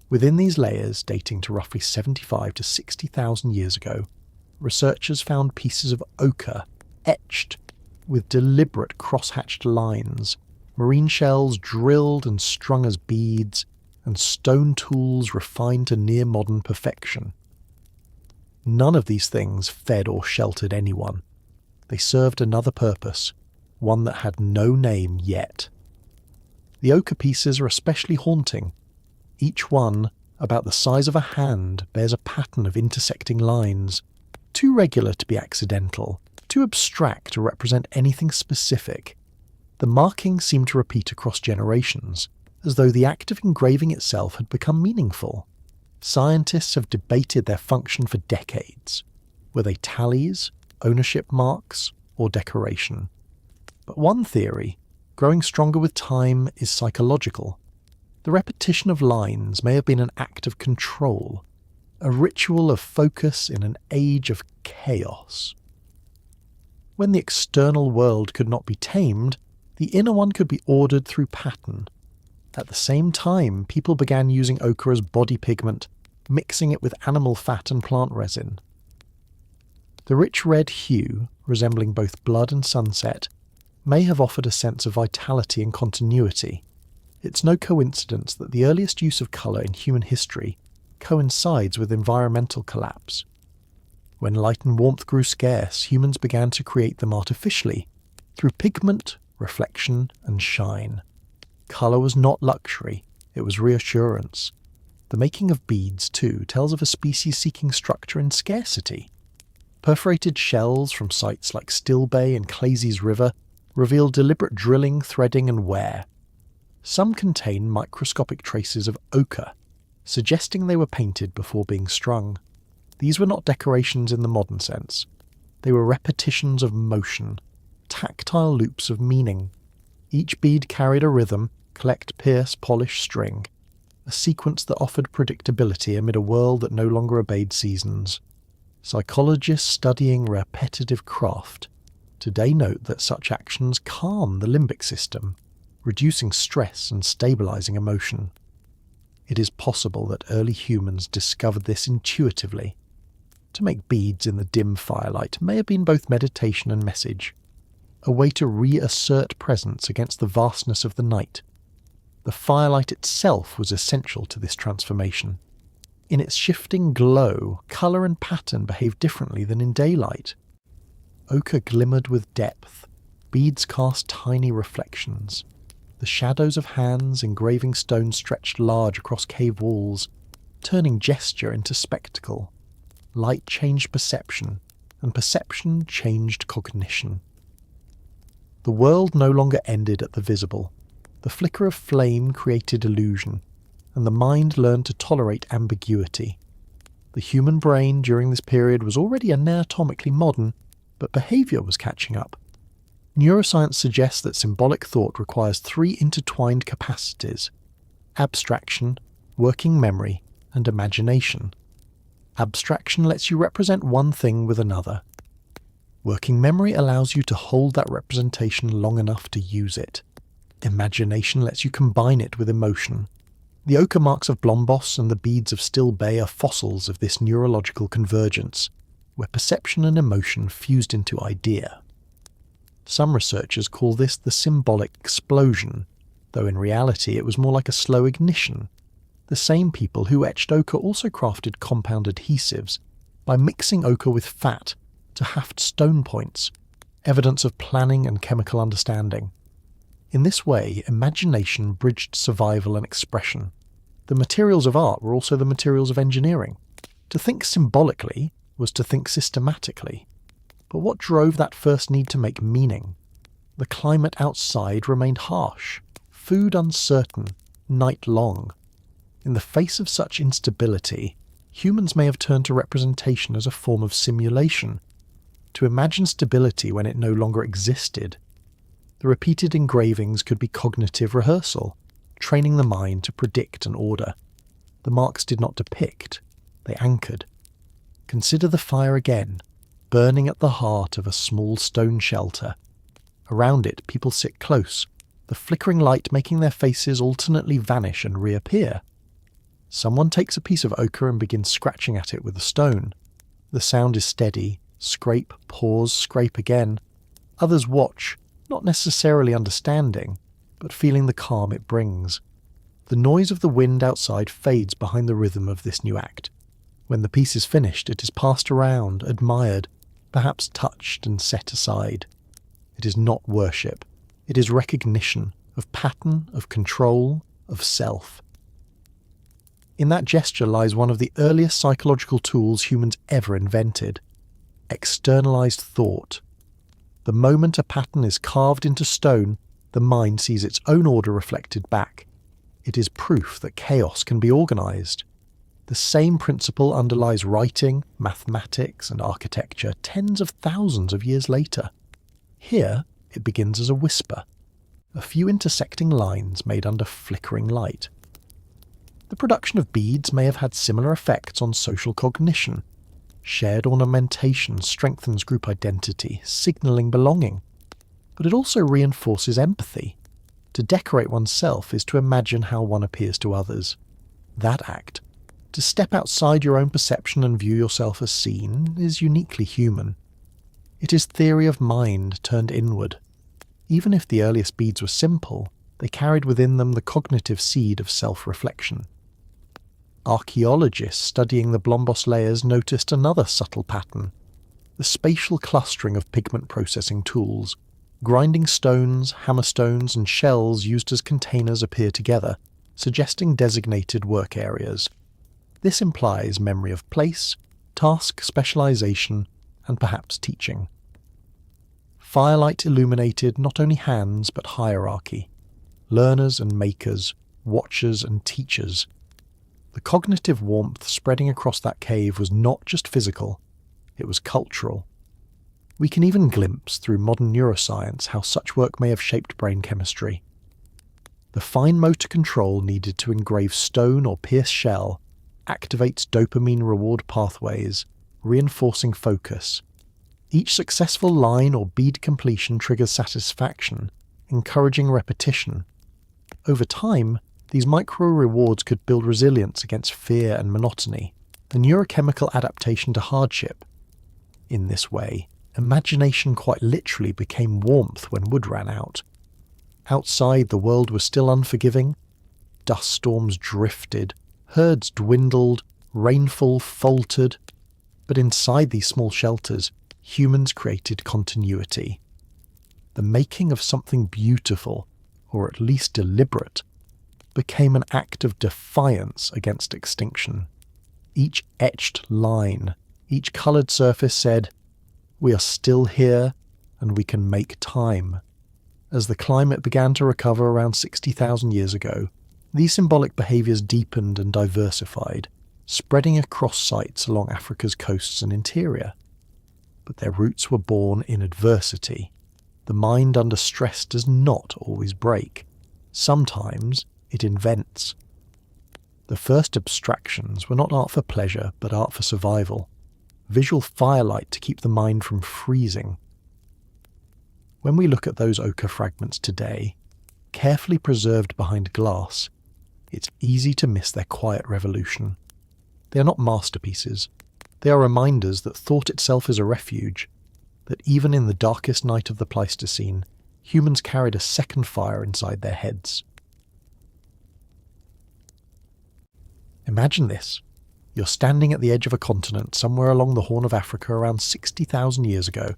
Speaker 1: Within these layers, dating to roughly 75 to 60,000 years ago, researchers found pieces of ochre etched with deliberate cross-hatched lines, marine shells drilled and strung as beads, and stone tools refined to near-modern perfection. None of these things fed or sheltered anyone. They served another purpose, one that had no name yet. The ochre pieces are especially haunting. Each one, about the size of a hand, bears a pattern of intersecting lines, too regular to be accidental, too abstract to represent anything specific. The markings seem to repeat across generations, as though the act of engraving itself had become meaningful. Scientists have debated their function for decades. Were they tallies, ownership marks, or decoration? But one theory, growing stronger with time, is psychological. The repetition of lines may have been an act of control, a ritual of focus in an age of chaos. When the external world could not be tamed, the inner one could be ordered through pattern. At the same time, people began using ochre as body pigment, mixing it with animal fat and plant resin. The rich red hue, resembling both blood and sunset, may have offered a sense of vitality and continuity. It's no coincidence that the earliest use of colour in human history coincides with environmental collapse. When light and warmth grew scarce, humans began to create them artificially, through pigment, reflection, and shine. Colour was not luxury, it was reassurance. The making of beads, too, tells of a species seeking structure in scarcity. Perforated shells from sites like Still Bay and Clayseas River reveal deliberate drilling, threading, and wear. Some contain microscopic traces of ochre, suggesting they were painted before being strung. These were not decorations in the modern sense. They were repetitions of motion, tactile loops of meaning. Each bead carried a rhythm, collect, pierce, polish, string, a sequence that offered predictability amid a world that no longer obeyed seasons. Psychologists studying repetitive craft today note that such actions calm the limbic system, reducing stress and stabilizing emotion. It is possible that early humans discovered this intuitively. To make beads in the dim firelight may have been both meditation and message, a way to reassert presence against the vastness of the night. The firelight itself was essential to this transformation. In its shifting glow, colour and pattern behaved differently than in daylight. Ochre glimmered with depth, beads cast tiny reflections. The shadows of hands engraving stone stretched large across cave walls, turning gesture into spectacle. Light changed perception, and perception changed cognition. The world no longer ended at the visible. The flicker of flame created illusion, and the mind learned to tolerate ambiguity. The human brain during this period was already anatomically modern, but behaviour was catching up. Neuroscience suggests that symbolic thought requires three intertwined capacities: abstraction, working memory, and imagination. Abstraction lets you represent one thing with another. Working memory allows you to hold that representation long enough to use it. Imagination lets you combine it with emotion. The ochre marks of Blombos and the beads of Still Bay are fossils of this neurological convergence, where perception and emotion fused into idea. Some researchers call this the symbolic explosion, though in reality it was more like a slow ignition. The same people who etched ochre also crafted compound adhesives by mixing ochre with fat to haft stone points, evidence of planning and chemical understanding. In this way, imagination bridged survival and expression. The materials of art were also the materials of engineering. To think symbolically was to think systematically. But what drove that first need to make meaning? The climate outside remained harsh, food uncertain, night long. In the face of such instability, humans may have turned to representation as a form of simulation, to imagine stability when it no longer existed. The repeated engravings could be cognitive rehearsal, training the mind to predict and order. The marks did not depict, they anchored. Consider the fire again, burning at the heart of a small stone shelter. Around it, people sit close, the flickering light making their faces alternately vanish and reappear. Someone takes a piece of ochre and begins scratching at it with a stone. The sound is steady, scrape, pause, scrape again. Others watch, not necessarily understanding, but feeling the calm it brings. The noise of the wind outside fades behind the rhythm of this new act. When the piece is finished, it is passed around, admired, perhaps touched and set aside. It is not worship. It is recognition of pattern, of control, of self. In that gesture lies one of the earliest psychological tools humans ever invented: externalized thought. The moment a pattern is carved into stone, the mind sees its own order reflected back. It is proof that chaos can be organised. The same principle underlies writing, mathematics, and architecture tens of thousands of years later. Here, it begins as a whisper, a few intersecting lines made under flickering light. The production of beads may have had similar effects on social cognition. Shared ornamentation strengthens group identity, signalling belonging. But it also reinforces empathy. To decorate oneself is to imagine how one appears to others. That act, to step outside your own perception and view yourself as seen, is uniquely human. It is theory of mind turned inward. Even if the earliest beads were simple, they carried within them the cognitive seed of self-reflection. Archaeologists studying the Blombos layers noticed another subtle pattern: the spatial clustering of pigment processing tools. Grinding stones, hammerstones, and shells used as containers appear together, suggesting designated work areas. This implies memory of place, task specialization, and perhaps teaching. Firelight illuminated not only hands but hierarchy, learners and makers, watchers and teachers. The cognitive warmth spreading across that cave was not just physical, it was cultural. We can even glimpse through modern neuroscience how such work may have shaped brain chemistry. The fine motor control needed to engrave stone or pierce shell activates dopamine reward pathways, reinforcing focus. Each successful line or bead completion triggers satisfaction, encouraging repetition. Over time, these micro-rewards could build resilience against fear and monotony, a neurochemical adaptation to hardship. In this way, imagination quite literally became warmth when wood ran out. Outside, the world was still unforgiving. Dust storms drifted, herds dwindled, rainfall faltered. But inside these small shelters, humans created continuity. The making of something beautiful, or at least deliberate, became an act of defiance against extinction. Each etched line, each coloured surface said, "We are still here, and we can make time." As the climate began to recover around 60,000 years ago, these symbolic behaviours deepened and diversified, spreading across sites along Africa's coasts and interior. But their roots were born in adversity. The mind under stress does not always break. Sometimes it invents. The first abstractions were not art for pleasure, but art for survival. Visual firelight to keep the mind from freezing. When we look at those ochre fragments today, carefully preserved behind glass, it's easy to miss their quiet revolution. They are not masterpieces. They are reminders that thought itself is a refuge, that even in the darkest night of the Pleistocene, humans carried a second fire inside their heads. Imagine this. You're standing at the edge of a continent somewhere along the Horn of Africa around 60,000 years ago.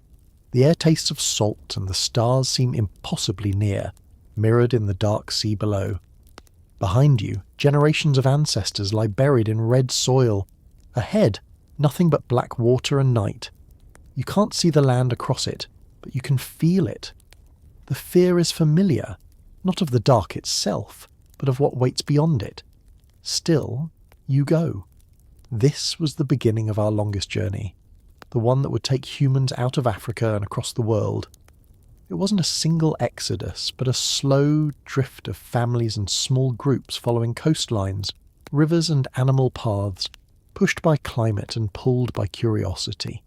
Speaker 1: The air tastes of salt and the stars seem impossibly near, mirrored in the dark sea below. Behind you, generations of ancestors lie buried in red soil. Ahead, nothing but black water and night. You can't see the land across it, but you can feel it. The fear is familiar, not of the dark itself, but of what waits beyond it. Still, you go. This was the beginning of our longest journey, the one that would take humans out of Africa and across the world. It wasn't a single exodus, but a slow drift of families and small groups following coastlines, rivers and animal paths, pushed by climate and pulled by curiosity.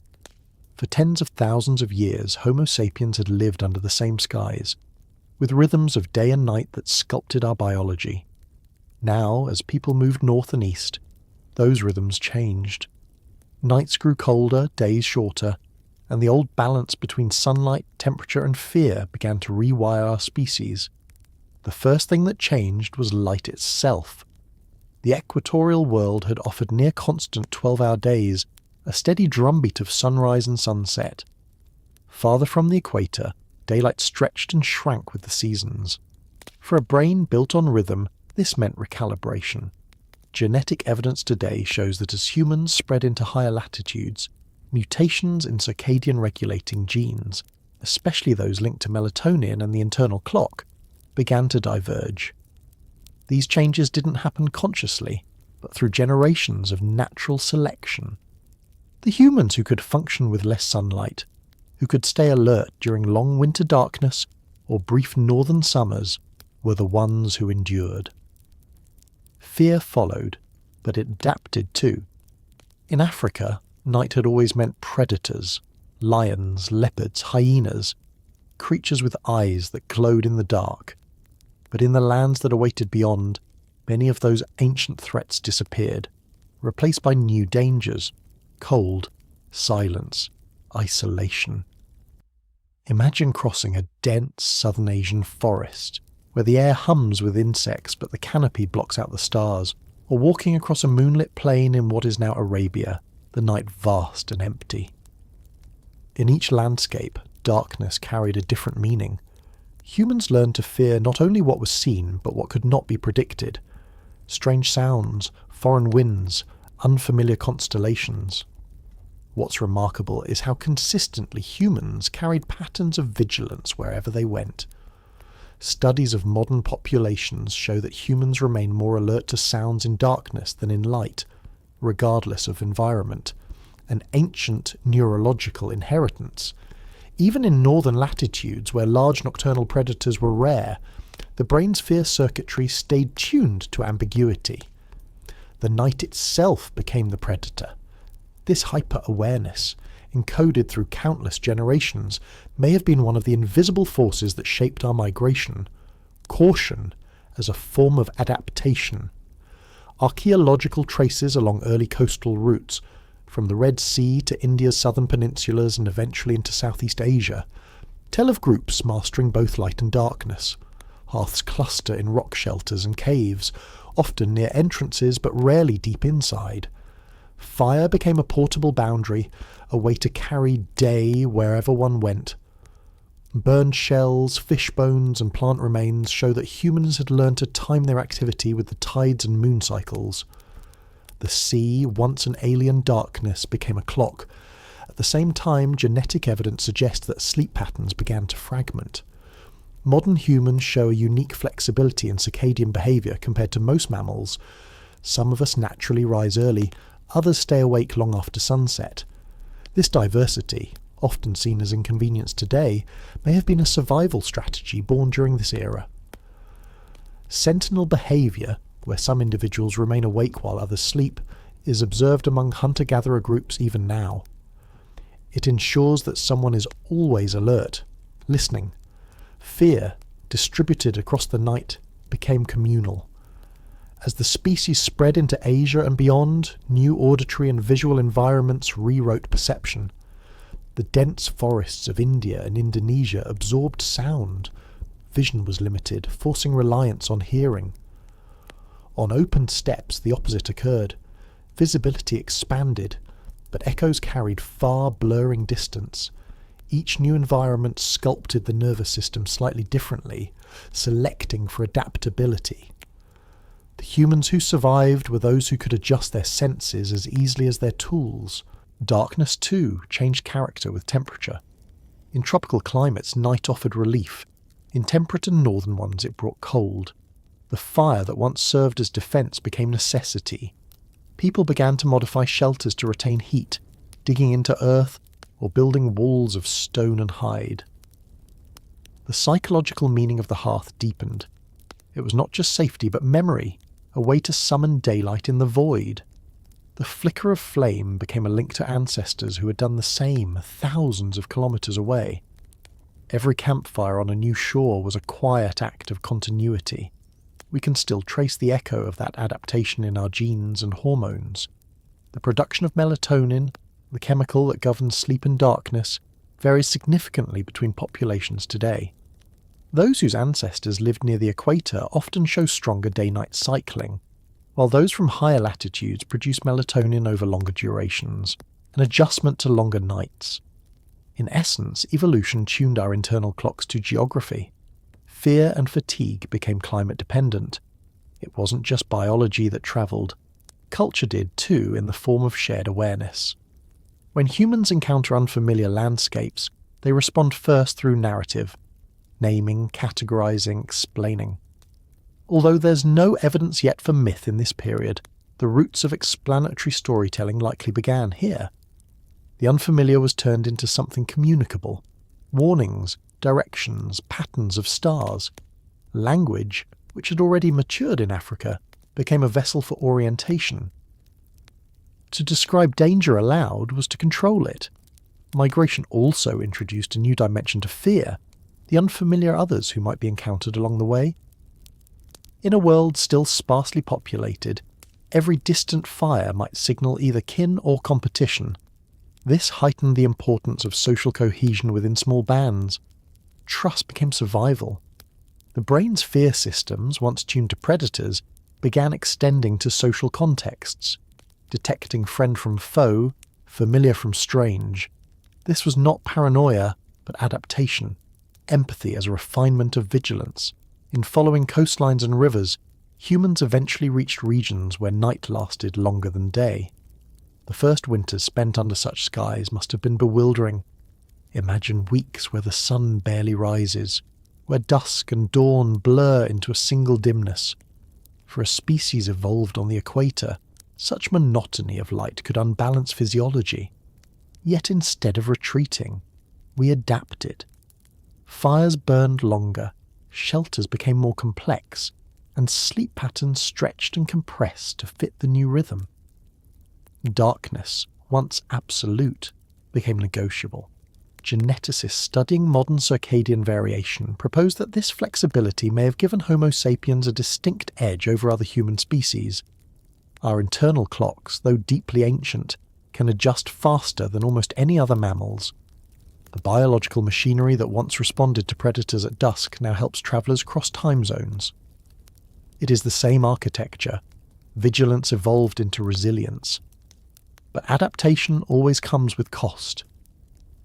Speaker 1: For tens of thousands of years, Homo sapiens had lived under the same skies, with rhythms of day and night that sculpted our biology. Now, as people moved north and east, those rhythms changed. Nights grew colder, days shorter, and the old balance between sunlight, temperature, and fear began to rewire our species. The first thing that changed was light itself. The equatorial world had offered near-constant 12-hour days, a steady drumbeat of sunrise and sunset. Farther from the equator, daylight stretched and shrank with the seasons. For a brain built on rhythm, this meant recalibration. Genetic evidence today shows that as humans spread into higher latitudes, mutations in circadian regulating genes, especially those linked to melatonin and the internal clock, began to diverge. These changes didn't happen consciously, but through generations of natural selection. The humans who could function with less sunlight, who could stay alert during long winter darkness or brief northern summers, were the ones who endured. Fear followed, but it adapted too. In Africa, night had always meant predators, lions, leopards, hyenas, creatures with eyes that glowed in the dark. But in the lands that awaited beyond, many of those ancient threats disappeared, replaced by new dangers: cold, silence, isolation. Imagine crossing a dense southern Asian forest, where the air hums with insects but the canopy blocks out the stars, or walking across a moonlit plain in what is now Arabia, the night vast and empty. In each landscape, darkness carried a different meaning. Humans learned to fear not only what was seen, but what could not be predicted. Strange sounds, foreign winds, unfamiliar constellations. What's remarkable is how consistently humans carried patterns of vigilance wherever they went. Studies of modern populations show that humans remain more alert to sounds in darkness than in light, regardless of environment, an ancient neurological inheritance. Even in northern latitudes where large nocturnal predators were rare, the brain's fear circuitry stayed tuned to ambiguity. The night itself became the predator. This hyper-awareness, encoded through countless generations, may have been one of the invisible forces that shaped our migration. Caution as a form of adaptation. Archaeological traces along early coastal routes, from the Red Sea to India's southern peninsulas and eventually into Southeast Asia, tell of groups mastering both light and darkness. Hearths cluster in rock shelters and caves, often near entrances but rarely deep inside. Fire became a portable boundary, a way to carry day wherever one went. Burned shells, fish bones and plant remains show that humans had learned to time their activity with the tides and moon cycles. The sea, once an alien darkness, became a clock. At the same time, genetic evidence suggests that sleep patterns began to fragment. Modern humans show a unique flexibility in circadian behaviour compared to most mammals. Some of us naturally rise early, others stay awake long after sunset. This diversity, often seen as inconvenience today, may have been a survival strategy born during this era. Sentinel behaviour, where some individuals remain awake while others sleep, is observed among hunter-gatherer groups even now. It ensures that someone is always alert, listening. Fear, distributed across the night, became communal. As the species spread into Asia and beyond, new auditory and visual environments rewrote perception. The dense forests of India and Indonesia absorbed sound. Vision was limited, forcing reliance on hearing. On open steppes, the opposite occurred. Visibility expanded, but echoes carried far blurring distance. Each new environment sculpted the nervous system slightly differently, selecting for adaptability. The humans who survived were those who could adjust their senses as easily as their tools. Darkness, too, changed character with temperature. In tropical climates, night offered relief. In temperate and northern ones, it brought cold. The fire that once served as defence became necessity. People began to modify shelters to retain heat, digging into earth or building walls of stone and hide. The psychological meaning of the hearth deepened. It was not just safety but memory, a way to summon daylight in the void. The flicker of flame became a link to ancestors who had done the same thousands of kilometres away. Every campfire on a new shore was a quiet act of continuity. We can still trace the echo of that adaptation in our genes and hormones. The production of melatonin, the chemical that governs sleep and darkness, varies significantly between populations today. Those whose ancestors lived near the equator often show stronger day-night cycling, while those from higher latitudes produce melatonin over longer durations, an adjustment to longer nights. In essence, evolution tuned our internal clocks to geography. Fear and fatigue became climate-dependent. It wasn't just biology that travelled. Culture did too, in the form of shared awareness. When humans encounter unfamiliar landscapes, they respond first through narrative, naming, categorizing, explaining. Although there's no evidence yet for myth in this period, the roots of explanatory storytelling likely began here. The unfamiliar was turned into something communicable. Warnings, directions, patterns of stars. Language, which had already matured in Africa, became a vessel for orientation. To describe danger aloud was to control it. Migration also introduced a new dimension to fear, the unfamiliar others who might be encountered along the way. In a world still sparsely populated, every distant fire might signal either kin or competition. This heightened the importance of social cohesion within small bands. Trust became survival. The brain's fear systems, once tuned to predators, began extending to social contexts, detecting friend from foe, familiar from strange. This was not paranoia, but adaptation, empathy as a refinement of vigilance. In following coastlines and rivers, humans eventually reached regions where night lasted longer than day. The first winters spent under such skies must have been bewildering. Imagine weeks where the sun barely rises, where dusk and dawn blur into a single dimness. For a species evolved on the equator, such monotony of light could unbalance physiology. Yet instead of retreating, we adapted. Fires burned longer, shelters became more complex, and sleep patterns stretched and compressed to fit the new rhythm. Darkness, once absolute, became negotiable. Geneticists studying modern circadian variation proposed that this flexibility may have given Homo sapiens a distinct edge over other human species. Our internal clocks, though deeply ancient, can adjust faster than almost any other mammals. The biological machinery that once responded to predators at dusk now helps travellers cross time zones. It is the same architecture. Vigilance evolved into resilience. But adaptation always comes with cost.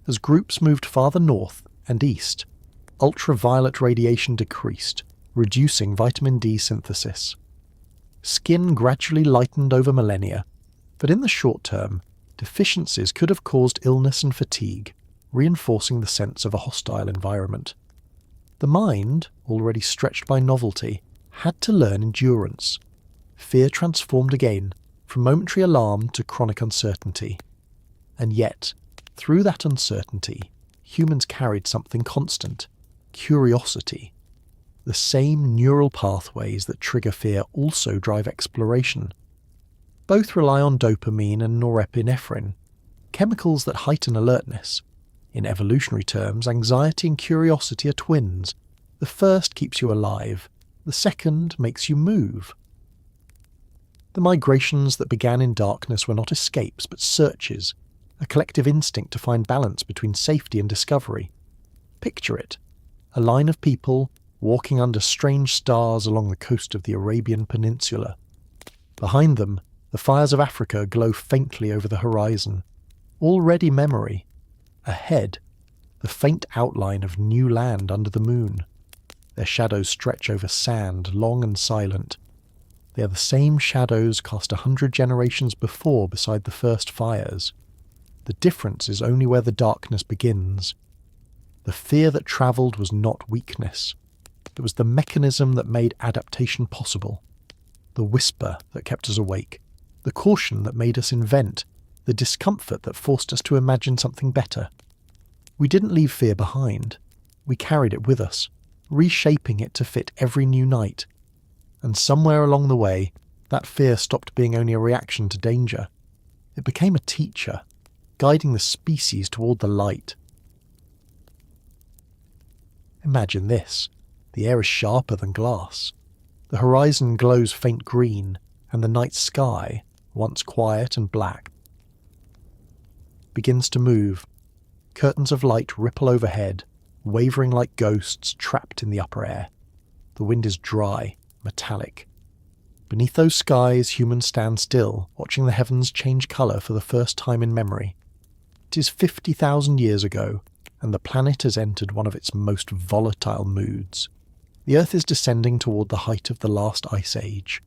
Speaker 1: As groups moved farther north and east, ultraviolet radiation decreased, reducing vitamin D synthesis. Skin gradually lightened over millennia, but in the short term, deficiencies could have caused illness and fatigue, reinforcing the sense of a hostile environment. The mind, already stretched by novelty, had to learn endurance. Fear transformed again, from momentary alarm to chronic uncertainty. And yet, through that uncertainty, humans carried something constant: curiosity. The same neural pathways that trigger fear also drive exploration. Both rely on dopamine and norepinephrine, chemicals that heighten alertness. In evolutionary terms, anxiety and curiosity are twins. The first keeps you alive, the second makes you move. The migrations that began in darkness were not escapes but searches, a collective instinct to find balance between safety and discovery. Picture it: a line of people walking under strange stars along the coast of the Arabian Peninsula. Behind them, the fires of Africa glow faintly over the horizon. Already memory. Ahead, the faint outline of new land under the moon. Their shadows stretch over sand, long and silent. They are the same shadows cast 100 generations before beside the first fires. The difference is only where the darkness begins. The fear that travelled was not weakness. It was the mechanism that made adaptation possible. The whisper that kept us awake. The caution that made us invent. The discomfort that forced us to imagine something better. We didn't leave fear behind. We carried it with us, reshaping it to fit every new night. And somewhere along the way, that fear stopped being only a reaction to danger. It became a teacher, guiding the species toward the light. Imagine this. The air is sharper than glass. The horizon glows faint green, and the night sky, once quiet and black, begins to move. Curtains of light ripple overhead, wavering like ghosts trapped in the upper air. The wind is dry, metallic. Beneath those skies, humans stand still, watching the heavens change colour for the first time in memory. It is 50,000 years ago, and the planet has entered one of its most volatile moods. The Earth is descending toward the height of the last ice age.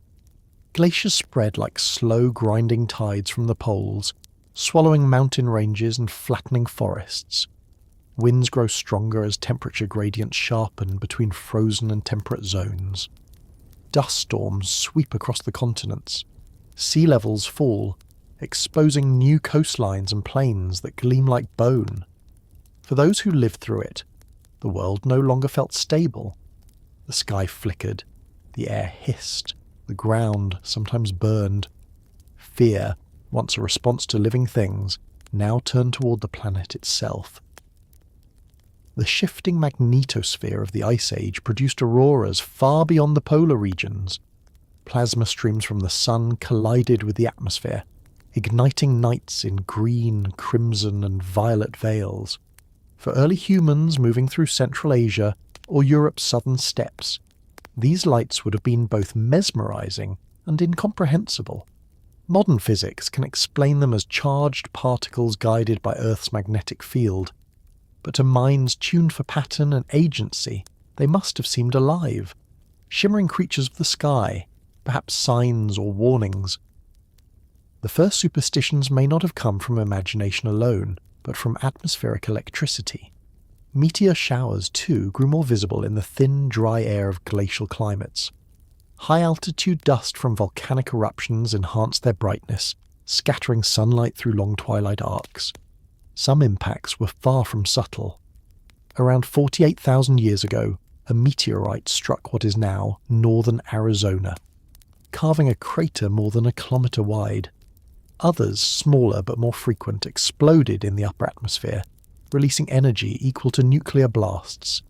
Speaker 1: Glaciers spread like slow grinding tides from the poles, swallowing mountain ranges and flattening forests. Winds grow stronger as temperature gradients sharpen between frozen and temperate zones. dust storms sweep across the continents. Sea levels fall, exposing new coastlines and plains that gleam like bone. For those who lived through it, the world no longer felt stable. The sky flickered, the air hissed, the ground sometimes burned. Fear, once a response to living things, now turned toward the planet itself. The shifting magnetosphere of the Ice Age produced auroras far beyond the polar regions. Plasma streams from the sun collided with the atmosphere, igniting nights in green, crimson, and violet veils. For early humans moving through Central Asia or Europe's southern steppes, these lights would have been both mesmerizing and incomprehensible. Modern physics can explain them as charged particles guided by Earth's magnetic field, but to minds tuned for pattern and agency, they must have seemed alive, shimmering creatures of the sky, perhaps signs or warnings. The first superstitions may not have come from imagination alone, but from atmospheric electricity. Meteor showers, too, grew more visible in the thin, dry air of glacial climates. High-altitude dust from volcanic eruptions enhanced their brightness, scattering sunlight through long twilight arcs. Some impacts were far from subtle. Around 48,000 years ago, a meteorite struck what is now northern Arizona, carving a crater more than a kilometre wide. Others, smaller but more frequent, exploded in the upper atmosphere, releasing energy equal to nuclear blasts.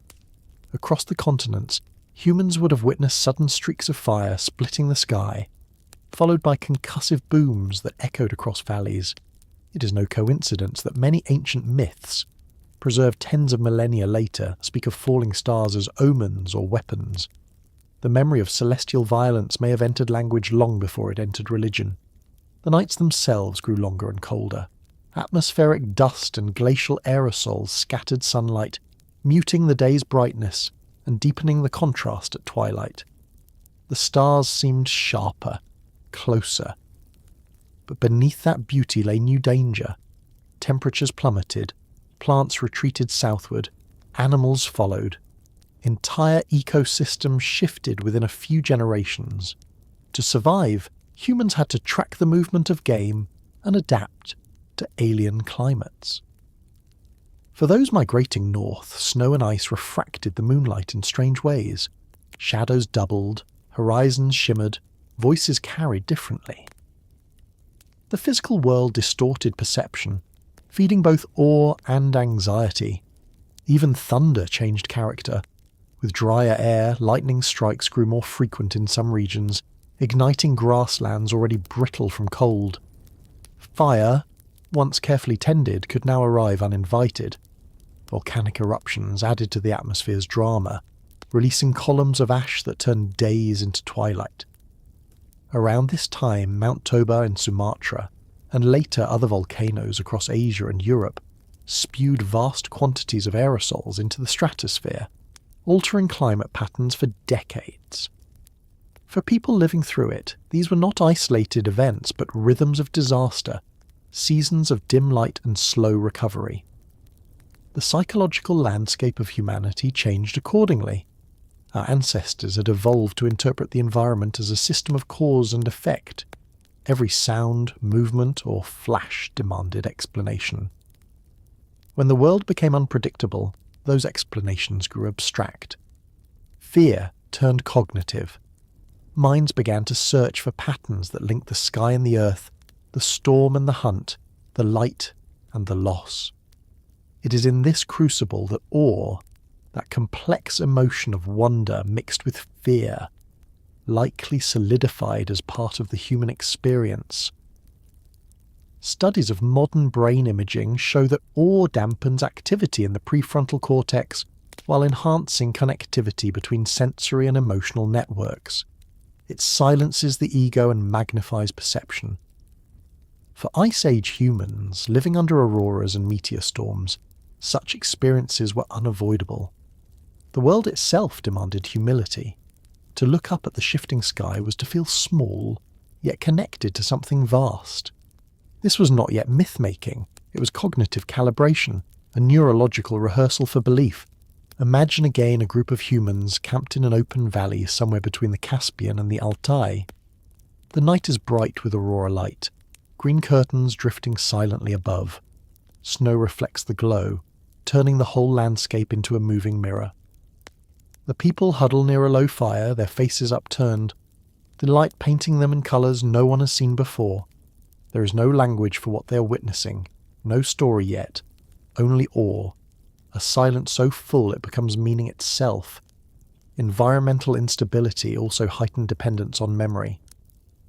Speaker 1: Across the continents, humans would have witnessed sudden streaks of fire splitting the sky, followed by concussive booms that echoed across valleys. It is no coincidence that many ancient myths, preserved tens of millennia later, speak of falling stars as omens or weapons. The memory of celestial violence may have entered language long before it entered religion. The nights themselves grew longer and colder. Atmospheric dust and glacial aerosols scattered sunlight, muting the day's brightness and deepening the contrast at twilight. The stars seemed sharper, closer. But beneath that beauty lay new danger. Temperatures plummeted, plants retreated southward, animals followed. Entire ecosystems shifted within a few generations. To survive, humans had to track the movement of game and adapt to alien climates. For those migrating north, snow and ice refracted the moonlight in strange ways. Shadows doubled, horizons shimmered, voices carried differently. The physical world distorted perception, feeding both awe and anxiety. Even thunder changed character. With drier air, lightning strikes grew more frequent in some regions, igniting grasslands already brittle from cold. Fire, once carefully tended, could now arrive uninvited. Volcanic eruptions added to the atmosphere's drama, releasing columns of ash that turned days into twilight. Around this time, Mount Toba in Sumatra, and later other volcanoes across Asia and Europe, spewed vast quantities of aerosols into the stratosphere, altering climate patterns for decades. For people living through it, these were not isolated events but rhythms of disaster, seasons of dim light and slow recovery. The psychological landscape of humanity changed accordingly. Our ancestors had evolved to interpret the environment as a system of cause and effect. Every sound, movement, or flash demanded explanation. When the world became unpredictable, those explanations grew abstract. Fear turned cognitive. Minds began to search for patterns that linked the sky and the earth, the storm and the hunt, the light and the loss. It is in this crucible that awe, that complex emotion of wonder mixed with fear, likely solidified as part of the human experience. Studies of modern brain imaging show that awe dampens activity in the prefrontal cortex while enhancing connectivity between sensory and emotional networks. It silences the ego and magnifies perception. For Ice Age humans living under auroras and meteor storms, such experiences were unavoidable. The world itself demanded humility. To look up at the shifting sky was to feel small, yet connected to something vast. This was not yet myth-making, it was cognitive calibration, a neurological rehearsal for belief. Imagine again a group of humans camped in an open valley somewhere between the Caspian and the Altai. The night is bright with aurora light, green curtains drifting silently above. Snow reflects the glow, turning the whole landscape into a moving mirror. The people huddle near a low fire, their faces upturned, the light painting them in colours no one has seen before. There is no language for what they are witnessing, no story yet, only awe. A silence so full it becomes meaning itself. Environmental instability also heightened dependence on memory.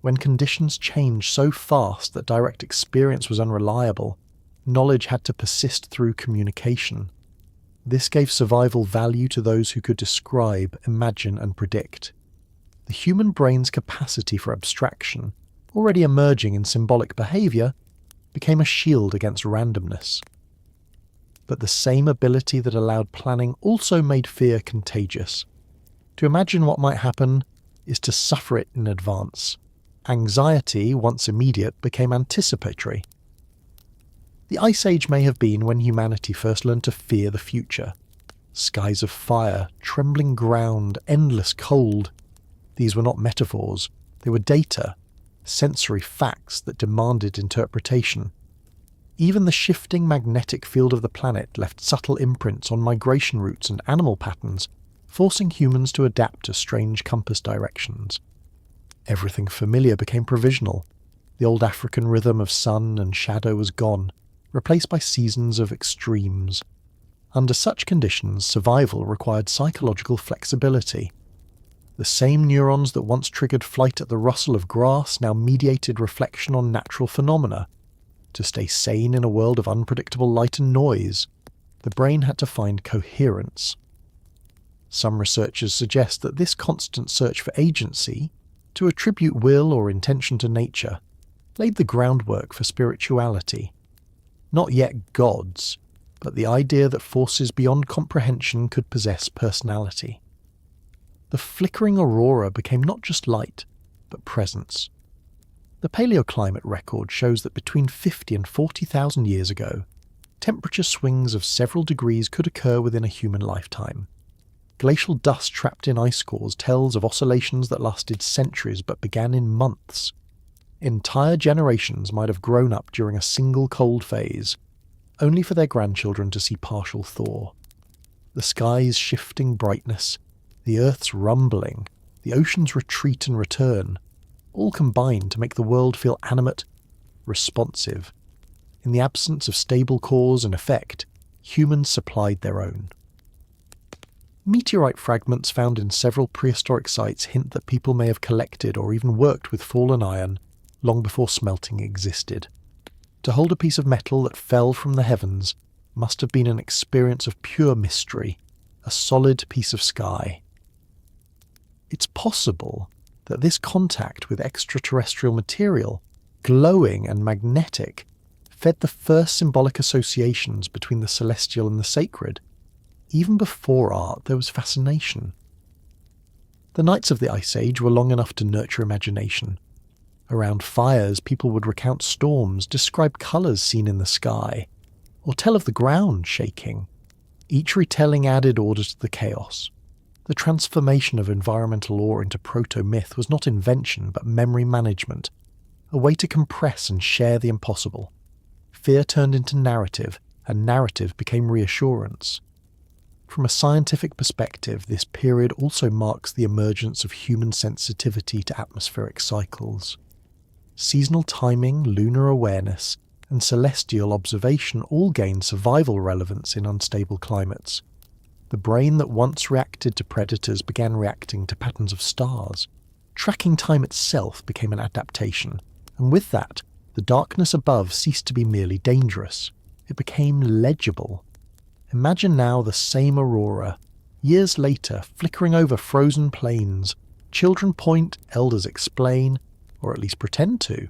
Speaker 1: When conditions changed so fast that direct experience was unreliable, knowledge had to persist through communication. This gave survival value to those who could describe, imagine, and predict. The human brain's capacity for abstraction, already emerging in symbolic behaviour, became a shield against randomness. But the same ability that allowed planning also made fear contagious. To imagine what might happen is to suffer it in advance. Anxiety, once immediate, became anticipatory. The Ice Age may have been when humanity first learned to fear the future. Skies of fire, trembling ground, endless cold. These were not metaphors, they were data, sensory facts that demanded interpretation. Even the shifting magnetic field of the planet left subtle imprints on migration routes and animal patterns, forcing humans to adapt to strange compass directions. Everything familiar became provisional. The old African rhythm of sun and shadow was gone, replaced by seasons of extremes. Under such conditions, survival required psychological flexibility. The same neurons that once triggered flight at the rustle of grass now mediated reflection on natural phenomena. To stay sane in a world of unpredictable light and noise, the brain had to find coherence. Some researchers suggest that this constant search for agency, to attribute will or intention to nature, laid the groundwork for spirituality. Not yet gods, but the idea that forces beyond comprehension could possess personality. The flickering aurora became not just light, but presence. The paleoclimate record shows that between 50 and 40,000 years ago, temperature swings of several degrees could occur within a human lifetime. Glacial dust trapped in ice cores tells of oscillations that lasted centuries but began in months. Entire generations might have grown up during a single cold phase, only for their grandchildren to see partial thaw. The sky's shifting brightness, the Earth's rumbling, the ocean's retreat and return, all combined to make the world feel animate, responsive. In the absence of stable cause and effect, humans supplied their own. Meteorite fragments found in several prehistoric sites hint that people may have collected or even worked with fallen iron long before smelting existed. To hold a piece of metal that fell from the heavens must have been an experience of pure mystery, a solid piece of sky. It's possible that this contact with extraterrestrial material, glowing and magnetic, fed the first symbolic associations between the celestial and the sacred. Even before art, there was fascination. The nights of the Ice Age were long enough to nurture imagination. Around fires, people would recount storms, describe colours seen in the sky, or tell of the ground shaking. Each retelling added order to the chaos. The transformation of environmental awe into proto-myth was not invention but memory management, a way to compress and share the impossible. Fear turned into narrative, and narrative became reassurance. From a scientific perspective, this period also marks the emergence of human sensitivity to atmospheric cycles. Seasonal timing, lunar awareness, and celestial observation all gained survival relevance in unstable climates. The brain that once reacted to predators began reacting to patterns of stars. Tracking time itself became an adaptation, and with that, the darkness above ceased to be merely dangerous. It became legible. Imagine now the same aurora, years later, flickering over frozen plains. Children point, elders explain, or at least pretend to.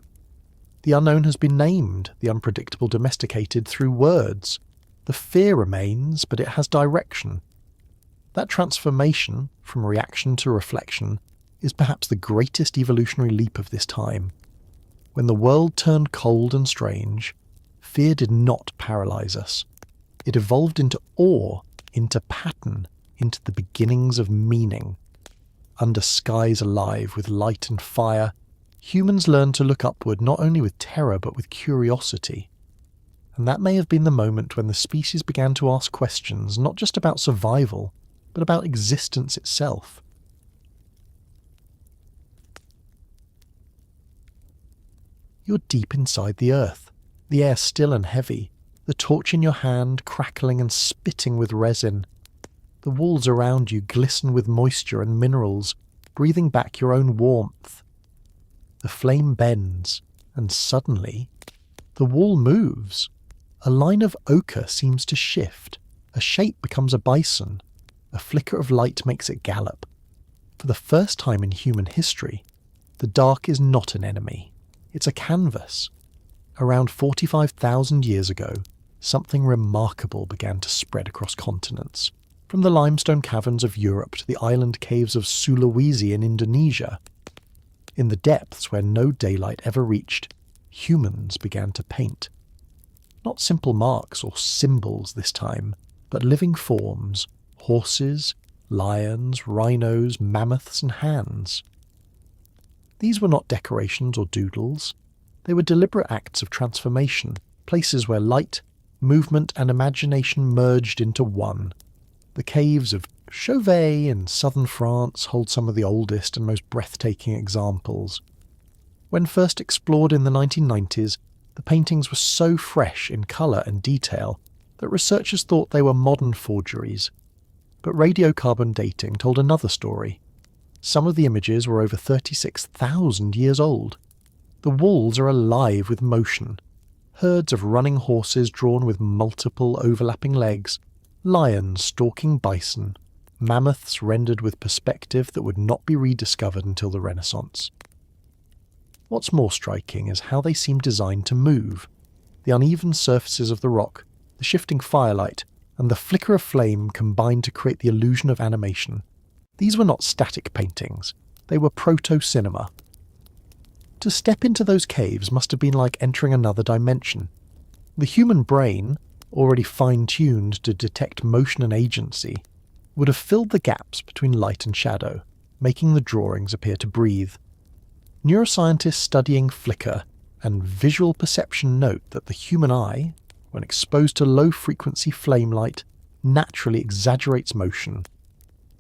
Speaker 1: The unknown has been named, the unpredictable domesticated through words. The fear remains, but it has direction. That transformation, from reaction to reflection, is perhaps the greatest evolutionary leap of this time. When the world turned cold and strange, fear did not paralyze us. It evolved into awe, into pattern, into the beginnings of meaning. Under skies alive with light and fire, humans learned to look upward not only with terror but with curiosity. And that may have been the moment when the species began to ask questions not just about survival, but about existence itself. You're deep inside the earth, the air still and heavy, the torch in your hand crackling and spitting with resin. The walls around you glisten with moisture and minerals, breathing back your own warmth. The flame bends, and suddenly, the wall moves. A line of ochre seems to shift, a shape becomes a bison, a flicker of light makes it gallop. For the first time in human history, the dark is not an enemy, it's a canvas. Around 45,000 years ago, something remarkable began to spread across continents, from the limestone caverns of Europe to the island caves of Sulawesi in Indonesia. In the depths where no daylight ever reached, humans began to paint. Not simple marks or symbols this time, but living forms, horses, lions, rhinos, mammoths and hands. These were not decorations or doodles. They were deliberate acts of transformation, places where light, movement and imagination merged into one. The caves of 𝐓𝐈𝐌𝐿𝐄𝐒𝐓𝐀𝐌𝐏𝐒 in southern France hold some of the oldest and most breathtaking examples. When first explored in the 1990s, the paintings were so fresh in colour and detail that researchers thought they were modern forgeries. But radiocarbon dating told another story. Some of the images were over 36,000 years old. The walls are alive with motion. Herds of running horses drawn with multiple overlapping legs, lions stalking bison, mammoths rendered with perspective that would not be rediscovered until the Renaissance. What's more striking is how they seem designed to move. The uneven surfaces of the rock, the shifting firelight, and the flicker of flame combined to create the illusion of animation. These were not static paintings, they were proto-cinema. To step into those caves must have been like entering another dimension. The human brain, already fine-tuned to detect motion and agency, would have filled the gaps between light and shadow, making the drawings appear to breathe. Neuroscientists studying flicker and visual perception note that the human eye, when exposed to low-frequency flame light, naturally exaggerates motion.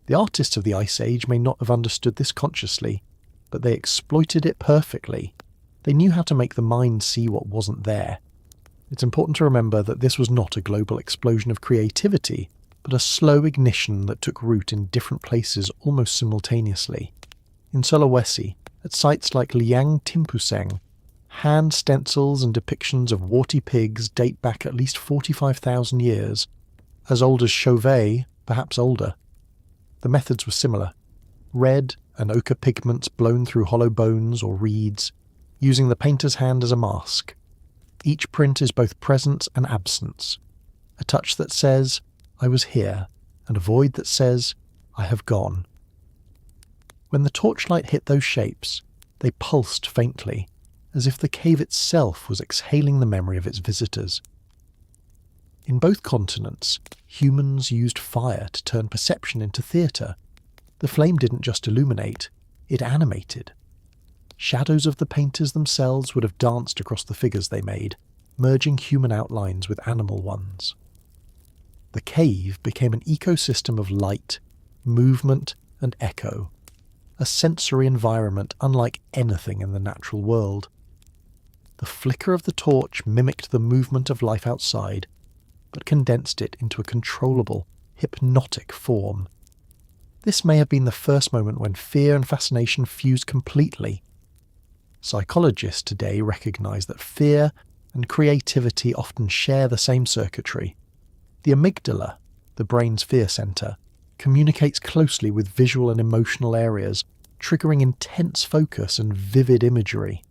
Speaker 1: The artists of the Ice Age may not have understood this consciously, but they exploited it perfectly. They knew how to make the mind see what wasn't there. It's important to remember that this was not a global explosion of creativity, but a slow ignition that took root in different places almost simultaneously. In Sulawesi, at sites like Liang Timpuseng, hand stencils and depictions of warty pigs date back at least 45,000 years, as old as 𝐓𝐈𝐿𝐄𝐒, perhaps older. The methods were similar. Red and ochre pigments blown through hollow bones or reeds, using the painter's hand as a mask. Each print is both presence and absence. A touch that says, I was here, and a void that says, I have gone. When the torchlight hit those shapes, they pulsed faintly, as if the cave itself was exhaling the memory of its visitors. In both continents, humans used fire to turn perception into theatre. The flame didn't just illuminate, it animated. Shadows of the painters themselves would have danced across the figures they made, merging human outlines with animal ones. The cave became an ecosystem of light, movement, and echo, a sensory environment unlike anything in the natural world. The flicker of the torch mimicked the movement of life outside, but condensed it into a controllable, hypnotic form. This may have been the first moment when fear and fascination fused completely. Psychologists today recognize that fear and creativity often share the same circuitry. The amygdala, the brain's fear center, communicates closely with visual and emotional areas, triggering intense focus and vivid imagery.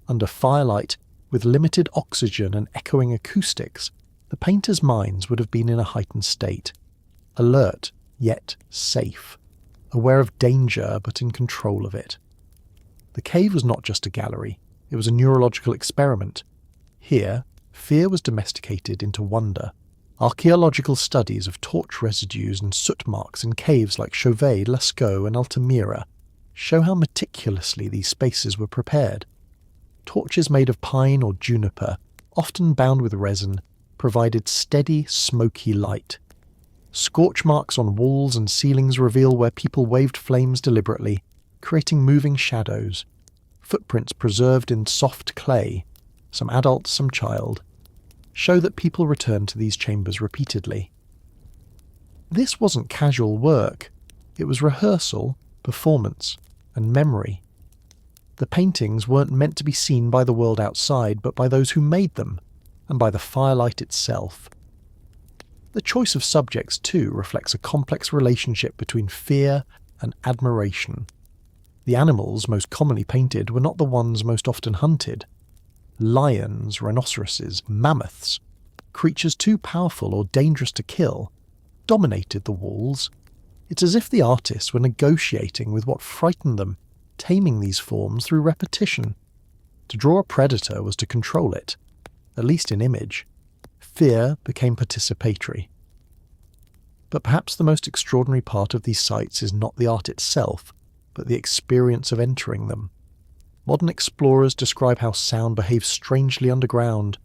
Speaker 1: Under firelight, with limited oxygen and echoing acoustics, the painters' minds would have been in a heightened state, alert yet safe, aware of danger but in control of it. The cave was not just a gallery, it was a neurological experiment. Here, fear was domesticated into wonder, Archaeological studies of torch residues and soot marks in caves like 𝐓𝐈𝐌𝐿𝐄𝐒, Lascaux and Altamira show how meticulously these spaces were prepared. Torches made of pine or juniper, often bound with resin, provided steady, smoky light. Scorch marks on walls and ceilings reveal where people waved flames deliberately, creating moving shadows. Footprints preserved in soft clay, some adult, some child, show that people returned to these chambers repeatedly. This wasn't casual work. It was rehearsal, performance, and memory. The paintings weren't meant to be seen by the world outside, but by those who made them, and by the firelight itself. The choice of subjects, too, reflects a complex relationship between fear and admiration. The animals most commonly painted were not the ones most often hunted. Lions, rhinoceroses, mammoths, creatures too powerful or dangerous to kill, dominated the walls. It's as if the artists were negotiating with what frightened them, taming these forms through repetition. To draw a predator was to control it, at least in image. Fear became participatory. But perhaps the most extraordinary part of these sites is not the art itself, but the experience of entering them. Modern explorers describe how sound behaves strangely underground.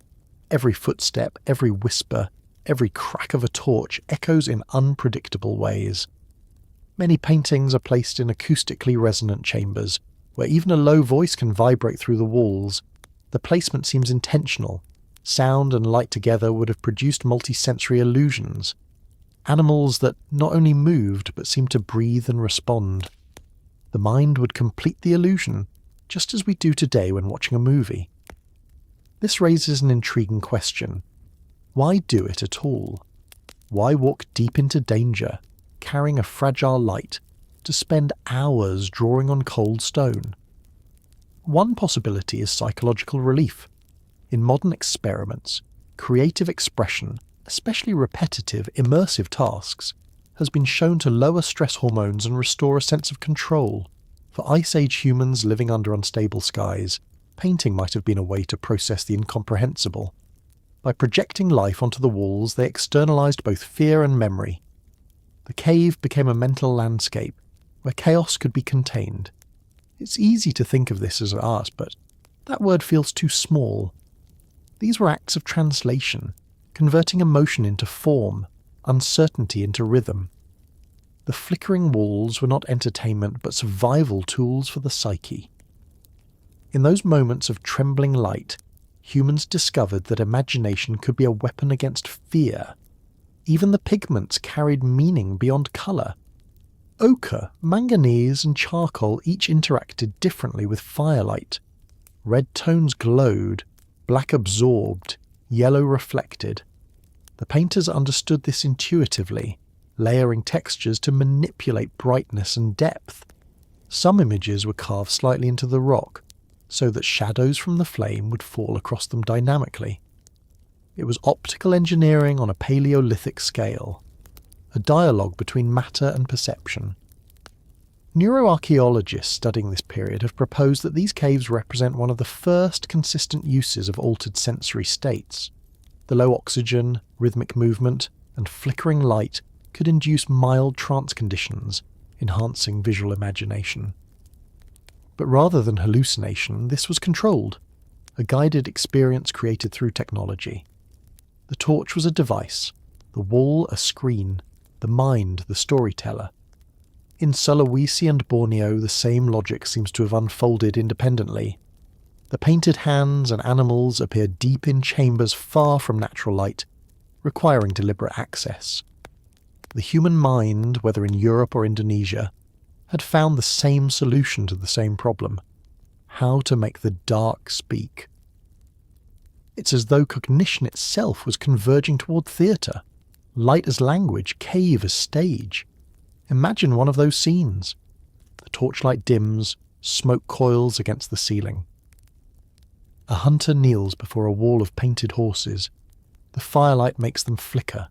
Speaker 1: Every footstep, every whisper, every crack of a torch echoes in unpredictable ways. Many paintings are placed in acoustically resonant chambers, where even a low voice can vibrate through the walls. The placement seems intentional. Sound and light together would have produced multisensory illusions. Animals that not only moved, but seemed to breathe and respond. The mind would complete the illusion, just as we do today when watching a movie. This raises an intriguing question. Why do it at all? Why walk deep into danger, carrying a fragile light, to spend hours drawing on cold stone? One possibility is psychological relief. In modern experiments, creative expression, especially repetitive, immersive tasks, has been shown to lower stress hormones and restore a sense of control. For Ice Age humans living under unstable skies, painting might have been a way to process the incomprehensible. By projecting life onto the walls, they externalized both fear and memory. The cave became a mental landscape, where chaos could be contained. It's easy to think of this as art, but that word feels too small. These were acts of translation, converting emotion into form, uncertainty into rhythm. The flickering walls were not entertainment but survival tools for the psyche. In those moments of trembling light, humans discovered that imagination could be a weapon against fear. Even the pigments carried meaning beyond colour. Ochre, manganese and charcoal each interacted differently with firelight. Red tones glowed, black absorbed, yellow reflected. The painters understood this intuitively, layering textures to manipulate brightness and depth. Some images were carved slightly into the rock, so that shadows from the flame would fall across them dynamically. It was optical engineering on a paleolithic scale, a dialogue between matter and perception. Neuroarchaeologists studying this period have proposed that these caves represent one of the first consistent uses of altered sensory states. The low oxygen, rhythmic movement, and flickering light could induce mild trance conditions, enhancing visual imagination. But rather than hallucination, this was controlled, a guided experience created through technology. The torch was a device, the wall a screen, the mind the storyteller. In Sulawesi and Borneo, the same logic seems to have unfolded independently. The painted hands and animals appear deep in chambers far from natural light, requiring deliberate access. The human mind, whether in Europe or Indonesia, had found the same solution to the same problem: how to make the dark speak. It's as though cognition itself was converging toward theatre. Light as language, cave as stage. Imagine one of those scenes. The torchlight dims, smoke coils against the ceiling. A hunter kneels before a wall of painted horses. The firelight makes them flicker,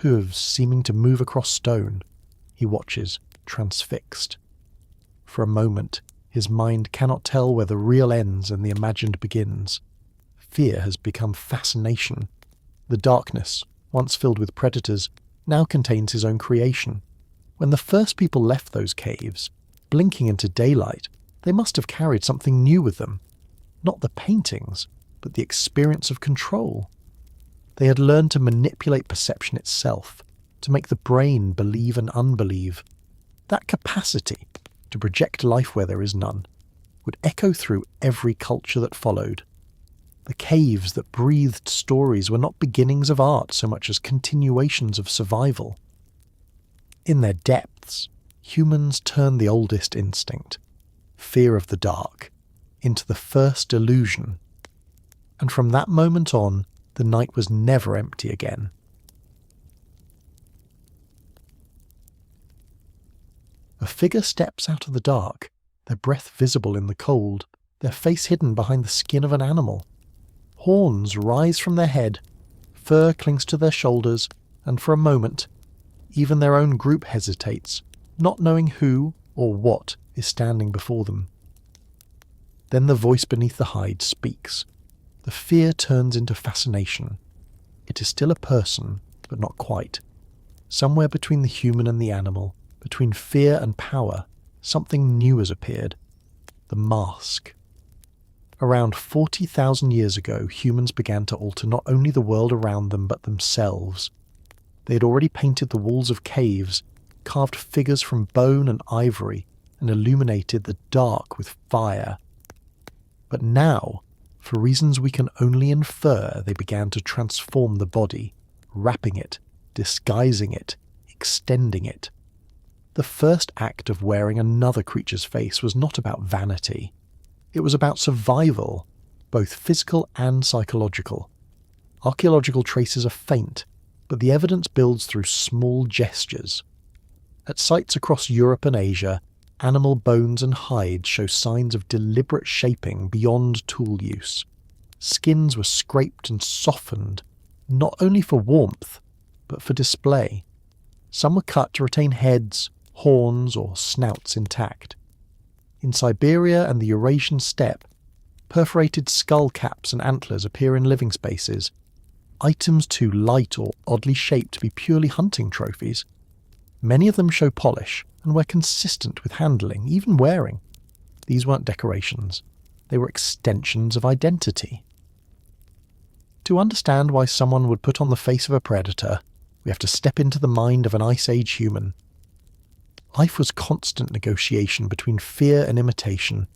Speaker 1: hooves seeming to move across stone. He watches, transfixed. For a moment, his mind cannot tell where the real ends and the imagined begins. Fear has become fascination. The darkness, once filled with predators, now contains his own creation. When the first people left those caves, blinking into daylight, they must have carried something new with them. Not the paintings, but the experience of control. They had learned to manipulate perception itself, to make the brain believe and unbelieve. That capacity to project life where there is none would echo through every culture that followed. The caves that breathed stories were not beginnings of art so much as continuations of survival. In their depths, humans turned the oldest instinct, fear of the dark, into the first illusion. And from that moment on, the night was never empty again. A figure steps out of the dark, their breath visible in the cold, their face hidden behind the skin of an animal. Horns rise from their head, fur clings to their shoulders, and for a moment, even their own group hesitates, not knowing who or what is standing before them. Then the voice beneath the hide speaks. The fear turns into fascination. It is still a person, but not quite. Somewhere between the human and the animal, between fear and power, something new has appeared. The mask. Around 40,000 years ago, humans began to alter not only the world around them, but themselves. They had already painted the walls of caves, carved figures from bone and ivory, and illuminated the dark with fire. But now, for reasons we can only infer, they began to transform the body, wrapping it, disguising it, extending it. The first act of wearing another creature's face was not about vanity. It was about survival, both physical and psychological. Archaeological traces are faint, but the evidence builds through small gestures. At sites across Europe and Asia, animal bones and hides show signs of deliberate shaping beyond tool use. Skins were scraped and softened, not only for warmth, but for display. Some were cut to retain heads, horns, or snouts intact. In Siberia and the Eurasian steppe, perforated skull caps and antlers appear in living spaces, items too light or oddly shaped to be purely hunting trophies. Many of them show polish and were consistent with handling, even wearing. These weren't decorations. They were extensions of identity. To understand why someone would put on the face of a predator, we have to step into the mind of an Ice Age human. Life was constant negotiation between fear and imitation.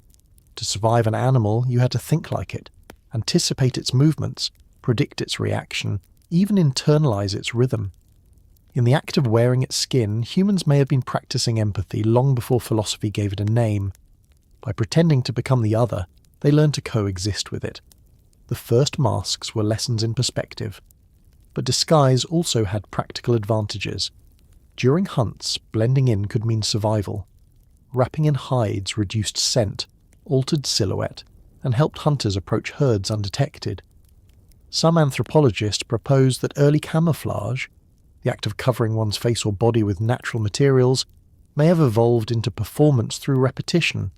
Speaker 1: To survive an animal, you had to think like it, anticipate its movements, predict its reaction, even internalize its rhythm. In the act of wearing its skin, humans may have been practicing empathy long before philosophy gave it a name. By pretending to become the other, they learned to coexist with it. The first masks were lessons in perspective. But disguise also had practical advantages. During hunts, blending in could mean survival. Wrapping in hides reduced scent, altered silhouette, and helped hunters approach herds undetected. Some anthropologists propose that early camouflage, the act of covering one's face or body with natural materials, may have evolved into performance through repetition.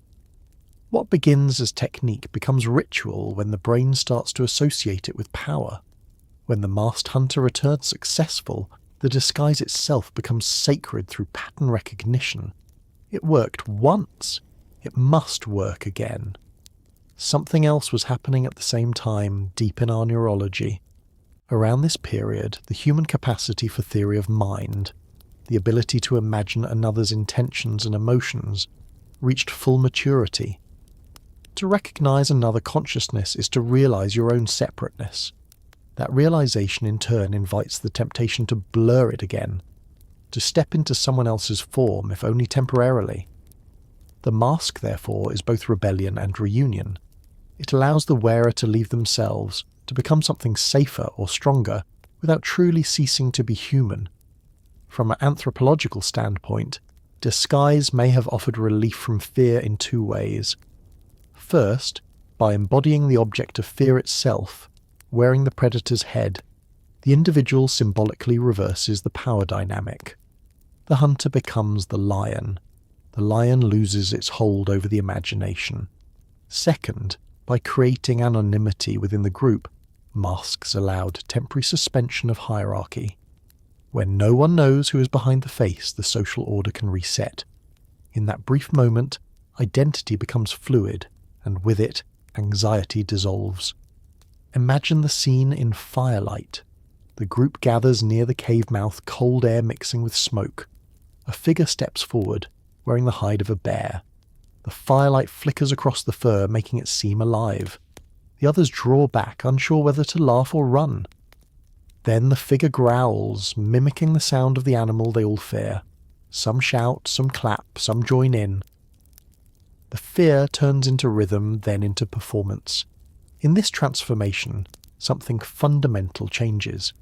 Speaker 1: What begins as technique becomes ritual when the brain starts to associate it with power. When the masked hunter returns successful, the disguise itself becomes sacred through pattern recognition. It worked once. It must work again. Something else was happening at the same time, deep in our neurology. Around this period, the human capacity for theory of mind, the ability to imagine another's intentions and emotions, reached full maturity. To recognize another consciousness is to realize your own separateness. That realization in turn invites the temptation to blur it again, to step into someone else's form, if only temporarily. The mask, therefore, is both rebellion and reunion. It allows the wearer to leave themselves, to become something safer or stronger, without truly ceasing to be human. From an anthropological standpoint, disguise may have offered relief from fear in two ways. First, by embodying the object of fear itself, wearing the predator's head, the individual symbolically reverses the power dynamic. The hunter becomes the lion. The lion loses its hold over the imagination. Second, by creating anonymity within the group, Masks allowed temporary suspension of hierarchy. When no one knows who is behind the face, the social order can reset. In that brief moment, identity becomes fluid, and with it, anxiety dissolves. Imagine the scene in Firelight. The group gathers near the cave mouth, cold air mixing with smoke. A figure steps forward, wearing the hide of a bear. The firelight flickers across the fur, making it seem alive. The others draw back, unsure whether to laugh or run. Then the figure growls, mimicking the sound of the animal they all fear. Some shout, some clap, some join in. The fear turns into rhythm, then into performance. In this transformation, something fundamental changes.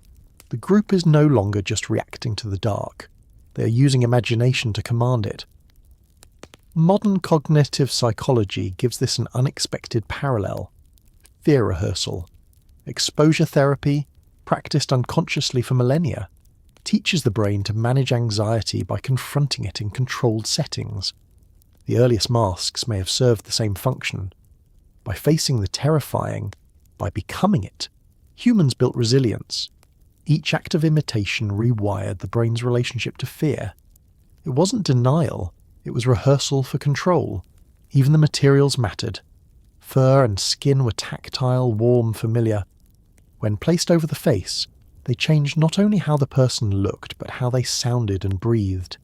Speaker 1: The group is no longer just reacting to the dark. They are using imagination to command it. Modern cognitive psychology gives this an unexpected parallel. Fear rehearsal. Exposure therapy, practiced unconsciously for millennia, teaches the brain to manage anxiety by confronting it in controlled settings. The earliest masks may have served the same function. By facing the terrifying, by becoming it, humans built resilience. Each act of imitation rewired the brain's relationship to fear. It wasn't denial, it was rehearsal for control. Even the materials mattered. Fur and skin were tactile, warm, familiar. When placed over the face, they changed not only how the person looked, but how they sounded and breathed.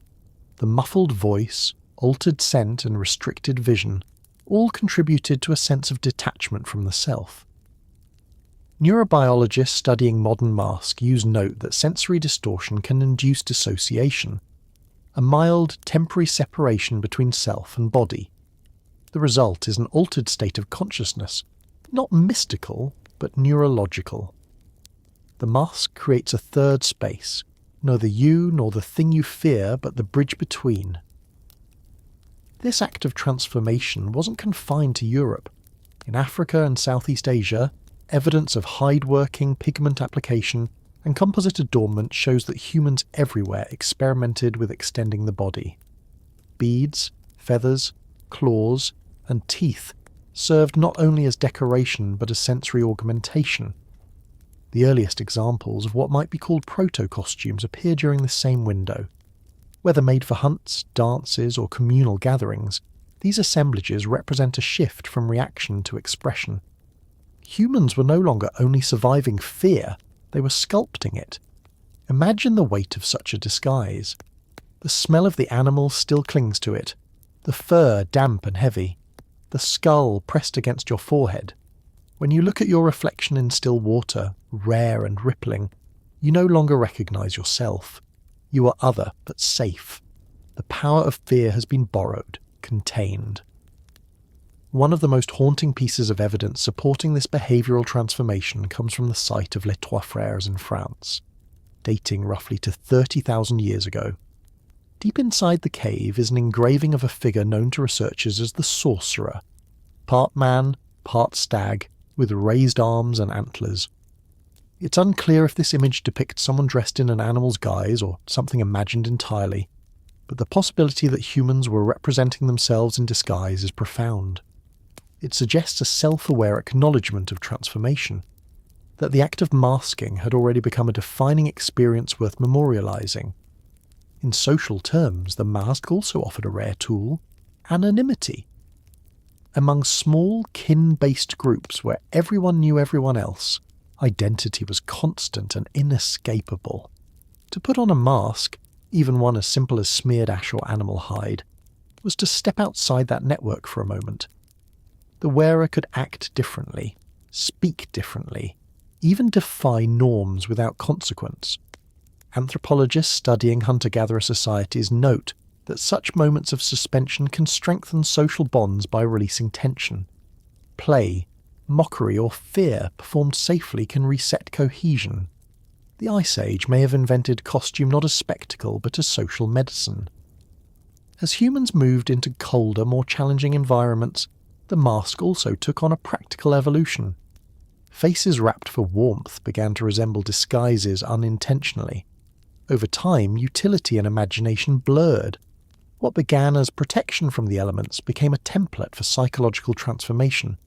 Speaker 1: The muffled voice, altered scent and restricted vision all contributed to a sense of detachment from the self. Neurobiologists studying modern masks use note that sensory distortion can induce dissociation, a mild, temporary separation between self and body. The result is an altered state of consciousness, not mystical, but neurological. The mask creates a third space, neither you nor the thing you fear, but the bridge between. This act of transformation wasn't confined to Europe. In Africa and Southeast Asia, evidence of hide working, pigment application, and composite adornment shows that humans everywhere experimented with extending the body. Beads, feathers, claws, and teeth served not only as decoration but as sensory augmentation. The earliest examples of what might be called proto-costumes appear during the same window. Whether made for hunts, dances, or communal gatherings, these assemblages represent a shift from reaction to expression. Humans were no longer only surviving fear, they were sculpting it. Imagine the weight of such a disguise. The smell of the animal still clings to it, the fur damp and heavy, the skull pressed against your forehead. When you look at your reflection in still water, rare and rippling, you no longer recognize yourself. You are other, but safe. The power of fear has been borrowed, contained. One of the most haunting pieces of evidence supporting this behavioural transformation comes from the site of Les Trois Frères in France, dating roughly to 30,000 years ago. Deep inside the cave is an engraving of a figure known to researchers as the Sorcerer, part man, part stag, with raised arms and antlers. It's unclear if this image depicts someone dressed in an animal's guise or something imagined entirely, but the possibility that humans were representing themselves in disguise is profound. It suggests a self-aware acknowledgement of transformation, that the act of masking had already become a defining experience worth memorializing. In social terms, the mask also offered a rare tool: anonymity. Among small, kin-based groups where everyone knew everyone else, identity was constant and inescapable. To put on a mask, even one as simple as smeared ash or animal hide, was to step outside that network for a moment. The wearer could act differently, speak differently, even defy norms without consequence. Anthropologists studying hunter-gatherer societies note that such moments of suspension can strengthen social bonds by releasing tension. Play, mockery, or fear performed safely can reset cohesion. The Ice Age may have invented costume not as spectacle but as social medicine. As humans moved into colder, more challenging environments, the mask also took on a practical evolution. Faces wrapped for warmth began to resemble disguises unintentionally. Over time, utility and imagination blurred. What began as protection from the elements became a template for psychological transformation.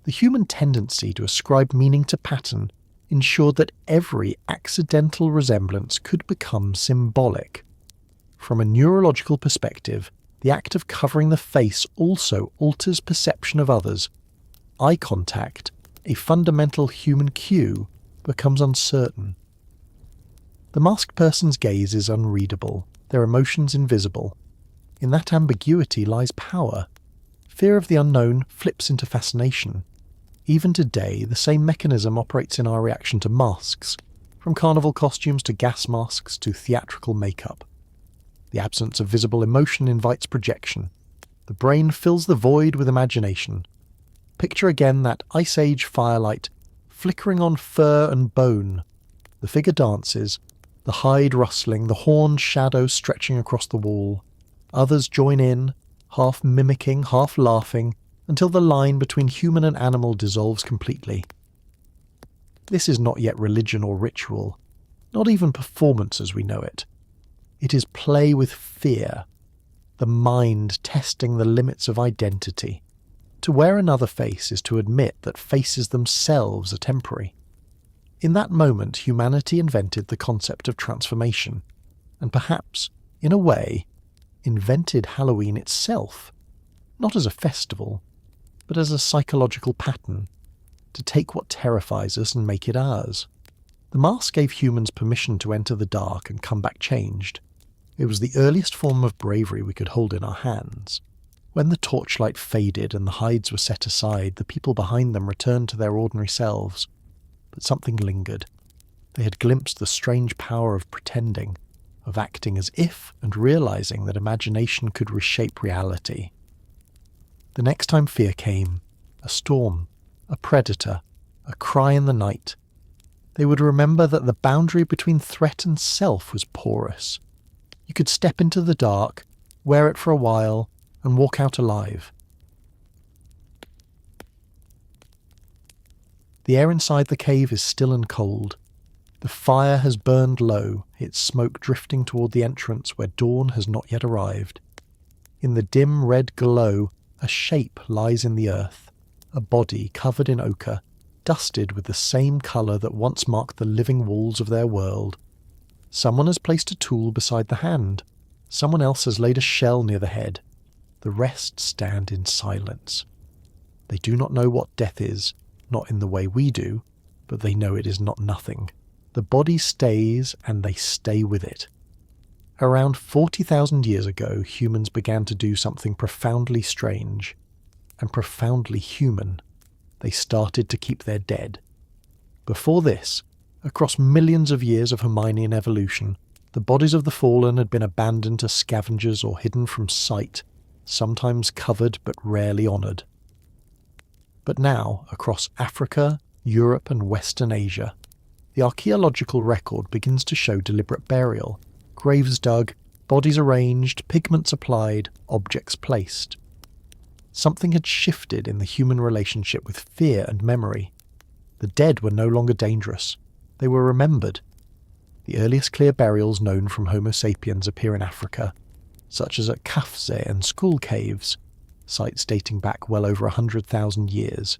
Speaker 1: The human tendency to ascribe meaning to pattern ensured that every accidental resemblance could become symbolic. From a neurological perspective, the act of covering the face also alters perception of others. Eye contact, a fundamental human cue, becomes uncertain. The masked person's gaze is unreadable, their emotions invisible. In that ambiguity lies power. Fear of the unknown flips into fascination. Even today, the same mechanism operates in our reaction to masks, from carnival costumes to gas masks to theatrical makeup. The absence of visible emotion invites projection. The brain fills the void with imagination. Picture again that Ice Age firelight flickering on fur and bone. The figure dances, the hide rustling, the horned shadow stretching across the wall. Others join in, half mimicking, half laughing, until the line between human and animal dissolves completely. This is not yet religion or ritual, not even performance as we know it. It is play with fear, the mind testing the limits of identity. To wear another face is to admit that faces themselves are temporary. In that moment, humanity invented the concept of transformation, and perhaps, in a way, invented Halloween itself, not as a festival, but as a psychological pattern, to take what terrifies us and make it ours. The mask gave humans permission to enter the dark and come back changed. It was the earliest form of bravery we could hold in our hands. When the torchlight faded and the hides were set aside, the people behind them returned to their ordinary selves. But something lingered. They had glimpsed the strange power of pretending, of acting as if and realizing that imagination could reshape reality. The next time fear came, a storm, a predator, a cry in the night, they would remember that the boundary between threat and self was porous. You could step into the dark, wear it for a while, and walk out alive. The air inside the cave is still and cold. The fire has burned low, its smoke drifting toward the entrance where dawn has not yet arrived. In the dim red glow, a shape lies in the earth, a body covered in ochre, dusted with the same colour that once marked the living walls of their world. Someone has placed a tool beside the hand. Someone else has laid a shell near the head. The rest stand in silence. They do not know what death is, not in the way we do, but they know it is not nothing. The body stays, and they stay with it. Around 40,000 years ago, humans began to do something profoundly strange and profoundly human. They started to keep their dead. Before this, across millions of years of Hominian evolution, the bodies of the fallen had been abandoned to scavengers or hidden from sight, sometimes covered but rarely honoured. But now, across Africa, Europe and Western Asia, the archaeological record begins to show deliberate burial, graves dug, bodies arranged, pigments applied, objects placed. Something had shifted in the human relationship with fear and memory. The dead were no longer dangerous. They were remembered. The earliest clear burials known from Homo sapiens appear in Africa, such as at 𝐓𝐈𝐌𝐿𝐄𝐒𝐒 and Skull Caves, sites dating back well over 100,000 years.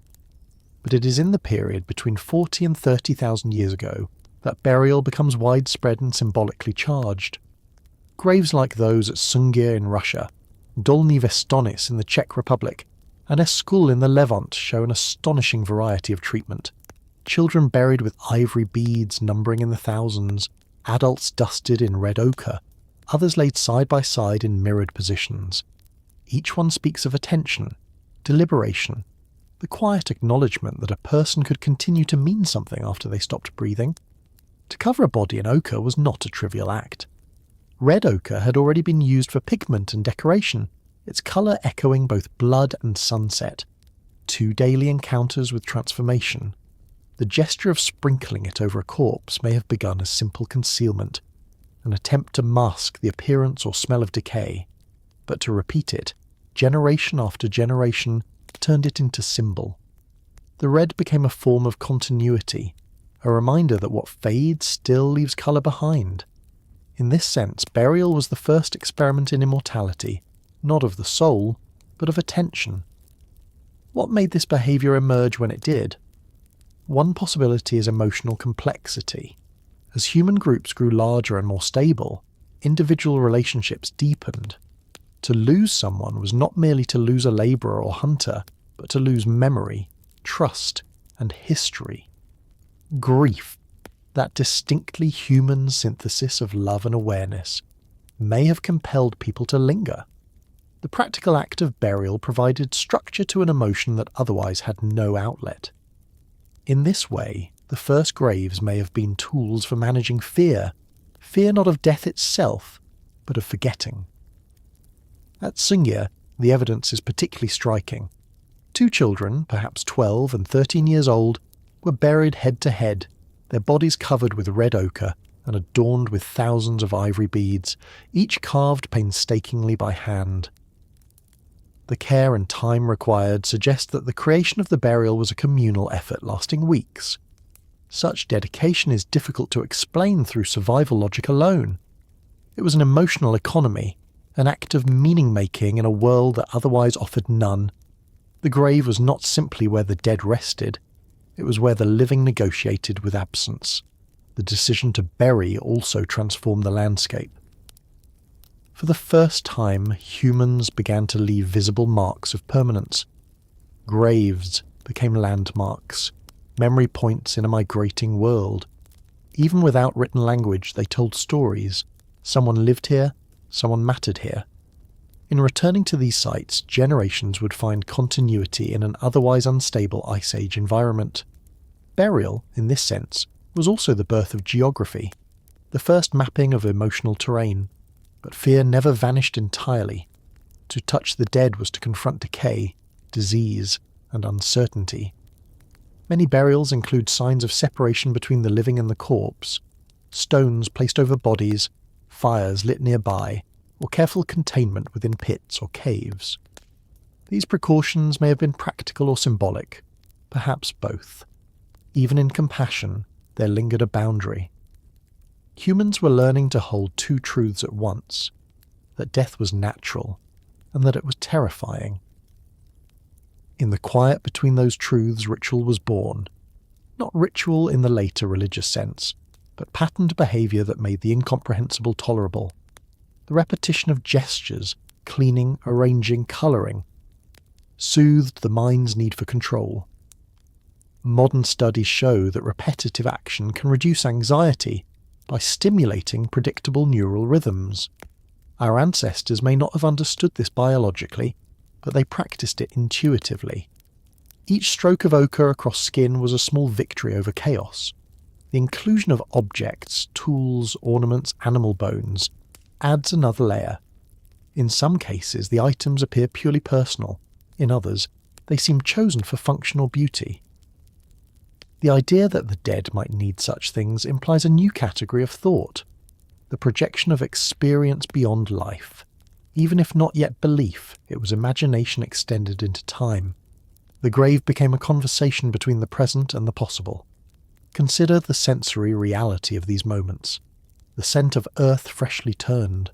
Speaker 1: But it is in the period between 40 and 30,000 years ago that burial becomes widespread and symbolically charged. Graves like those at Sungir in Russia, Dolní Věstonice in the Czech Republic, and Eskul in the Levant show an astonishing variety of treatment. Children buried with ivory beads numbering in the thousands, adults dusted in red ochre, others laid side by side in mirrored positions. Each one speaks of attention, deliberation, the quiet acknowledgement that a person could continue to mean something after they stopped breathing. To cover a body in ochre was not a trivial act. Red ochre had already been used for pigment and decoration, its colour echoing both blood and sunset. 2 daily encounters with transformation. The gesture of sprinkling it over a corpse may have begun as simple concealment, an attempt to mask the appearance or smell of decay, but to repeat it, generation after generation, turned it into symbol. The red became a form of continuity, a reminder that what fades still leaves colour behind. In this sense, burial was the first experiment in immortality, not of the soul, but of attention. What made this behaviour emerge when it did? One possibility is emotional complexity. As human groups grew larger and more stable, individual relationships deepened. To lose someone was not merely to lose a labourer or hunter, but to lose memory, trust, and history. Grief, that distinctly human synthesis of love and awareness, may have compelled people to linger. The practical act of burial provided structure to an emotion that otherwise had no outlet. In this way, the first graves may have been tools for managing fear not of death itself, but of forgetting. At 𝐓𝐈𝐌𝐿𝐄𝐒𝐓𝐀𝐌𝐏𝐒, the evidence is particularly striking. 2 children, perhaps 12 and 13 years old, were buried head to head, their bodies covered with red ochre and adorned with thousands of ivory beads, each carved painstakingly by hand. The care and time required suggest that the creation of the burial was a communal effort lasting weeks. Such dedication is difficult to explain through survival logic alone. It was an emotional economy, an act of meaning-making in a world that otherwise offered none. The grave was not simply where the dead rested, it was where the living negotiated with absence. The decision to bury also transformed the landscape. For the first time, humans began to leave visible marks of permanence. Graves became landmarks, memory points in a migrating world. Even without written language, they told stories. Someone lived here, someone mattered here. In returning to these sites, generations would find continuity in an otherwise unstable Ice Age environment. Burial, in this sense, was also the birth of geography, the first mapping of emotional terrain. But fear never vanished entirely. To touch the dead was to confront decay, disease, and uncertainty. Many burials include signs of separation between the living and the corpse, stones placed over bodies, fires lit nearby, or careful containment within pits or caves. These precautions may have been practical or symbolic, perhaps both. Even in compassion, there lingered a boundary. Humans were learning to hold 2 truths at once, that death was natural, and that it was terrifying. In the quiet between those truths, ritual was born. Not ritual in the later religious sense, but patterned behaviour that made the incomprehensible tolerable. The repetition of gestures, cleaning, arranging, colouring, soothed the mind's need for control. Modern studies show that repetitive action can reduce anxiety by stimulating predictable neural rhythms. Our ancestors may not have understood this biologically, but they practiced it intuitively. Each stroke of ochre across skin was a small victory over chaos. The inclusion of objects, tools, ornaments, animal bones adds another layer. In some cases, the items appear purely personal. In others, they seem chosen for functional beauty. The idea that the dead might need such things implies a new category of thought, the projection of experience beyond life. Even if not yet belief, it was imagination extended into time. The grave became a conversation between the present and the possible. Consider the sensory reality of these moments. The scent of earth freshly turned,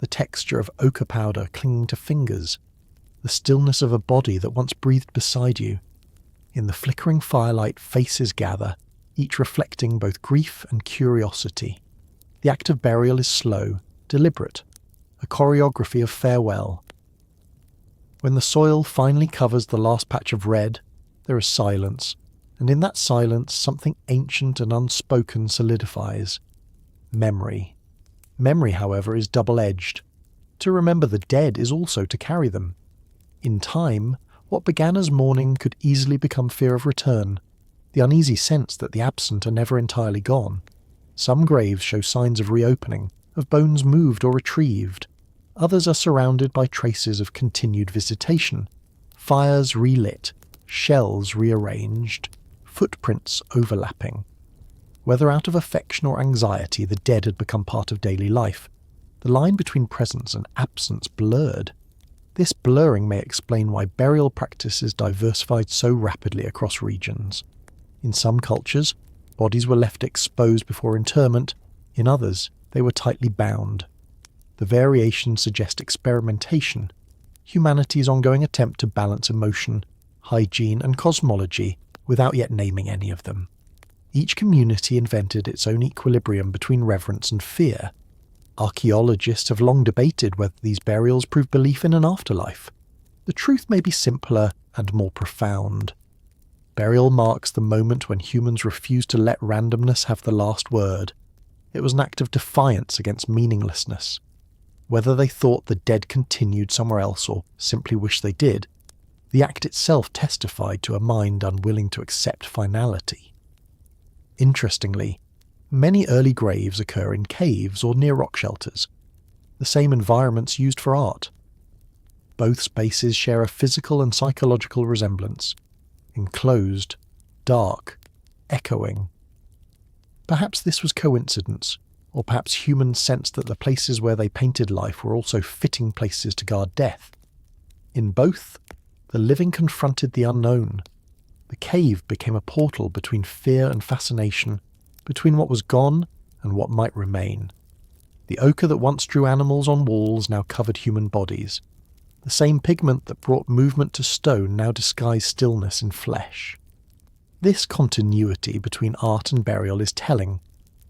Speaker 1: the texture of ochre powder clinging to fingers, the stillness of a body that once breathed beside you. In the flickering firelight, faces gather, each reflecting both grief and curiosity. The act of burial is slow, deliberate, a choreography of farewell. When the soil finally covers the last patch of red, there is silence, and in that silence something ancient and unspoken solidifies. Memory. Memory, however, is double-edged. To remember the dead is also to carry them. In time, what began as mourning could easily become fear of return, the uneasy sense that the absent are never entirely gone. Some graves show signs of reopening, of bones moved or retrieved. Others are surrounded by traces of continued visitation, fires relit, shells rearranged, footprints overlapping. Whether out of affection or anxiety, the dead had become part of daily life. The line between presence and absence blurred. This blurring may explain why burial practices diversified so rapidly across regions. In some cultures, bodies were left exposed before interment. In others, they were tightly bound. The variations suggest experimentation, humanity's ongoing attempt to balance emotion, hygiene, and cosmology without yet naming any of them. Each community invented its own equilibrium between reverence and fear. Archaeologists have long debated whether these burials prove belief in an afterlife. The truth may be simpler and more profound. Burial marks the moment when humans refuse to let randomness have the last word. It was an act of defiance against meaninglessness. Whether they thought the dead continued somewhere else or simply wished they did, the act itself testified to a mind unwilling to accept finality. Interestingly, many early graves occur in caves or near rock shelters, the same environments used for art. Both spaces share a physical and psychological resemblance: enclosed, dark, echoing. Perhaps this was coincidence, or perhaps humans sensed that the places where they painted life were also fitting places to guard death. In both, the living confronted the unknown. The cave became a portal between fear and fascination, between what was gone and what might remain. The ochre that once drew animals on walls now covered human bodies. The same pigment that brought movement to stone now disguised stillness in flesh. This continuity between art and burial is telling.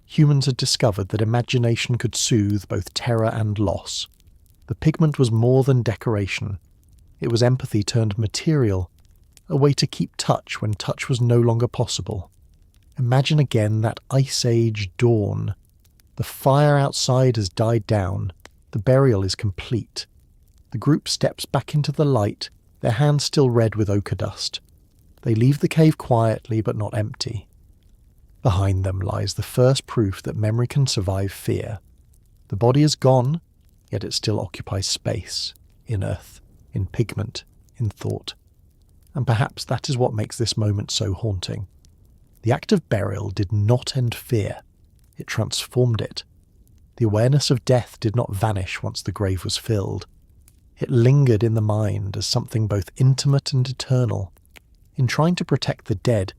Speaker 1: Humans had discovered that imagination could soothe both terror and loss. The pigment was more than decoration. It was empathy turned material, a way to keep touch when touch was no longer possible. Imagine again that Ice Age dawn. The fire outside has died down. The burial is complete. The group steps back into the light, their hands still red with ochre dust. They leave the cave quietly but not empty. Behind them lies the first proof that memory can survive fear. The body is gone, yet it still occupies space, in earth, in pigment, in thought. And perhaps that is what makes this moment so haunting. The act of burial did not end fear. It transformed it. The awareness of death did not vanish once the grave was filled. It lingered in the mind as something both intimate and eternal. In trying to protect the dead,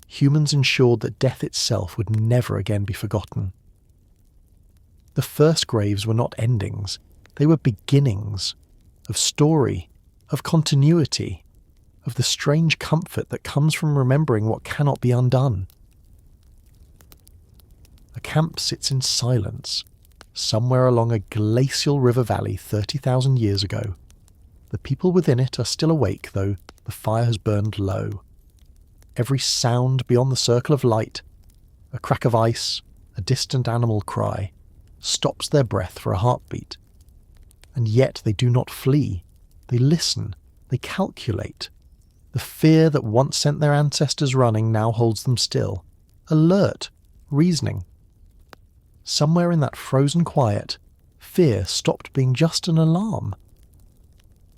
Speaker 1: humans ensured that death itself would never again be forgotten. The first graves were not endings. They were beginnings of story, of continuity, of the strange comfort that comes from remembering what cannot be undone. A camp sits in silence, somewhere along a glacial river valley 30,000 years ago. The people within it are still awake, though the fire has burned low. Every sound beyond the circle of light, a crack of ice, a distant animal cry, stops their breath for a heartbeat. And yet they do not flee. They listen. They calculate. The fear that once sent their ancestors running now holds them still, alert, reasoning. Somewhere in that frozen quiet, fear stopped being just an alarm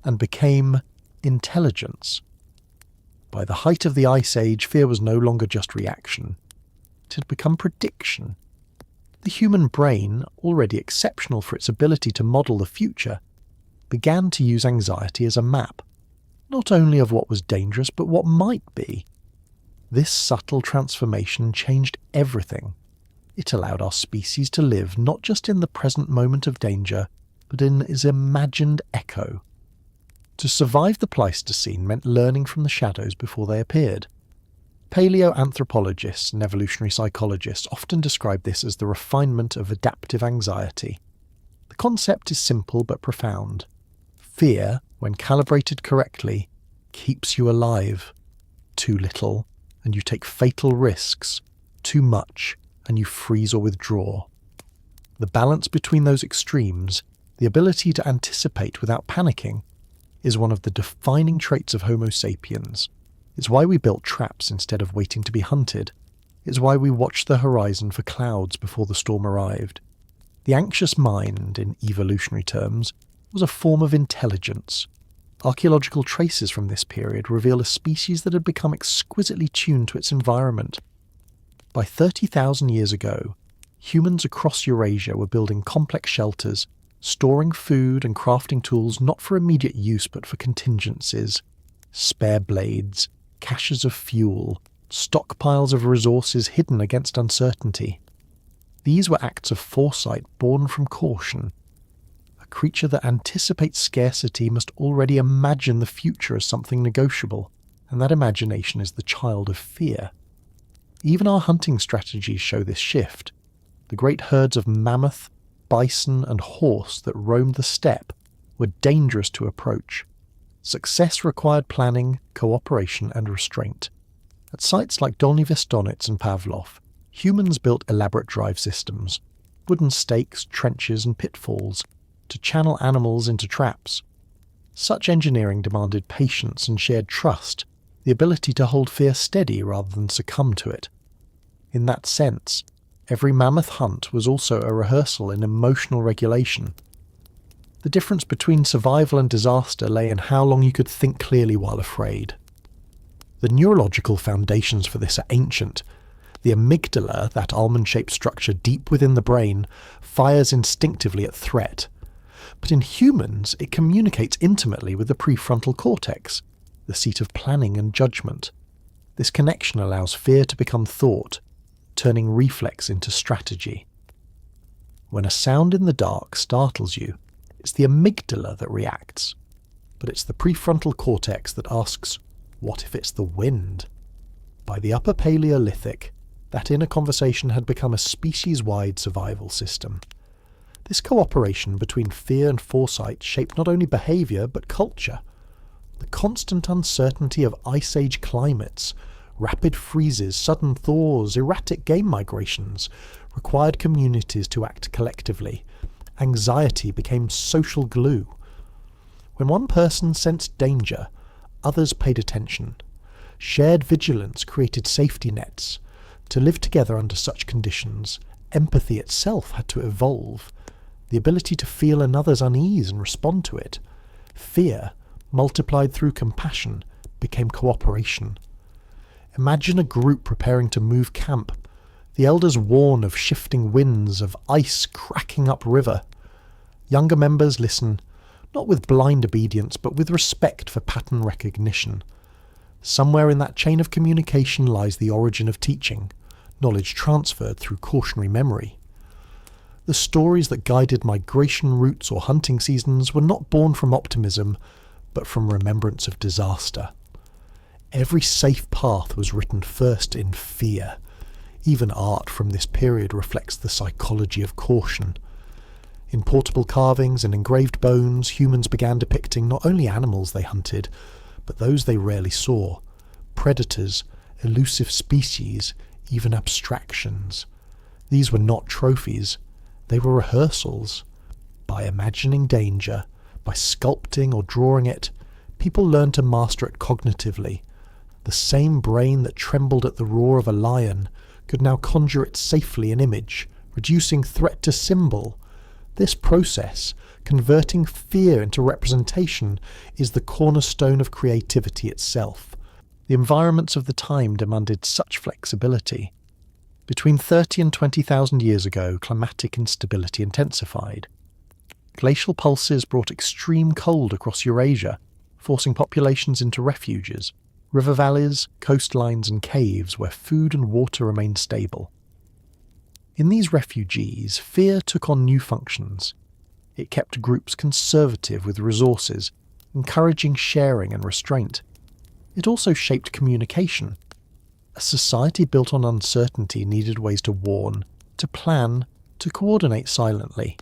Speaker 1: and became intelligence. By the height of the Ice Age, fear was no longer just reaction. It had become prediction. The human brain, already exceptional for its ability to model the future, began to use anxiety as a map, not only of what was dangerous, but what might be. This subtle transformation changed everything. It allowed our species to live not just in the present moment of danger, but in its imagined echo. To survive the Pleistocene meant learning from the shadows before they appeared. Paleoanthropologists and evolutionary psychologists often describe this as the refinement of adaptive anxiety. The concept is simple but profound. Fear, when calibrated correctly, keeps you alive. Too little, and you take fatal risks. Too much, and you freeze or withdraw. The balance between those extremes, the ability to anticipate without panicking, is one of the defining traits of Homo sapiens. It's why we built traps instead of waiting to be hunted. It's why we watched the horizon for clouds before the storm arrived. The anxious mind, in evolutionary terms, was a form of intelligence. Archaeological traces from this period reveal a species that had become exquisitely tuned to its environment. By 30,000 years ago, humans across Eurasia were building complex shelters, storing food and crafting tools not for immediate use but for contingencies. Spare blades, caches of fuel, stockpiles of resources hidden against uncertainty. These were acts of foresight born from caution. A creature that anticipates scarcity must already imagine the future as something negotiable. and that imagination is the child of fear. Even our hunting strategies show this shift. The great herds of mammoth, bison and horse that roamed the steppe were dangerous to approach. Success required planning, cooperation and restraint. At sites like Dolny Vestonitz and Pavlov, humans built elaborate drive systems, wooden stakes, trenches and pitfalls, to channel animals into traps. Such engineering demanded patience and shared trust, the ability to hold fear steady rather than succumb to it. In that sense, every mammoth hunt was also a rehearsal in emotional regulation. The difference between survival and disaster lay in how long you could think clearly while afraid. The neurological foundations for this are ancient. The amygdala, that almond-shaped structure deep within the brain, fires instinctively at threat. But in humans, it communicates intimately with the prefrontal cortex, the seat of planning and judgment. This connection allows fear to become thought, turning reflex into strategy. When a sound in the dark startles you, it's the amygdala that reacts, but it's the prefrontal cortex that asks, what if it's the wind? By the Upper Paleolithic, that inner conversation had become a species-wide survival system. This cooperation between fear and foresight shaped not only behaviour but culture. The constant uncertainty of Ice Age climates, rapid freezes, sudden thaws, erratic game migrations, required communities to act collectively. Anxiety became social glue. When one person sensed danger, others paid attention. Shared vigilance created safety nets. To live together under such conditions, empathy itself had to evolve. The ability to feel another's unease and respond to it. Fear, multiplied through compassion, became cooperation. Imagine a group preparing to move camp. The elders warn of shifting winds, of ice cracking up river. Younger members listen, not with blind obedience, but with respect for pattern recognition. Somewhere in that chain of communication lies the origin of teaching, knowledge transferred through cautionary memory. The stories that guided migration routes or hunting seasons were not born from optimism, but from remembrance of disaster. Every safe path was written first in fear. Even art from this period reflects the psychology of caution. In portable carvings and engraved bones, humans began depicting not only animals they hunted, but those they rarely saw, predators, elusive species, even abstractions. These were not trophies, they were rehearsals. By imagining danger, by sculpting or drawing it, people learned to master it cognitively. The same brain that trembled at the roar of a lion could now conjure it safely in image, reducing threat to symbol. This process, converting fear into representation, is the cornerstone of creativity itself. The environments of the time demanded such flexibility. Between 30 and 20,000 years ago, climatic instability intensified. Glacial pulses brought extreme cold across Eurasia, forcing populations into refuges, river valleys, coastlines and caves where food and water remained stable. In these refugees, fear took on new functions. It kept groups conservative with resources, encouraging sharing and restraint. It also shaped communication. A society built on uncertainty needed ways to warn, to plan, to coordinate silently.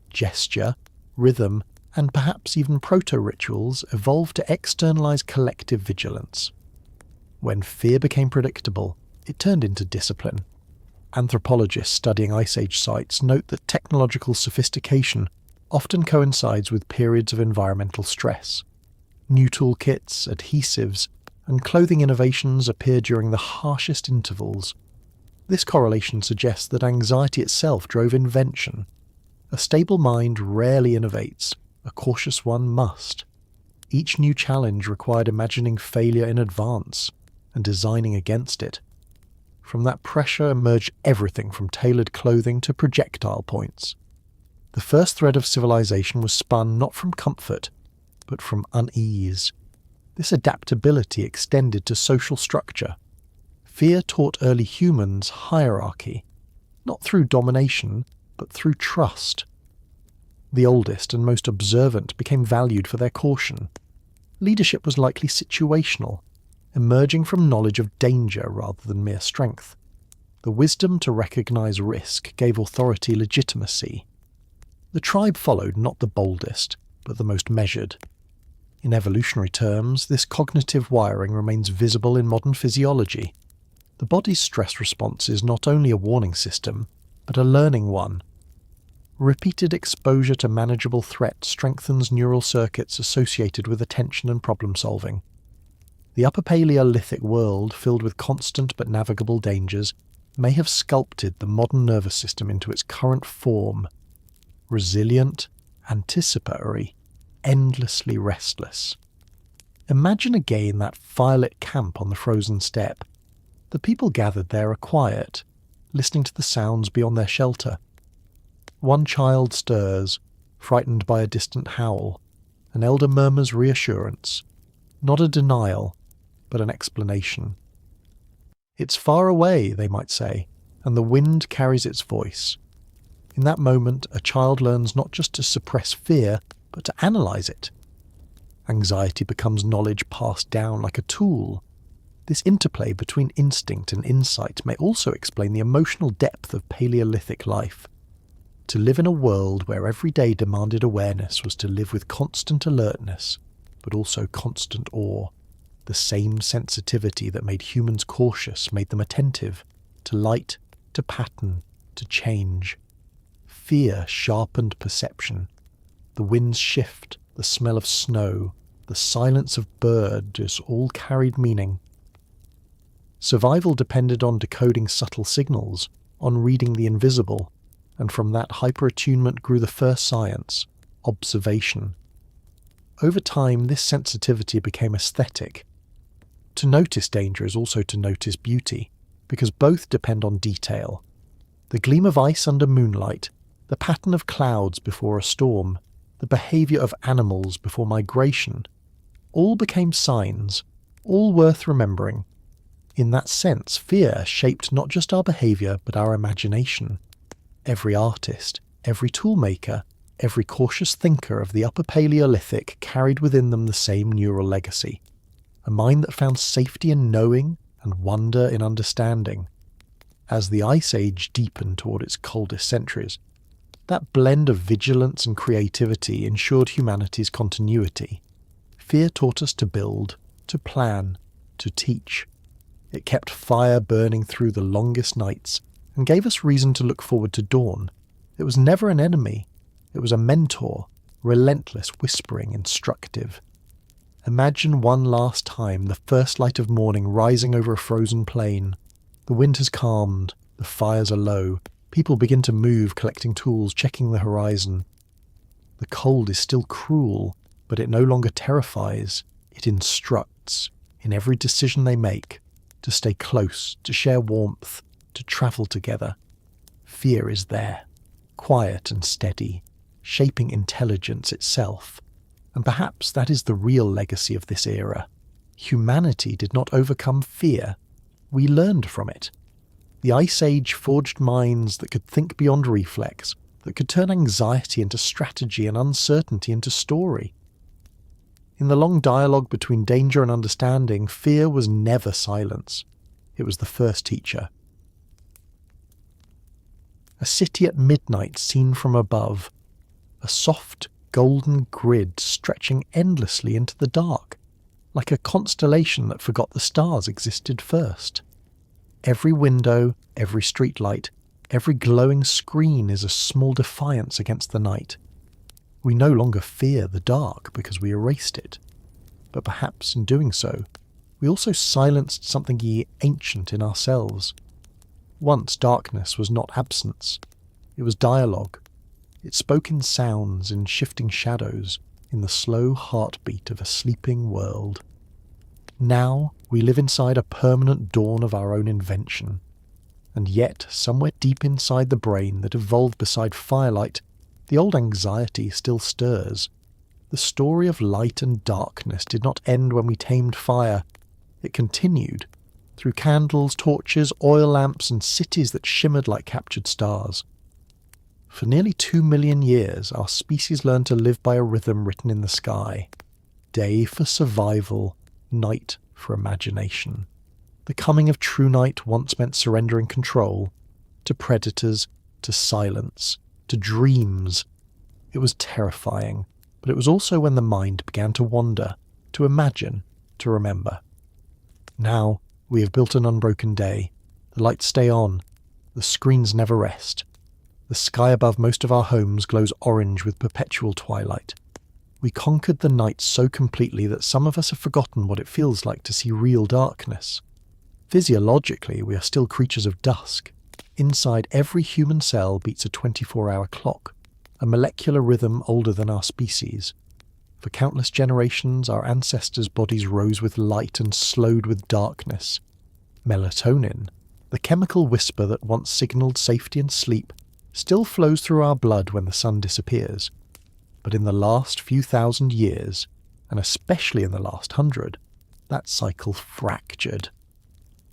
Speaker 1: Gesture, rhythm, and perhaps even proto-rituals evolved to externalize collective vigilance. When fear became predictable, it turned into discipline. Anthropologists studying Ice Age sites note that technological sophistication often coincides with periods of environmental stress. New toolkits, adhesives, and clothing innovations appear during the harshest intervals. This correlation suggests that anxiety itself drove invention. A stable mind rarely innovates, a cautious one must. Each new challenge required imagining failure in advance and designing against it. From that pressure emerged everything from tailored clothing to projectile points. The first thread of civilization was spun not from comfort, but from unease. This adaptability extended to social structure. Fear taught early humans hierarchy, not through domination, but through trust. The oldest and most observant became valued for their caution. Leadership was likely situational. emerging from knowledge of danger rather than mere strength. The wisdom to recognize risk gave authority legitimacy. The tribe followed not the boldest, but the most measured. In evolutionary terms, this cognitive wiring remains visible in modern physiology. The body's stress response is not only a warning system, but a learning one. Repeated exposure to manageable threat strengthens neural circuits associated with attention and problem-solving. The Upper Paleolithic world, filled with constant but navigable dangers, may have sculpted the modern nervous system into its current form: resilient, anticipatory, endlessly restless. Imagine again that firelit camp on the frozen steppe. The people gathered there are quiet, listening to the sounds beyond their shelter. One child stirs, frightened by a distant howl. An elder murmurs reassurance, not a denial, but an explanation. "It's far away," they might say, and the wind carries its voice. In that moment, a child learns not just to suppress fear, but to analyze it. Anxiety becomes knowledge passed down like a tool. This interplay between instinct and insight may also explain the emotional depth of Paleolithic life. To live in a world where every day demanded awareness was to live with constant alertness, but also constant awe. The same sensitivity that made humans cautious made them attentive, to light, to pattern, to change. Fear sharpened perception. The wind's shift, the smell of snow, the silence of birds all carried meaning. Survival depended on decoding subtle signals, on reading the invisible, and from that hyper-attunement grew the first science, observation. Over time, this sensitivity became aesthetic. To notice danger is also to notice beauty, because both depend on detail. The gleam of ice under moonlight, the pattern of clouds before a storm, the behaviour of animals before migration, all became signs, all worth remembering. In that sense, fear shaped not just our behaviour, but our imagination. Every artist, every toolmaker, every cautious thinker of the Upper Paleolithic carried within them the same neural legacy. A mind that found safety in knowing and wonder in understanding. As the Ice Age deepened toward its coldest centuries, that blend of vigilance and creativity ensured humanity's continuity. Fear taught us to build, to plan, to teach. It kept fire burning through the longest nights and gave us reason to look forward to dawn. It was never an enemy. It was a mentor, relentless, whispering, instructive. Imagine one last time the first light of morning rising over a frozen plain. The wind has calmed, the fires are low, people begin to move, collecting tools, checking the horizon. The cold is still cruel, but it no longer terrifies. It instructs, in every decision they make, to stay close, to share warmth, to travel together. Fear is there, quiet and steady, shaping intelligence itself. And perhaps that is the real legacy of this era. Humanity did not overcome fear. We learned from it. The Ice Age forged minds that could think beyond reflex, that could turn anxiety into strategy and uncertainty into story. In the long dialogue between danger and understanding, fear was never silence. It was the first teacher. A city at midnight seen from above. A soft, golden grid stretching endlessly into the dark, like a constellation that forgot the stars existed first. Every window, every streetlight, every glowing screen is a small defiance against the night. We no longer fear the dark because we erased it, but perhaps in doing so, we also silenced something ancient in ourselves. Once darkness was not absence, it was dialogue. It spoke in sounds, in shifting shadows, in the slow heartbeat of a sleeping world. Now we live inside a permanent dawn of our own invention. And yet, somewhere deep inside the brain that evolved beside firelight, the old anxiety still stirs. The story of light and darkness did not end when we tamed fire. It continued, through candles, torches, oil lamps, and cities that shimmered like captured stars. For nearly 2 million years, our species learned to live by a rhythm written in the sky. Day for survival, night for imagination. The coming of true night once meant surrendering control to predators, to silence, to dreams. It was terrifying, but it was also when the mind began to wander, to imagine, to remember. Now we have built an unbroken day. The lights stay on. The screens never rest. The sky above most of our homes glows orange with perpetual twilight. We conquered the night so completely that some of us have forgotten what it feels like to see real darkness. Physiologically, we are still creatures of dusk. Inside every human cell beats a 24-hour clock, a molecular rhythm older than our species. For countless generations, our ancestors' bodies rose with light and slowed with darkness. Melatonin, the chemical whisper that once signalled safety and sleep, still flows through our blood when the sun disappears. But in the last few thousand years, and especially in the last 100, that cycle fractured.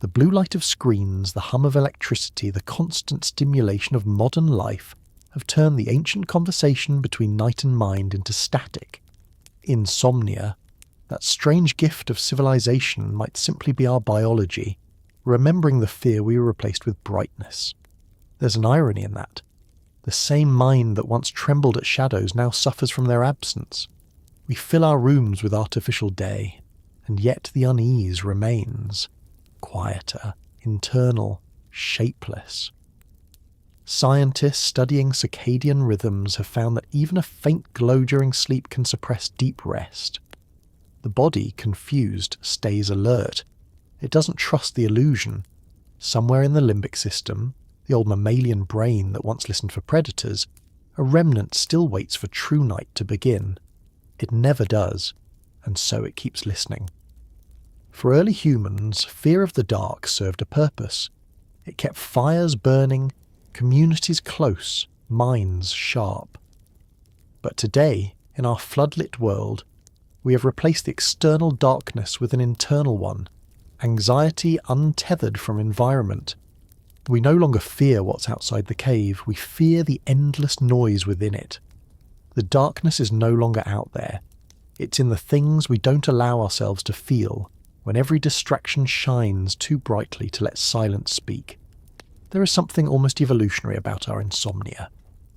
Speaker 1: The blue light of screens, the hum of electricity, the constant stimulation of modern life have turned the ancient conversation between night and mind into static. Insomnia, that strange gift of civilization, might simply be our biology, remembering the fear we replaced with brightness. There's an irony in that. The same mind that once trembled at shadows now suffers from their absence. We fill our rooms with artificial day, and yet the unease remains. Quieter, internal, shapeless. Scientists studying circadian rhythms have found that even a faint glow during sleep can suppress deep rest. The body, confused, stays alert. It doesn't trust the illusion. Somewhere in the limbic system, the old mammalian brain that once listened for predators, a remnant still waits for true night to begin. It never does, and so it keeps listening. For early humans, fear of the dark served a purpose. It kept fires burning, communities close, minds sharp. But today, in our floodlit world, we have replaced the external darkness with an internal one, anxiety untethered from environment. We no longer fear what's outside the cave, we fear the endless noise within it. The darkness is no longer out there. It's in the things we don't allow ourselves to feel, when every distraction shines too brightly to let silence speak. There is something almost evolutionary about our insomnia.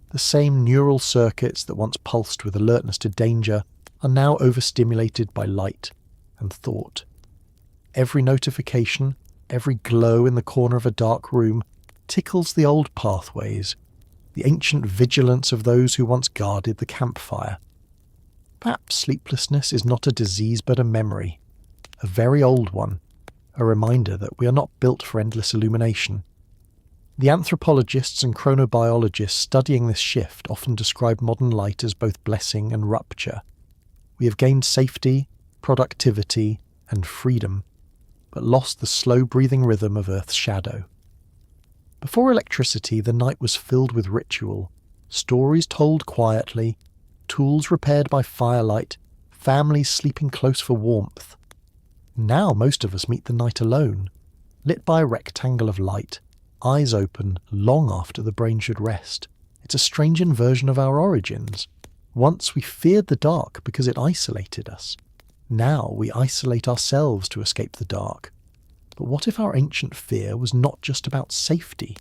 Speaker 1: The same neural circuits that once pulsed with alertness to danger are now overstimulated by light and thought. Every notification, every glow in the corner of a dark room tickles the old pathways, the ancient vigilance of those who once guarded the campfire. Perhaps sleeplessness is not a disease but a memory, a very old one, a reminder that we are not built for endless illumination. The anthropologists and chronobiologists studying this shift often describe modern light as both blessing and rupture. We have gained safety, productivity, and freedom, but lost the slow-breathing rhythm of Earth's shadow. Before electricity, the night was filled with ritual, stories told quietly, tools repaired by firelight, families sleeping close for warmth. Now most of us meet the night alone, lit by a rectangle of light, eyes open long after the brain should rest. It's a strange inversion of our origins. Once we feared the dark because it isolated us. Now we isolate ourselves to escape the dark. But what if our ancient fear was not just about safety?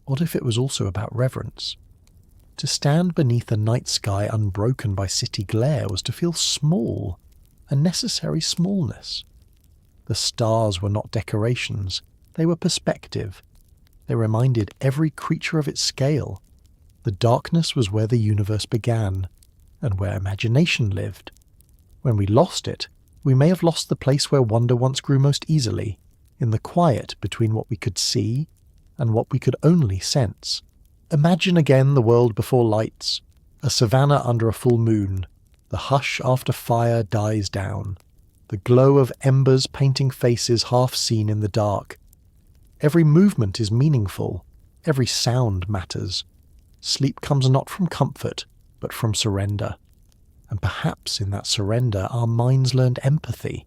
Speaker 1: What if it was also about reverence? To stand beneath a night sky unbroken by city glare was to feel small, a necessary smallness. The stars were not decorations, they were perspective. They reminded every creature of its scale. The darkness was where the universe began, and where imagination lived. When we lost it, we may have lost the place where wonder once grew most easily, in the quiet between what we could see and what we could only sense. Imagine again the world before lights, a savanna under a full moon. The hush after fire dies down. The glow of embers painting faces half seen in the dark. Every movement is meaningful. Every sound matters. Sleep comes not from comfort, but from surrender. And perhaps in that surrender our minds learned empathy,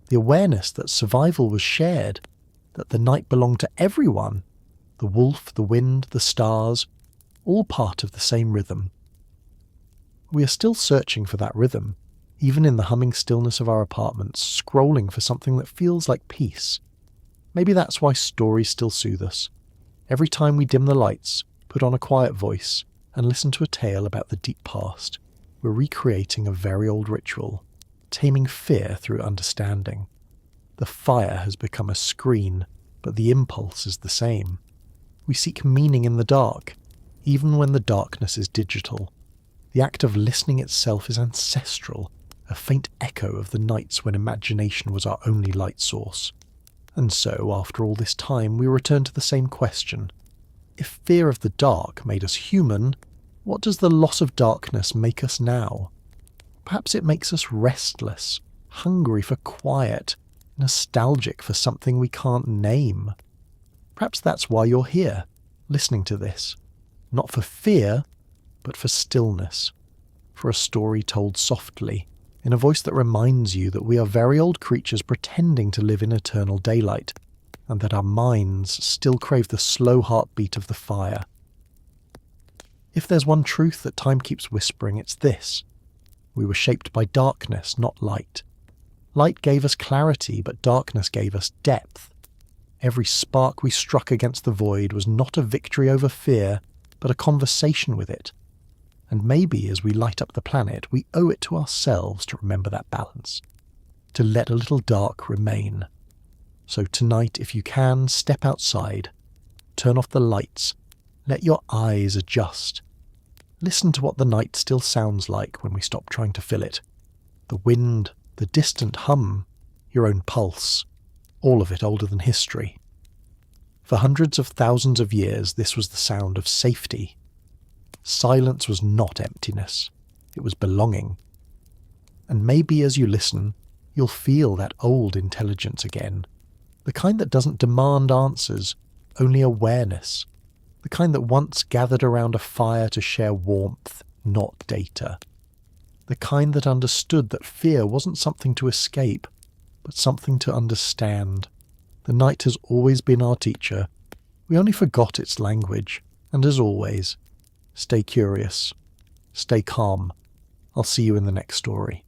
Speaker 1: the awareness that survival was shared, that the night belonged to everyone, the wolf, the wind, the stars, all part of the same rhythm. We are still searching for that rhythm, even in the humming stillness of our apartments, scrolling for something that feels like peace. Maybe that's why stories still soothe us. Every time we dim the lights, put on a quiet voice, and listen to a tale about the deep past, we're recreating a very old ritual, taming fear through understanding. The fire has become a screen, but the impulse is the same. We seek meaning in the dark, even when the darkness is digital. The act of listening itself is ancestral, a faint echo of the nights when imagination was our only light source. And so, after all this time, we return to the same question. If fear of the dark made us human, what does the loss of darkness make us now? Perhaps it makes us restless, hungry for quiet, nostalgic for something we can't name. Perhaps that's why you're here, listening to this. Not for fear, but for stillness. For a story told softly, in a voice that reminds you that we are very old creatures pretending to live in eternal daylight, and that our minds still crave the slow heartbeat of the fire. If there's one truth that time keeps whispering, it's this. We were shaped by darkness, not light. Light gave us clarity, but darkness gave us depth. Every spark we struck against the void was not a victory over fear, but a conversation with it. And maybe as we light up the planet, we owe it to ourselves to remember that balance, to let a little dark remain. So tonight, if you can, step outside, turn off the lights, let your eyes adjust. Listen to what the night still sounds like when we stop trying to fill it. The wind, the distant hum, your own pulse, all of it older than history. For hundreds of thousands of years, this was the sound of safety. Silence was not emptiness, it was belonging. And maybe as you listen, you'll feel that old intelligence again, the kind that doesn't demand answers, only awareness, the kind that once gathered around a fire to share warmth, not data, the kind that understood that fear wasn't something to escape, but something to understand. The night has always been our teacher, we only forgot its language, and as always, stay curious, stay calm. I'll see you in the next story.